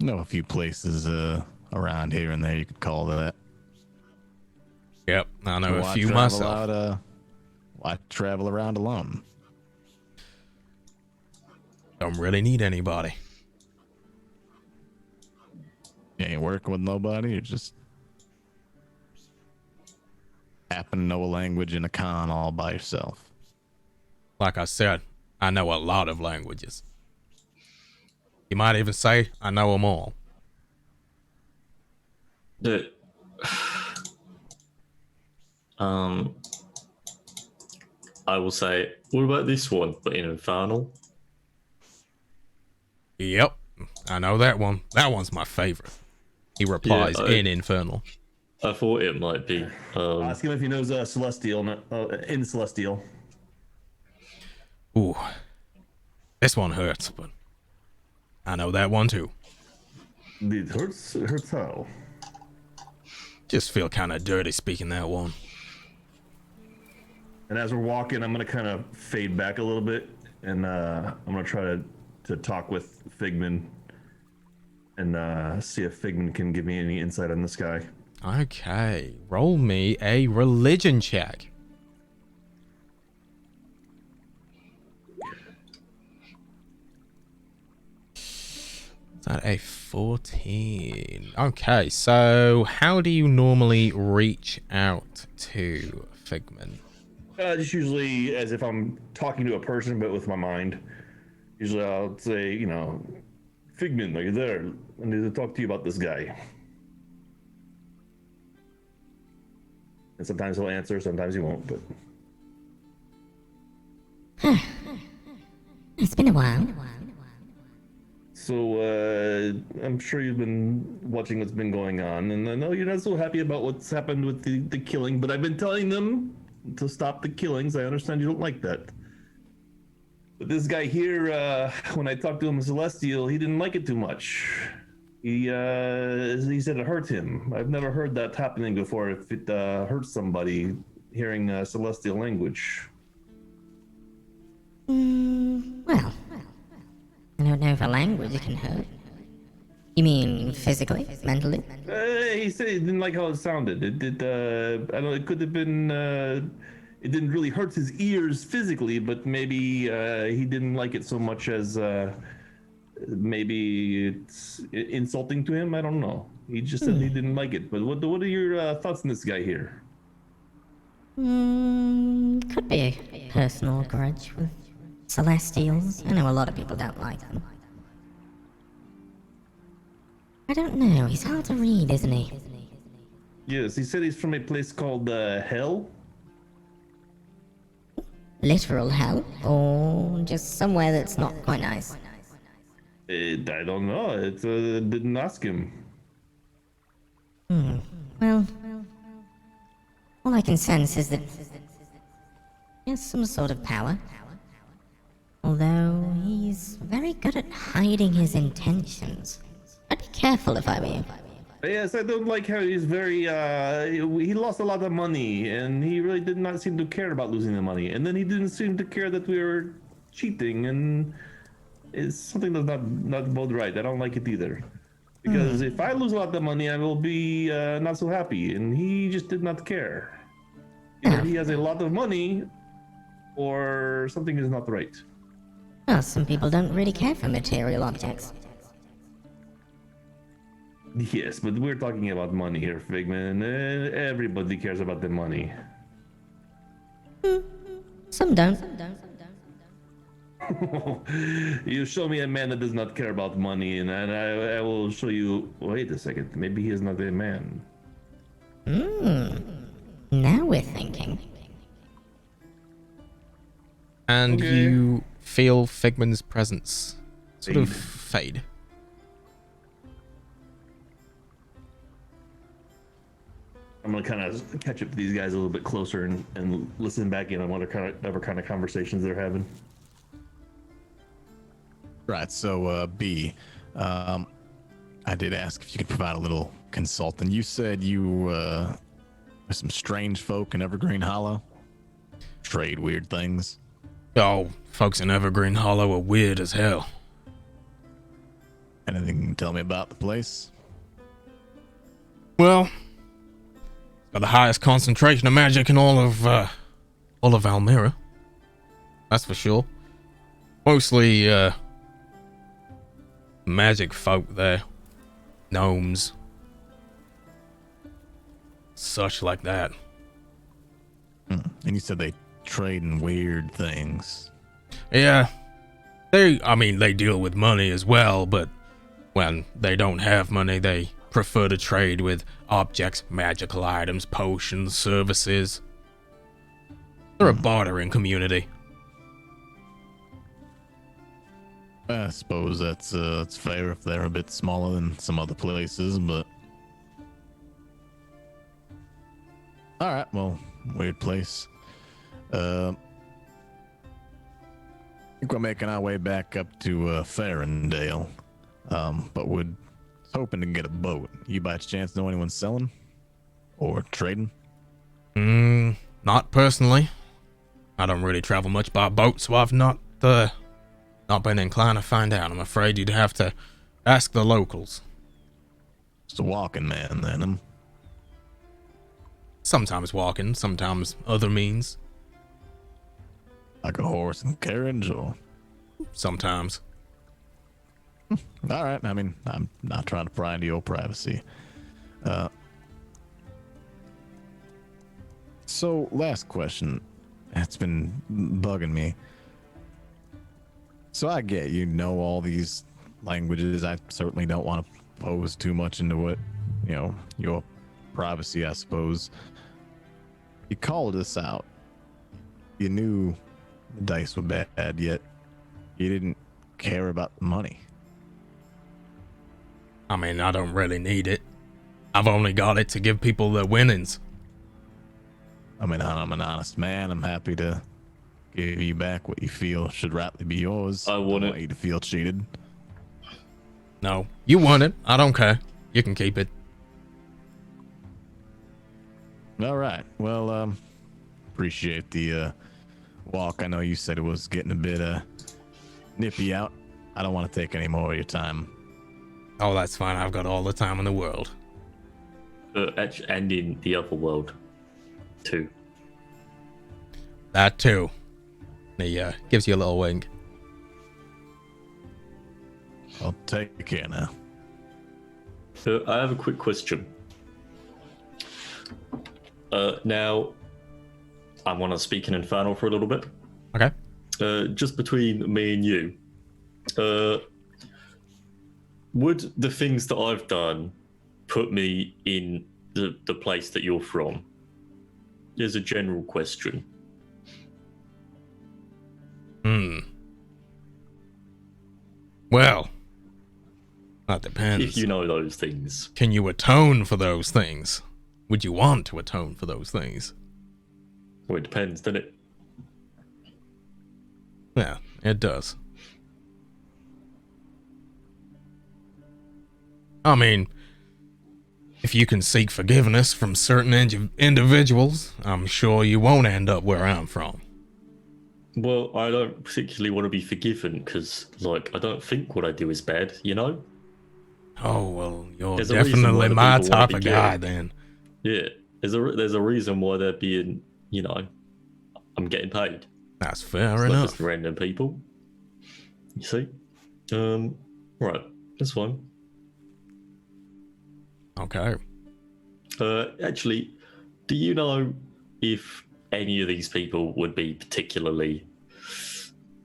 Know a few places around here and there you could call that. Yep, I know a Why few travel myself. out, why travel around alone? Don't really need anybody. You ain't working with nobody. You just happen to know a language in a con all by yourself. Like I said, I know a lot of languages. You might even say I know them all. The I will say, what about this one, but in Infernal? Yep, I know that one. That one's my favorite. He replies Yeah, in Infernal. I thought it might be. Ask him if he knows Celestial, in Celestial. Ooh, this one hurts, but I know that one too. It hurts how? Just feel kind of dirty speaking that one. And as we're walking, I'm gonna kind of fade back a little bit, and I'm gonna try to talk with Figman and see if Figman can give me any insight on this guy. Okay, roll me a religion check. Is that a 14? Okay, so how do you normally reach out to Figman? Just usually as if I'm talking to a person, but with my mind. Usually I'll say, you know, Figman, are you there? I need to talk to you about this guy. And sometimes he'll answer, sometimes he won't, but... It's been a while. So, I'm sure you've been watching what's been going on, and I know you're not so happy about what's happened with the killing, but I've been telling them to stop the killings. I understand you don't like that. But this guy here, when I talked to him in Celestial, he didn't like it too much. He said it hurt him. I've never heard that happening before. If it hurts somebody hearing Celestial language. Well, I don't know if a language can hurt. You mean physically, mentally? He said he didn't like how it sounded. It did. I don't know. It could have been. It didn't really hurt his ears physically, but maybe he didn't like it so much as maybe it's insulting to him. I don't know. He just said he didn't like it. But what are your thoughts on this guy here? Could be a personal grudge with Celestials. I know a lot of people don't like them. I don't know. He's hard to read, isn't he? Yes, he said he's from a place called Hell. Literal hell, or just somewhere that's not quite nice? I don't know. It didn't ask him. Well, all I can sense is that he has some sort of power. Although he's very good at hiding his intentions. I'd be careful if I were you. Yes, I don't like how he's very, he lost a lot of money, and he really did not seem to care about losing the money. And then he didn't seem to care that we were cheating, and is something that's not both right. I don't like it either. Because if I lose a lot of money, I will be not so happy. And he just did not care. Either he has a lot of money, or something is not right. Well, some people don't really care for material objects. Yes, but we're talking about money here, Figman. Everybody cares about the money. Some don't. You show me a man that does not care about money, and I will show you. Wait a second. Maybe he is not a man. Now we're thinking. And Okay. you feel Figman's presence sort of fade. I'm gonna kind of catch up to these guys a little bit closer and listen back in on whatever kind of conversations they're having. Right. So, B, I did ask if you could provide a little consult, and you said you there's some strange folk in Evergreen Hollow. Trade weird things. Oh, folks in Evergreen Hollow are weird as hell. Anything you can tell me about the place? Well, it's got the highest concentration of magic in all of Valmiira. That's for sure. Mostly magic folk there. Gnomes. Such like that. And you said they trade in weird things. Yeah. They deal with money as well, but when they don't have money, they prefer to trade with objects, magical items, potions, services. They're a bartering community. I suppose that's fair if they're a bit smaller than some other places, but all right. Well, weird place. I think we're making our way back up to Farendale, but we're hoping to get a boat. You by chance know anyone selling or trading? Not personally. I don't really travel much by boat, so I've not been inclined to find out. I'm afraid you'd have to ask the locals. Just a walking man, then. Sometimes walking, sometimes other means. Like a horse and carriage, or Sometimes. all right. I mean, I'm not trying to pry into your privacy. So, last question. It's been bugging me. So I get you know all these languages. I certainly don't want to pose too much into it, your privacy, I suppose. You called us out. You knew the dice were bad, yet you didn't care about the money. I mean, I don't really need it. I've only got it to give people their winnings. I mean, I'm an honest man. I'm happy to give you back what you feel should rightly be yours. I want don't it. want you to feel cheated. No, you want it. I don't care. You can keep it. All right. Well, appreciate the walk. I know you said it was getting a bit nippy out. I don't want to take any more of your time. Oh, that's fine. I've got all the time in the world. And in the other world, too. That too. He gives you a little wink. I'll take care now. I have a quick question. Now, I want to speak in Infernal for a little bit. Okay. Just between me and you, would the things that I've done put me in the place that you're from? There's a general question. Well, that depends. If you know those things. Can you atone for those things? Would you want to atone for those things? Well, it depends, doesn't it? Yeah, it does. I mean, if you can seek forgiveness from certain individuals, I'm sure you won't end up where I'm from. Well, I don't particularly want to be forgiven because, like, I don't think what I do is bad, you know? Oh, well, you're There's a reason why definitely the my people wanna type be of guy killed. then. Yeah, there's a reason why they're being, you know, I'm getting paid. That's fair It's not enough. just random people. You see? Right, that's fine. Okay. Actually, do you know if any of these people would be particularly,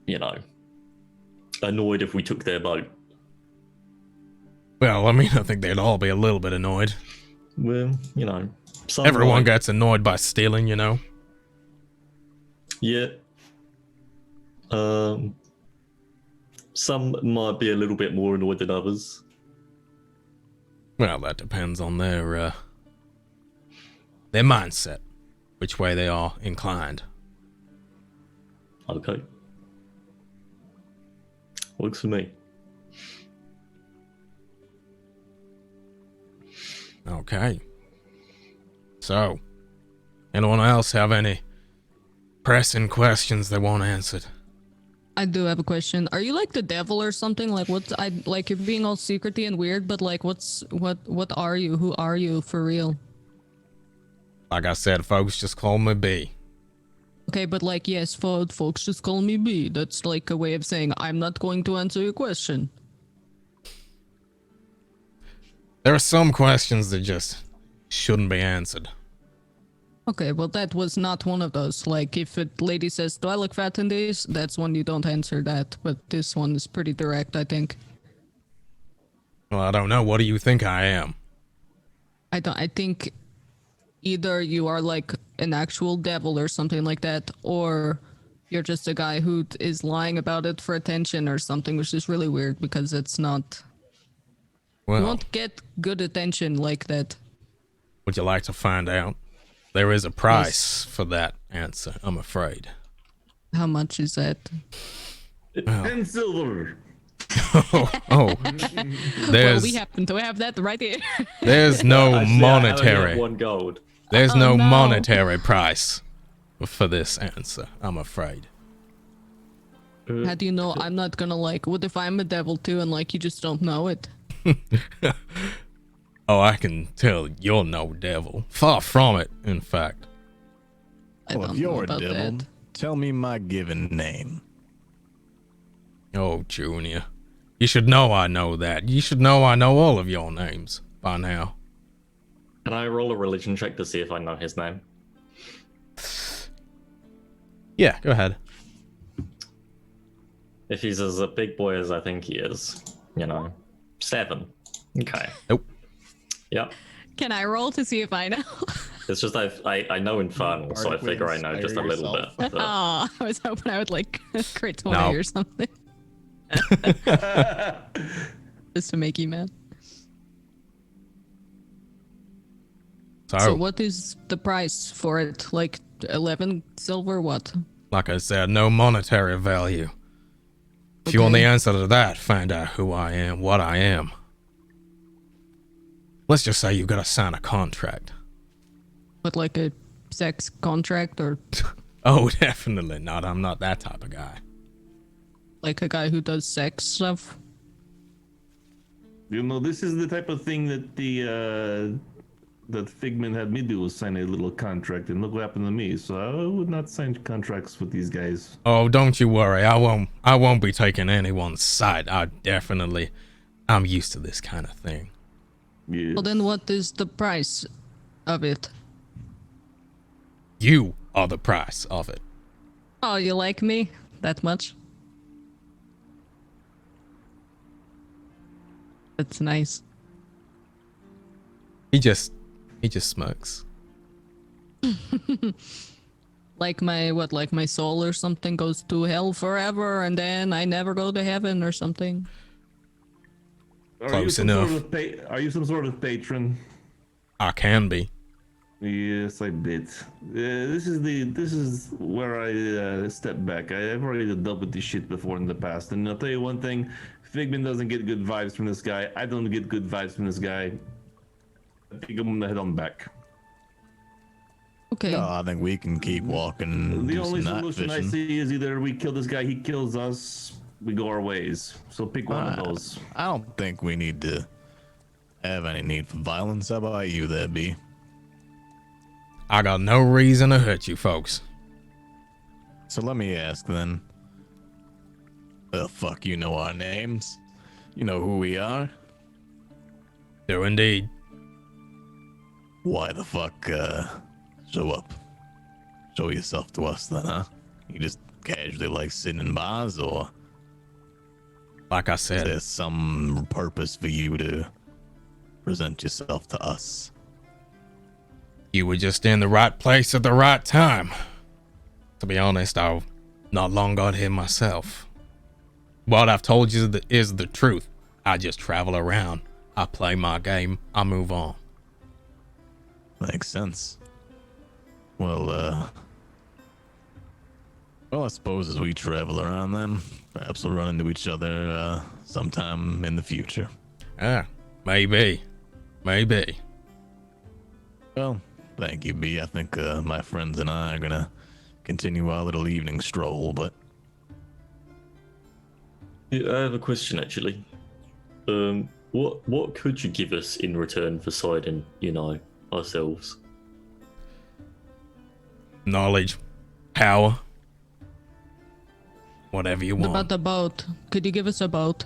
you know, annoyed if we took their boat? Well, I mean, I think they'd all be a little bit annoyed. Well, you know, some Everyone might- gets annoyed by stealing, you know? Yeah. Some might be a little bit more annoyed than others. Well, that depends on their mindset, which way they are inclined. Okay. Works for me. Okay. So, anyone else have any pressing questions they want answered? I do have a question. Are you like the devil or something? Like what's I like you're being all secrety and weird, but like what are you? Who are you for real? Like I said, folks just call me B. Okay, but like yes, folks just call me B. That's like a way of saying I'm not going to answer your question. There are some questions that just shouldn't be answered. Okay, well that was not one of those. Like if a lady says, "Do I look fat in this?" That's one you don't answer that. But this one is pretty direct, I think. Well, I don't know. What do you think I am? I think either you are like an actual devil or something like that, or you're just a guy who is lying about it for attention or something, which is really weird because it's not. You Well, won't get good attention like that. would you like to find out? There is a price for that answer, I'm afraid. How much is that? 10 silver. Oh, Well, there's we happen to have that right here. there's no Actually, I only have monetary. 1 gold. There's Oh, no no. monetary price for this answer, I'm afraid. How do you know I'm not gonna like? What if I'm a devil too and like you just don't know it? Oh, I can tell you're no devil. Far from it, in fact. I Well, don't if you're know a about devil, that. tell me my given name. Oh, Junior. You should know I know that. You should know I know all of your names by now. Can I roll a religion check to see if I know his name? Yeah, go ahead. If he's as a big boy as I think he is, you know, 7. Okay. Nope. Yep. Can I roll to see if I know? It's just I know Infernal, so I Bardically figure I know just a little inspire bit. Oh, but- I was hoping I would like crit 20 No. or something. Just to make you mad. So what is the price for it? Like 11 silver? What? Like I said, no monetary value. If you want the Okay. answer to that, find out who I am, what I am. Let's just say you've got to sign a contract. With like a sex contract or Oh, definitely not. I'm not that type of guy. like a guy who does sex stuff? You know, this is the type of thing that that Figment had me do, was sign a little contract, and look what happened to me. So I would not sign contracts with these guys. Oh, don't you worry. I won't be taking anyone's side. I'm used to this kind of thing. Yeah. Well, then what is the price of it? You are the price of it. Oh, you like me that much? That's nice. He just smirks. Like my soul or something goes to hell forever and then I never go to heaven or something. Close enough. Are you some sort of patron? I can be. Yes, I bet. This is where I step back. I've already dealt with this shit before in the past, and I'll tell you one thing: Figment doesn't get good vibes from this guy. I don't get good vibes from this guy. I think I'm gonna head on back. Okay. No, I think we can keep walking. The do only some night solution I fishing. see is either we kill this guy, he kills us, we go our ways. So pick one of those. I don't think we need to have any need for violence. How about you there, B? I got no reason to hurt you folks. So let me ask then. Fuck, you know our names? You know who we are? Do indeed. Why the fuck, show up? Show yourself to us then, huh? You just casually like sitting in bars, or Like I is said, there some purpose for you to present yourself to us? you were just in the right place at the right time. To be honest, I've not long got here myself. What I've told you is the truth. I just travel around. I play my game. I move on. Makes sense. Well, I suppose as we travel around then, perhaps we'll run into each other, sometime in the future. Maybe. Maybe. Well, thank you, B. I think, my friends and I are gonna continue our little evening stroll, but Yeah, I have a question actually. What could you give us in return for siding, ourselves? Knowledge. Power. Whatever you What want. about the boat? Could you give us a boat?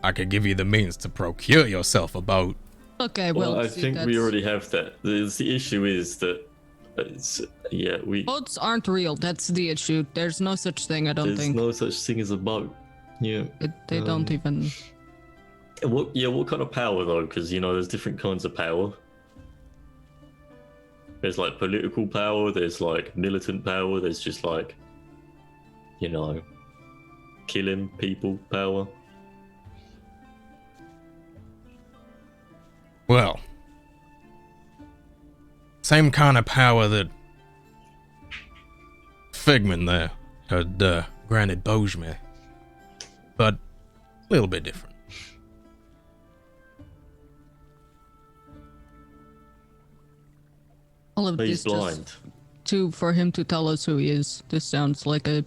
I could give you the means to procure yourself a boat. Okay, Well, I see, think we that's- already have that. The issue is that Boats aren't real. That's the issue. There's no such thing. I don't there's think no such thing as a boat. Yeah. they don't even. What kind of power though? Because there's different kinds of power. There's like political power. There's like militant power. There's just like, killing people power. Well, same kind of power that Figman there had granted Bojme, but a little bit different. All of He's this blind. for him to tell us who he is. This sounds like a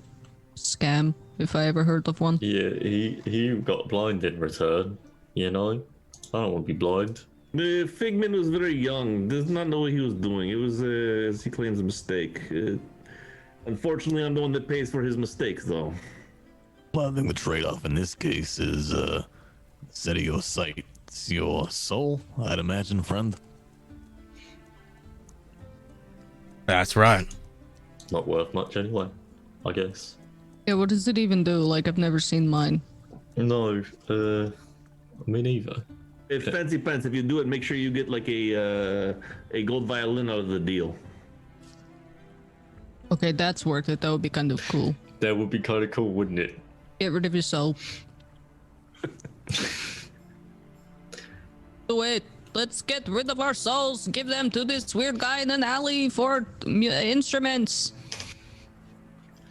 scam, if I ever heard of one. Yeah, he got blind in return. I don't want to be blind. The Figman was very young, does not know what he was doing. It was, as he claims, a mistake. Unfortunately, I'm the one that pays for his mistakes, though. well, I think the trade-off in this case is, instead of your sight, it's your soul, I'd imagine, friend. That's right. Not worth much anyway, I guess. Yeah, what does it even do? Like, I've never seen mine. No, me neither. It's fancy pants. If you do it, make sure you get like a gold violin out of the deal. Okay, that's worth it. That would be kind of cool. That would be kind of cool, wouldn't it? Get rid of your soul. Wait, let's get rid of our souls. Give them to this weird guy in an alley for instruments.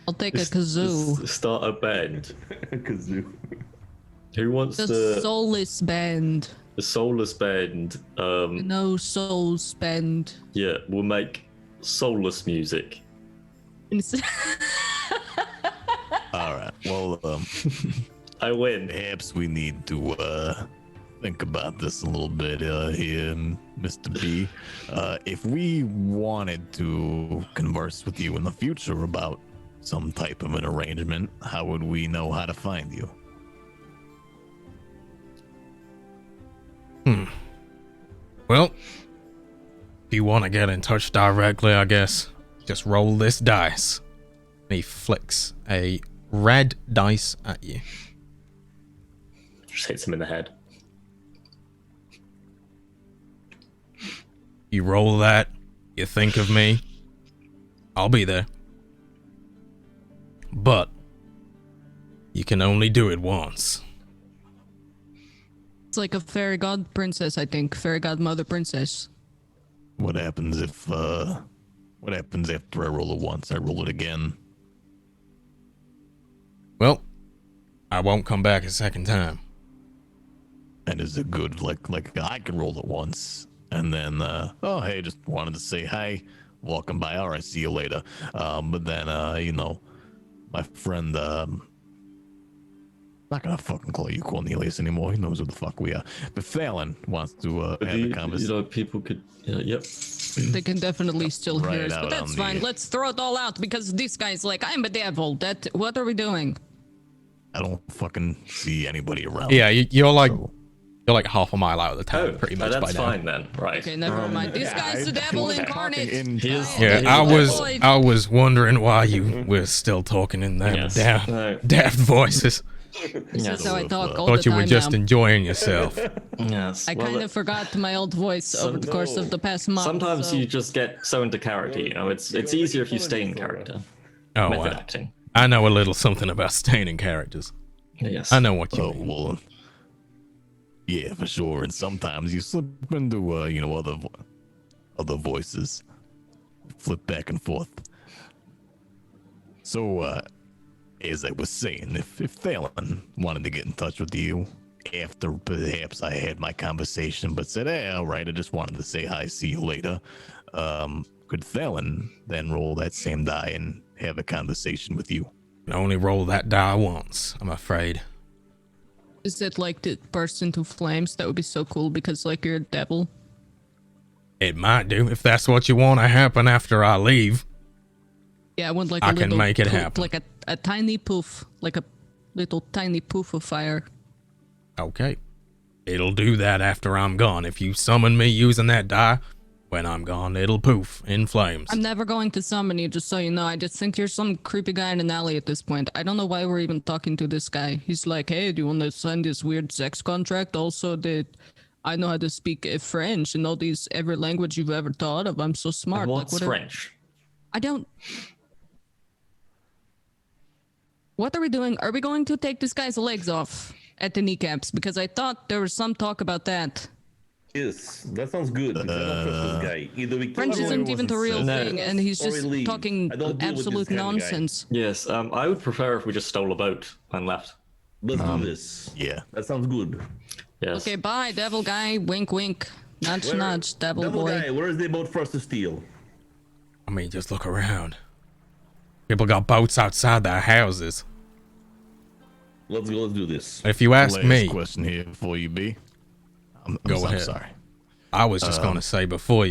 I'll take a kazoo. Start a band. Kazoo. Who wants The the soulless band. soulless band? No souls band. Yeah, we'll make soulless music. All right. Well, I win. perhaps we need to think about this a little bit here, Mr. B. If we wanted to converse with you in the future about some type of an arrangement, how would we know how to find you? Well, if you want to get in touch directly, I guess just roll this dice. And he flicks a red dice at you. Just hits him in the head. You roll that, you think of me, I'll be there. But you can only do it once. It's like a fairy god princess, I think. Fairy godmother princess. What happens if, what happens after I roll it once? I roll it again. Well, I won't come back a second time. And is it good? Like I can roll it once, and then, oh, hey, just wanted to say hi. walking by. All right, see you later. But then, my friend, not gonna fucking call you Cornelius anymore. He knows who the fuck we are. But Phelan wants to have a conversation. People could, yep. They can definitely still hear Right us, but out that's on fine. the- Let's throw it all out because this guy's like, I'm a devil. What are we doing? I don't fucking see anybody around. Yeah, you're like So- you're like half a mile out of the town, Oh, pretty much by that's now. fine then. Right. Okay, never mind. This guy's the devil incarnate. Here's- Yeah, here's- I was wondering why you were still talking in them Yes. daft voices. This is how I talk all Thought the you were time just now. enjoying yourself. Yes. I kind of forgot my old voice over the course of the past month. Sometimes so- you just get so into character. It's easier if you stay in character. Oh, Method wow. acting. I know a little something about staying in characters. Yes. I know what you Oh, mean. well, yeah, for sure. And sometimes you slip into, other voices, flip back and forth. So, as I was saying, if Thalen wanted to get in touch with you after perhaps I had my conversation, but said, hey, all right, I just wanted to say hi, see you later, could Thalen then roll that same die and have a conversation with you? I can only roll that die once, I'm afraid. Is it like to burst into flames? That would be so cool because like you're a devil. It might do, if that's what you want to happen after I leave. Yeah, I want like I a can little make it poof, happen. like a tiny poof, like a little tiny poof of fire. Okay. It'll do that after I'm gone. If you summon me using that die, when I'm gone, it'll poof in flames. I'm never going to summon you, just so you know. I just think you're some creepy guy in an alley at this point. I don't know why we're even talking to this guy. He's like, hey, do you want to sign this weird sex contract? Also, that I know how to speak French and all these every language you've ever thought of. I'm so smart. And Like, what's what are- French? I don't. What are we doing? Are we going to take this guy's legs off at the kneecaps? Because I thought there was some talk about that. Yes, that sounds good. Because I don't trust this guy. Either we kill French him or isn't he even the wasn't real said. thing, and he's Or he just leaves. talking I don't deal with this absolute kind of guy. nonsense. Yes. I would prefer if we just stole a boat and left. Let's do this. Yeah. That sounds good. Yes. Okay, bye, devil guy. Wink, wink. Nudge, Where- nudge, devil Devil boy. guy, where is the boat for us to steal? I mean, just look around. People got boats outside their houses. Let's go. Let's do this. If you ask Last me, question here before you be. I'm Go ahead. sorry. I was just gonna say before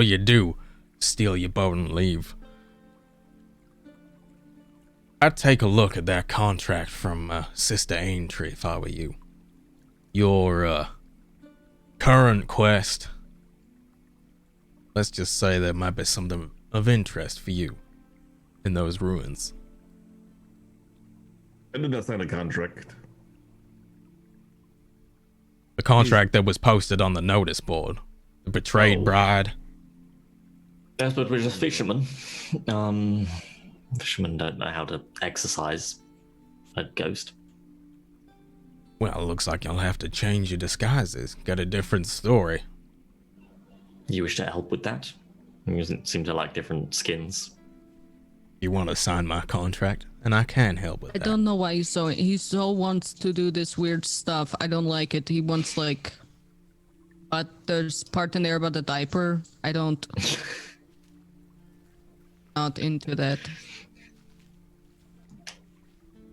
you do steal your boat and leave, I'd take a look at that contract from Sister Aintree if I were you. Your current quest. Let's just say there might be something of interest for you in those ruins. I did not sign a contract. The contract that was posted on the notice board. The betrayed bride. Yes, but we're just fishermen. Fishermen don't know how to exercise a ghost. Well, it looks like you'll have to change your disguises. Got a different story. You wish to help with that? You seem to like different skins. You want to sign my contract, and I can help with I that. don't know why he so wants to do this weird stuff. I don't like it. He wants like, but there's part in there about the diaper. I don't. Not into that.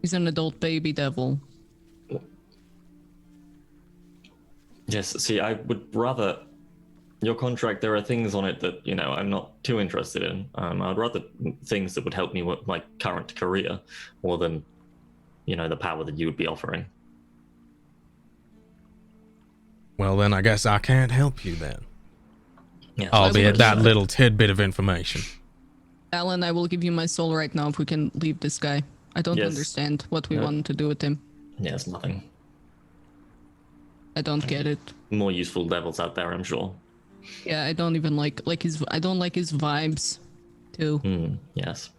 He's an adult baby devil. Yes, see, I would rather... Your contract, there are things on it that, I'm not too interested in. I'd rather things that would help me with my current career more than, the power that you would be offering. Well, then I guess I can't help you then. Yes, Albeit that's that little tidbit of information. Alan, I will give you my soul right now if we can leave this guy. I don't Yes. understand what we Yeah. want to do with him. Yes, nothing. I don't get it. More useful devils out there, I'm sure. Yeah, I don't even like his. I don't like his vibes, too. Yes.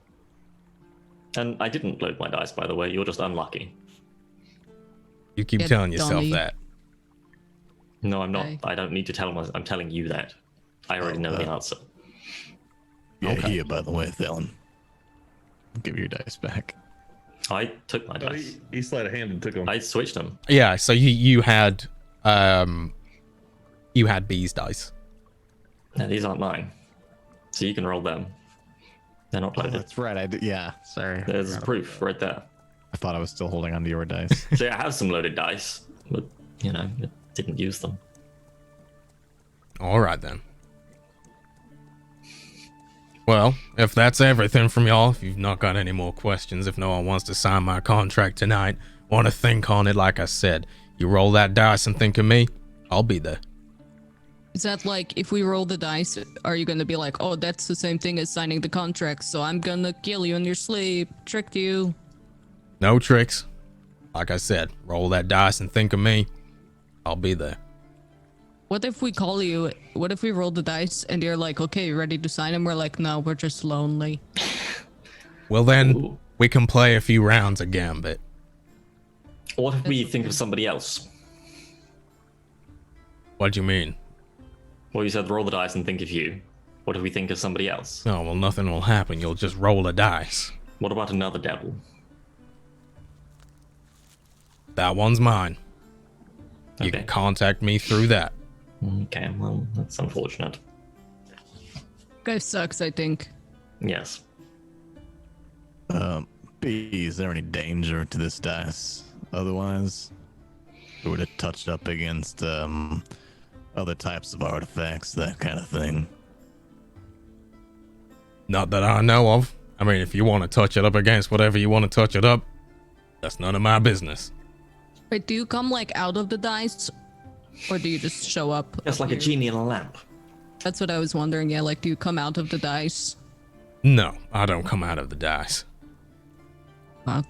And I didn't load my dice, by the way. You're just unlucky. You keep Yeah, telling yourself dummy. that. No, I'm not. Okay. I don't need to tell myself. I'm telling you that. I already know the answer. Yeah, here, by the way, Thelen. Give your dice back. I took my Oh, dice. he sleight of hand and took him. I switched them. Yeah, so you had B's dice. No, these aren't mine. So you can roll them. They're not Oh, loaded. that's right. Yeah. Sorry. There's proof right there. I thought I was still holding onto your dice. So I have some loaded dice, but I didn't use them. All right then. Well, if that's everything from y'all, if you've not got any more questions, if no one wants to sign my contract tonight, want to think on it, like I said, you roll that dice and think of me, I'll be there. Is that like, if we roll the dice, are you gonna be like, oh, that's the same thing as signing the contract, so I'm gonna kill you in your sleep, tricked you? No tricks. Like I said, roll that dice and think of me, I'll be there. What if we call you, what if we roll the dice and you're like, okay, you ready to sign? And we're like, no, we're just lonely. Well then, Ooh. we can play a few rounds of Gambit. What if we think of somebody else? What do you mean? Well, you said roll the dice and think of you. What if we think of somebody else? Oh, well, nothing will happen. You'll just roll a dice. What about another devil? That one's mine. You Okay. can contact me through that. Okay, well, that's unfortunate. Guy sucks, I think. Yes. B, is there any danger to this dice? Otherwise, it would have touched up against other types of artifacts, that kind of thing. Not that I know of. I mean, if you want to touch it up against whatever you want to touch it up, that's none of my business. Wait, do you come like out of the dice? Or do you just show up? Just like a here? genie in a lamp. That's what I was wondering, yeah, like do you come out of the dice? No, I don't come out of the dice. Wow,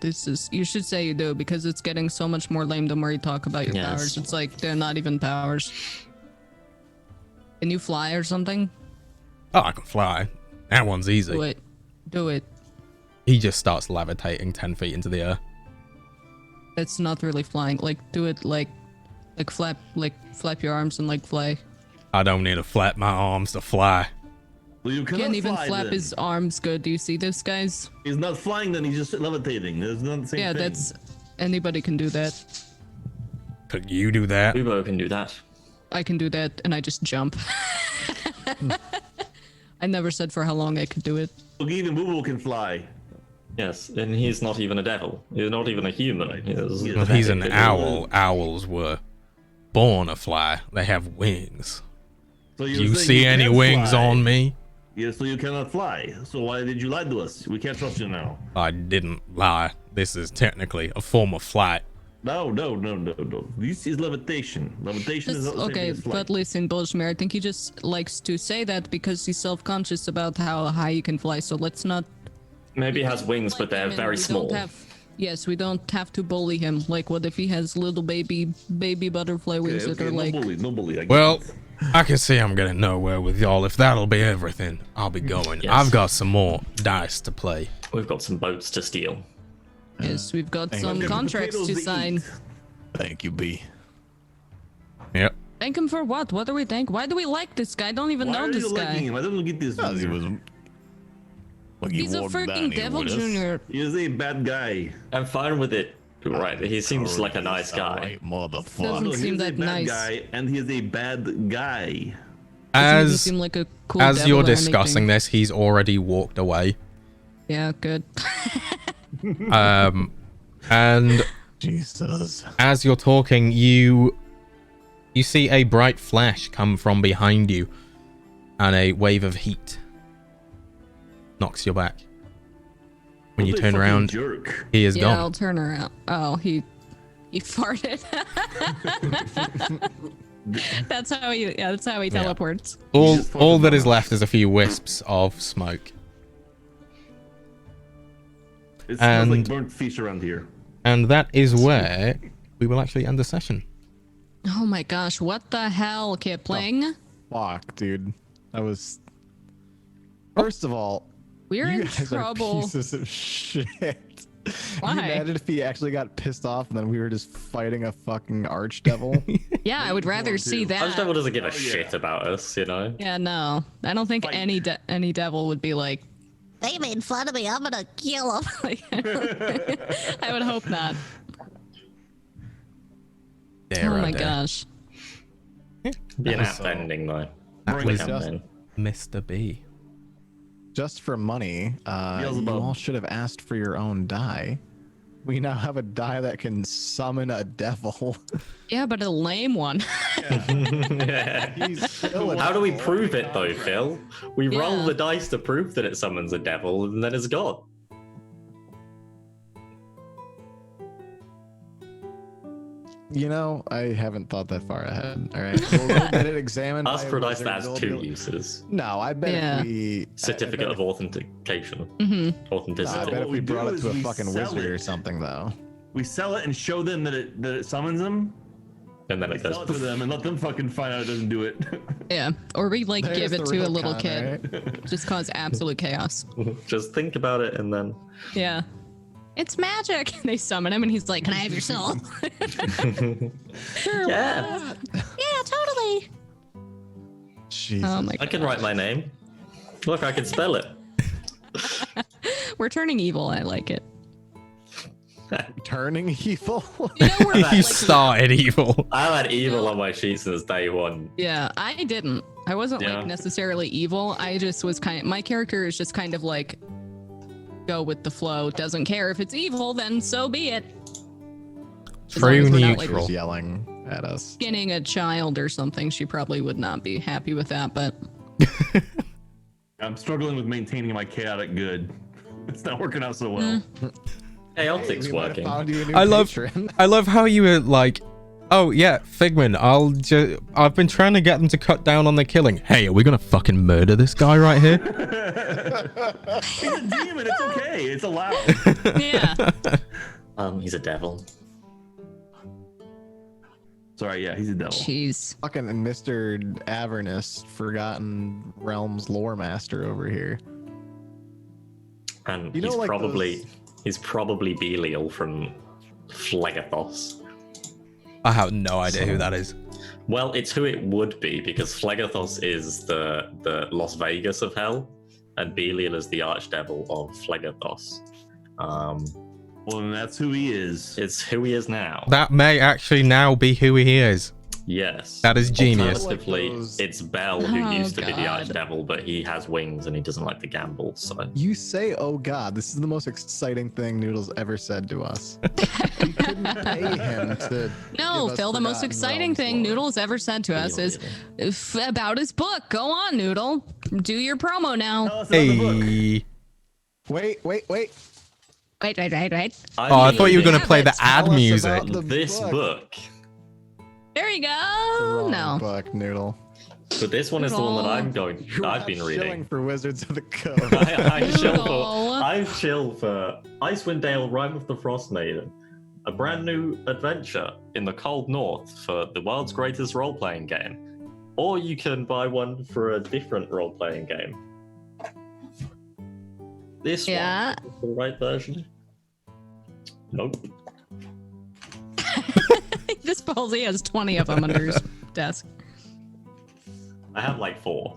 you should say you do, because it's getting so much more lame the more you talk about your Yes. powers. It's like, they're not even powers. Can you fly or something? Oh, I can fly. That one's easy. Do it. Do it. He just starts levitating 10 feet into the air. It's not really flying. Like, do it like flap your arms and like fly. I don't need to flap my arms to fly. Well, you cannot Can't even fly, flap then. his arms good. Do you see this, guys? He's not flying, then he's just levitating. There's not the same Yeah, thing. that's anybody can do that. Could you do that? Ubo can do that. I can do that, and I just jump. I never said for how long I could do it. Look, even Boo can fly. Yes, and he's not even a devil. He's not even a human. He's, Well, he's an owl. Owls were born to fly. They have wings. So Do you're you saying see any can't wings fly. on me? Yeah, so you cannot fly. So why did you lie to us? We can't trust you now. I didn't lie. This is technically a form of flight. No. This is levitation. Levitation is Just, not the same okay, thing as flight. but listen, Bolshmir, I think he just likes to say that because he's self-conscious about how high he can fly, so let's not... maybe he has wings, but they're like him and very we small. don't have- yes, we don't have to bully him. Like, what if he has little baby butterfly wings that are like... no bully. I get Well, it. I can see I'm getting nowhere with y'all. If that'll be everything, I'll be going. Yes. I've got some more dice to play. We've got some boats to steal. Yes, we've got some Look at contracts potatoes to sign. eat. Thank you, B. Yep. Thank him for what? What do we think? Why do we like this guy? I don't even Why know are this you guy. liking him? I don't get this. Because he was. Like He's a freaking devil junior. He is a bad guy. I'm fine with it. Right, he seems like a nice guy. Right, motherfucker. Doesn't No, seem he's a that bad nice. guy, and he is a bad guy. Doesn't As seem like a cool as devil you're or discussing anything. this, he's already walked away. Yeah, good. And Jesus. as you're talking, you see a bright flash come from behind you, and a wave of heat knocks you back. When you What a turn fucking around, jerk. he is Yeah, gone. I'll turn around. Oh, he farted. That's how he. Yeah, that's how he teleports. All just all fucking that is gone. left is a few wisps of smoke. It smells like And- burnt fish around here. And that is where we will actually end the session. Oh my gosh, what the hell, Kipling? Fuck, dude. That was. First of all, We're you in guys trouble. are pieces of shit. Why? Can you imagine if he actually got pissed off and then we were just fighting a fucking archdevil? Yeah, I would rather see that. Archdevil doesn't give a Oh, yeah. shit about us, you know? Yeah, no, I don't think Fight. any devil would be like. They made fun of me. I'm gonna kill them. I would hope not. There, Oh right my there. gosh. Be an app ending, though. That was Campaign. Mr. B. just for money, you Beelzebub. all should have asked for your own die. We now have a die that can summon a devil. Yeah, but a lame one. Yeah. He's still a How do we devil. prove it though, Phil? We roll Yeah. the dice to prove that it summons a devil, and then it's gone. You know, I haven't thought that far ahead. All right, we'll get it examined. by Ask a for a dice wizard. that has We'll 2 be- uses. No, I bet Yeah. if we Certificate I of authentication. Mm-hmm. Authenticity. I So bet what if we we brought do it to is a we fucking sell wizard it. or something, though. We sell it and show them that it summons them. And then We it goes. sell it to them and let them fucking find out it doesn't do it. Yeah. Or we like There's give it the to a real little con, kid. right? Just cause absolute chaos. Just think about it and then. Yeah. It's magic. They summon him and he's like, "Can I have your soul?" Sure. Yeah. Yeah, totally. Jesus. Oh my I god. can write my name. Look, I can spell it. We're turning evil. I like it. Turning evil. You know, we're You like, started evil. I've had evil on my sheet since day one. yeah, I didn't. I wasn't Yeah. like necessarily evil. I just was my character is just kind of like go with the flow. Doesn't care if it's evil, then so be it. As long True as we're not, like, neutral. Who's yelling at us? Skinning a child or something, she probably would not be happy with that, but I'm struggling with maintaining my chaotic good. It's not working out so well. Chaotic's We might have working. found you a new I love patron. I love how you were like, oh yeah, Figment, I've been trying to get them to cut down on the killing. Hey, are we gonna fucking murder this guy right here? He's a demon. It's okay. It's allowed. yeah. He's a devil. Sorry, yeah, he's a devil. Jeez. Fucking Mr. Avernus, Forgotten Realms lore master over here. And You know, he's like probably those- he's probably Belial from Phlegethos. I have no idea who that is. Well, it's who it would be because Phlegethos is the Las Vegas of hell, and Belial is the archdevil of Phlegethos. Well, then that's who he is. It's who he is now. That may actually now be who he is. Yes. That is genius. Alternatively, Like those- it's Bel who Oh, used to be the God. archdevil, but he has wings and he doesn't like to gamble. So You say, oh god, this is the most exciting thing Noodles ever said to us. We couldn't pay him to. No, give us Phil, the most Forgotten exciting Realms thing lore. Noodle's ever said to us is about his book. Go on, Noodle. Do your promo now. Tell us about the book. Hey. Wait. Wait. Oh, I thought you were gonna Yeah, play the but ad tell us music. about the this book. There you The go. wrong No. book, Noodle. So this one is the one that I've Not been shilling reading. for Wizards of the Coast. I Noodle. chill for Icewind Dale, Rime of the Frost Maiden, a brand new adventure in the cold north for the world's greatest role-playing game. Or you can buy one for a different role-playing game. This Yeah. one is the right version. Nope. This Palsy has 20 of them under his desk. I have like 4.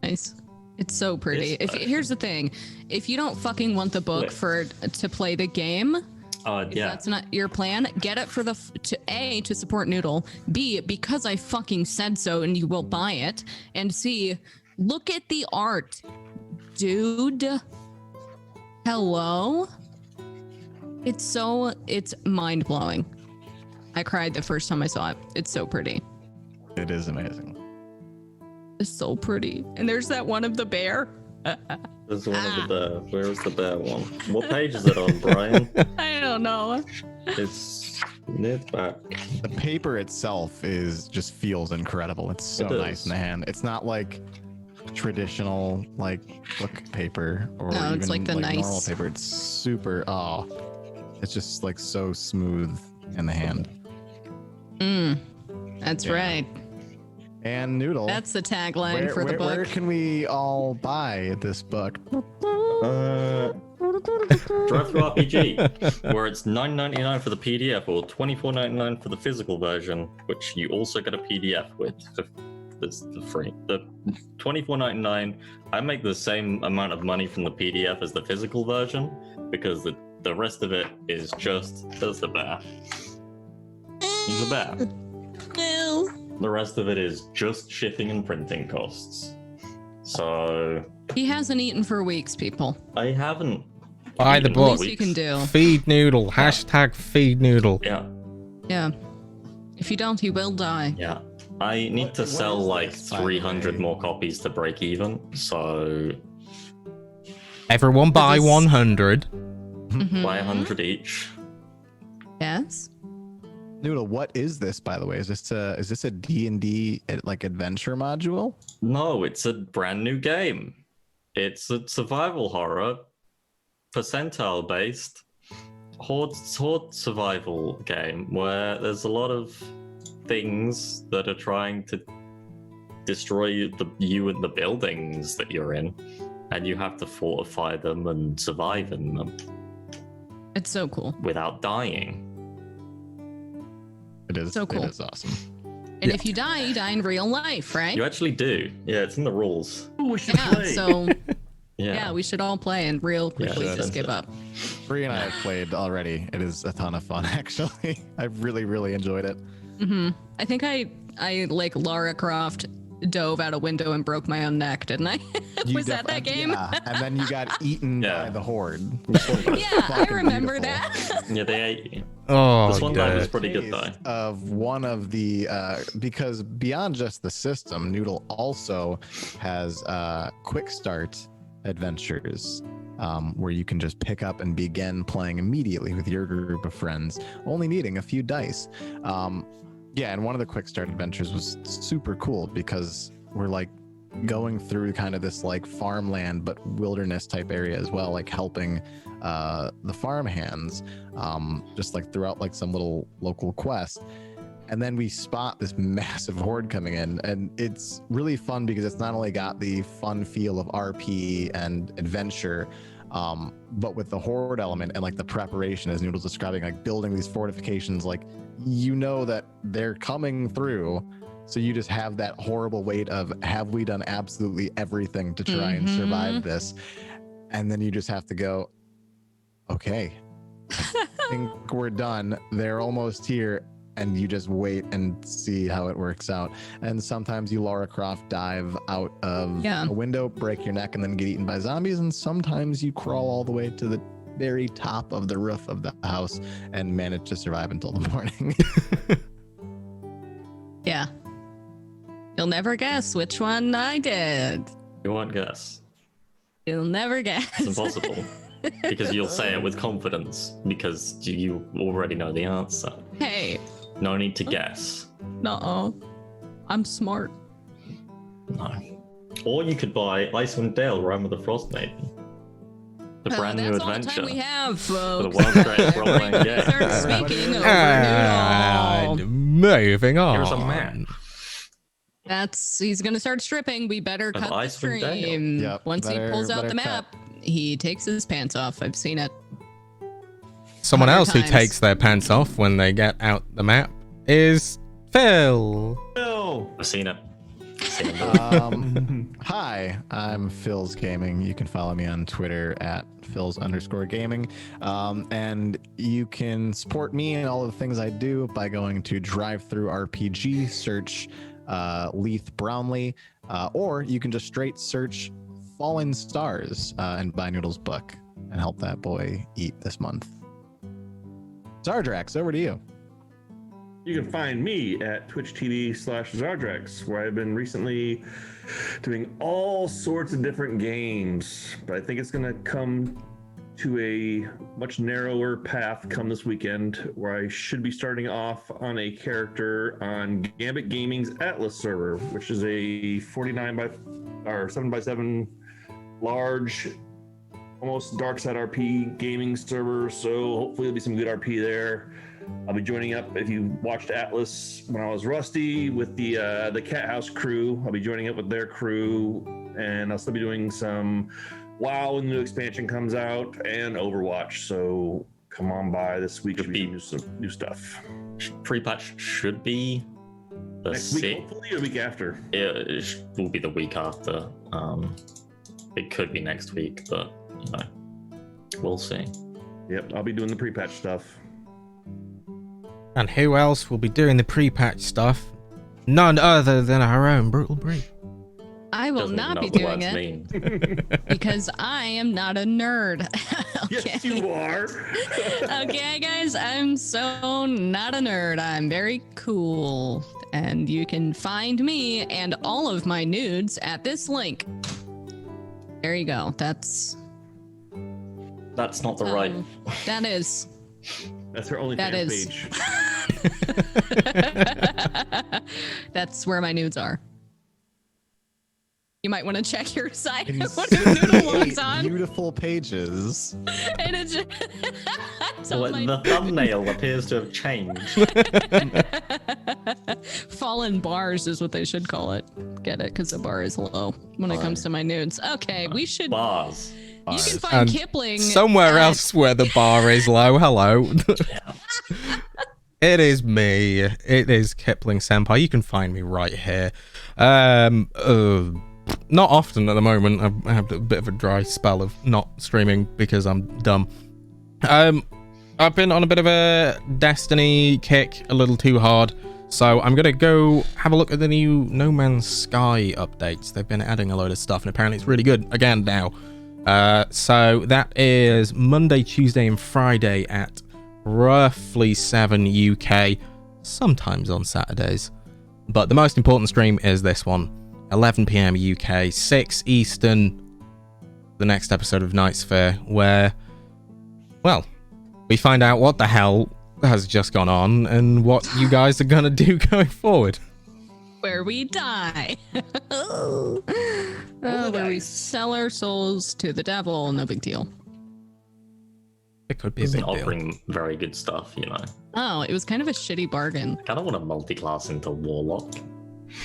Nice. It's so pretty. This Here's the thing. If you don't fucking want the book to play the game, if Yeah. that's not your plan, get it for to support Noodle, B, because I fucking said so and you will buy it, and C, look at the art. Dude. Hello? It's mind-blowing. I cried the first time I saw it. It's so pretty. It is amazing. It's so pretty. And there's that one of the bear. There's one of the bear. Where is the bear one? What page is it on, Brian? I don't know. It's near the back. The paper itself just feels incredible. It's so It nice is. in the hand. It's not like traditional like book paper or No, even it's like the normal nice- paper. It's super it's just like so smooth in the hand. That's Yeah. right. And Noodle. That's the tagline for the book. Where can we all buy this book? Drive-through RPG, where it's $9.99 for the PDF or $24.99 for the physical version, which you also get a PDF with. That's the free. The $24.99. I make the same amount of money from the PDF as the physical version because the rest of it is just there's the bear. He's a bear. The rest of it is just shipping and printing costs. So He hasn't eaten for weeks, people. I haven't. Buy the eaten book. Least you can do. Feed Noodle. Hashtag feed Noodle. Yeah, Yeah. If you don't, he will die. yeah. I need to what sell is like this, by the 300 way? more copies to break even. So Everyone buy 100. Mhm. buy 100 each. Yes. Noodle, what is this, by the way? Is this a D&D like adventure module? No, it's a brand new game. It's a survival horror, percentile based horde survival game where there's a lot of things that are trying to destroy you and the buildings that you're in, and you have to fortify them and survive in them It's so cool. without dying. It is So cool. It is awesome. And if you die in real life, right? You actually do. Yeah, it's in the rules. Ooh, we should Yeah, play. so Yeah. yeah, we should all play and real quickly Yeah, just sure. give up. Bree and I have played already. It is a ton of fun, actually. I've really enjoyed it. I think I like Lara Croft dove out a window and broke my own neck, didn't I? Was that game? Yeah, and then you got eaten Yeah. by the horde. Yeah, I remember that. Yeah, they ate you. Oh, This one guy was good. pretty good though. Of one of the because beyond just the system, Noodle also has quick start adventures where you can just pick up and begin playing immediately with your group of friends, only needing a few dice. Yeah, and one of the quick start adventures was super cool because we're like going through kind of this like farmland but wilderness type area as well, like helping the farm hands just like throughout like some little local quest. And then we spot this massive horde coming in, and it's really fun because it's not only got the fun feel of RP and adventure, but with the horde element and like the preparation, as Noodle's describing, like building these fortifications, like you know that they're coming through, so you just have that horrible weight of, have we done absolutely everything to try and survive this? And then you just have to go, okay, I think we're done, they're almost here. And you just wait and see how it works out. And sometimes you Lara Croft dive out of Yeah. a window, break your neck, and then get eaten by zombies. And sometimes you crawl all the way to the very top of the roof of the house and manage to survive until the morning. Yeah. You'll never guess which one I did. You won't guess. You'll never guess. It's impossible. Because you'll say it with confidence because you already know the answer. Hey, No need to guess. no, I'm smart. No. Or you could buy Icewind Dale, Rime of the Frost Maiden. The brand new That's all the adventure. time we have, For the folks. world's greatest role-playing game. Start speaking over And Noodle. moving on. Here's a man. He's gonna start stripping. We better Of cut the Icewind Dale. stream. Yep, Once he better- pulls out better the cut. map, he takes his pants off. I've seen it. Someone 100 else who times. takes their pants off when they get out the map is Phil. No. I've seen it. Seen it all. Hi, I'm Phil's Gaming. You can follow me on Twitter at Phil's_gaming. And you can support me and all of the things I do by going to DriveThruRPG, search Leith Brownlee, or you can just straight search Fallen Stars and buy Noodle's book and help that boy eat this month. Zardrax, over to you. You can find me at Twitch TV/Zardrax, where I've been recently doing all sorts of different games. But I think it's going to come to a much narrower path come this weekend, where I should be starting off on a character on Gambit Gaming's Atlas server, which is a 7x7 large, almost dark side RP gaming server. So hopefully there'll be some good RP there. I'll be joining up, if you watched Atlas when I was Rusty, with the Cat House crew. I'll be joining up with their crew, and I'll still be doing some WoW when the new expansion comes out, and Overwatch. So come on by this week. Should be some new stuff. Pre-patch should be the Next week, 6th. hopefully, or the week after. It will be the week after. It could be next week, but you know, we'll see. Yep, I'll be doing the pre-patch stuff. And who else will be doing the pre-patch stuff? None other than our own Brutal Bree. I will Doesn't even not know be what the doing words it mean. because I am not a nerd. Yes, you are. Okay, guys, I'm so not a nerd. I'm very cool. And you can find me and all of my nudes at this link. There you go. That's That's not the right. That is. That's her only That fan is. page. That's where my nudes are. You might want to check your site when Noodle logs on. Beautiful pages. And it's just, Well, the thumbnail appears to have changed. fallen bars is what they should call it. Get it? Because the bar is low when it comes to my nudes. Okay, we should. Bars. You can find And Kipling somewhere at- else where the bar is low. Hello. It is me. It is Kipling Senpai. You can find me right here. Not often at the moment. I have a bit of a dry spell of not streaming because I'm dumb. I've been on a bit of a Destiny kick, a little too hard. So I'm going to go have a look at the new No Man's Sky updates. They've been adding a load of stuff and apparently it's really good again now. So that is Monday, Tuesday and Friday at roughly 7 UK, sometimes on Saturdays. But the most important stream is this one, 11 PM UK, 6 Eastern, the next episode of Nightsphear, where, well, we find out what the hell has just gone on and what you guys are going to do going forward. where we die. Where we sell our souls to the devil. No big deal. It could be a It's big not deal. offering very good stuff, you know. Oh, it was kind of a shitty bargain. I kind of want to multi-class into Warlock.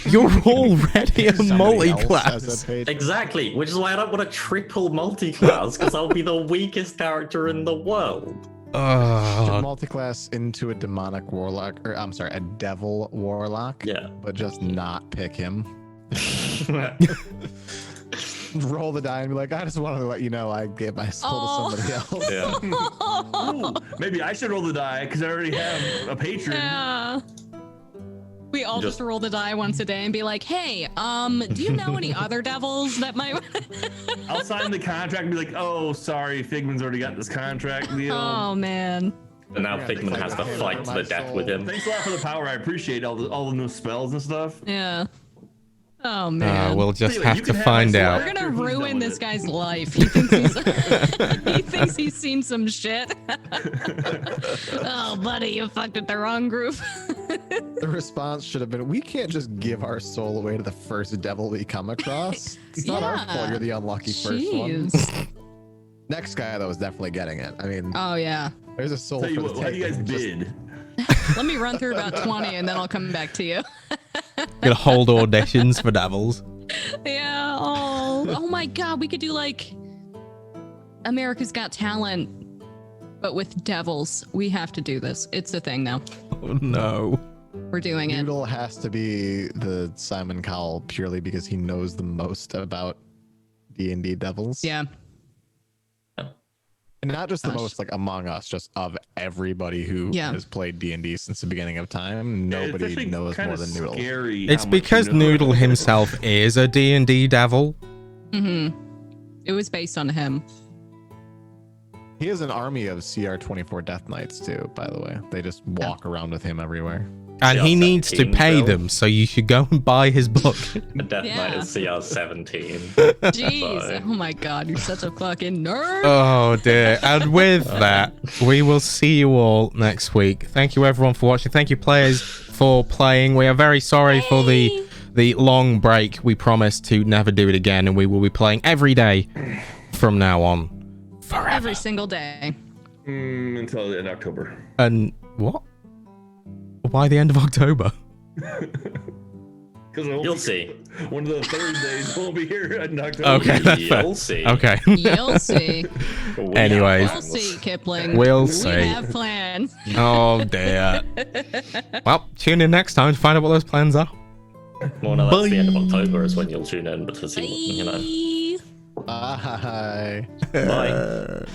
You're already a Somebody else has multi-class. a page. Exactly, which is why I don't want a triple multi-class, because I'll be the weakest character in the world. Should multi-class into a demonic warlock, or I'm sorry, a devil warlock. Yeah. But just not pick him. Roll the die and be like, I just wanted to let you know I gave my soul to somebody else. Yeah. Ooh, maybe I should roll the die because I already have a patron. Yeah. We all just roll the die once a day and be like, hey, do you know any other devils that might... I'll sign the contract and be like, oh, sorry, Figman's already got this contract deal. Oh, man. And now Yeah, Figment it's has like to a fight hammer to my the death soul. with him. Thanks a lot for the power. I appreciate all the new spells and stuff. Yeah. Oh, man. We'll just Anyway, have you to can have find my soul out. We're after gonna he's done ruin with this it. guy's life. He thinks he's, he thinks he's seen some shit. Oh, buddy, you fucked with the wrong group. The response should have been, we can't just give our soul away to the first devil we come across. It's not our fault Yeah. you're the unlucky first one. Jeez. Next guy, though, is definitely getting it. I mean, Oh, yeah. there's a soul Tell you for what, the why do you guys taking. Just- bid? Let me run through about 20 and then I'll come back to you. Gonna hold auditions for devils. Yeah. Oh my God. We could do like America's Got Talent, but with devils. We have to do this. It's a thing now. Oh no. We're doing it. Noodle has to be the Simon Cowell purely because he knows the most about D&D devils. Yeah. And not just the Gosh. most like among us, just of everybody who Yeah. has played D&D since the beginning of time. Nobody It's actually knows kinda more than Noodle. Scary It's how much because you know. Noodle himself is a D&D devil. Mm-hmm. It was based on him. He has an army of CR24 Death Knights too, by the way. They just walk around with him everywhere. And he needs to CR17 pay bill. them, so you should go and buy his book. The Death Knight Yeah. is CR17. Jeez. Sorry. Oh my God. You're such a fucking nerd. Oh dear. And with that, we will see you all next week. Thank you everyone for watching. Thank you players for playing. We are very sorry for the long break. We promise to never do it again, and we will be playing every day from now on. Forever. Every single day. Until the end of October. And what? Why the end of October? Because You'll see. one of the Thursdays won't be here in October. Okay, that's fair. You'll see. Okay. You'll see. We have Anyways. We'll plans. see, Kipling. We'll see. We have plans. Oh dear. Well, tune in next time to find out what those plans are. Well, no, that's the end of October is when you'll tune in, but to see, what, you know. Bye. Bye. Bye.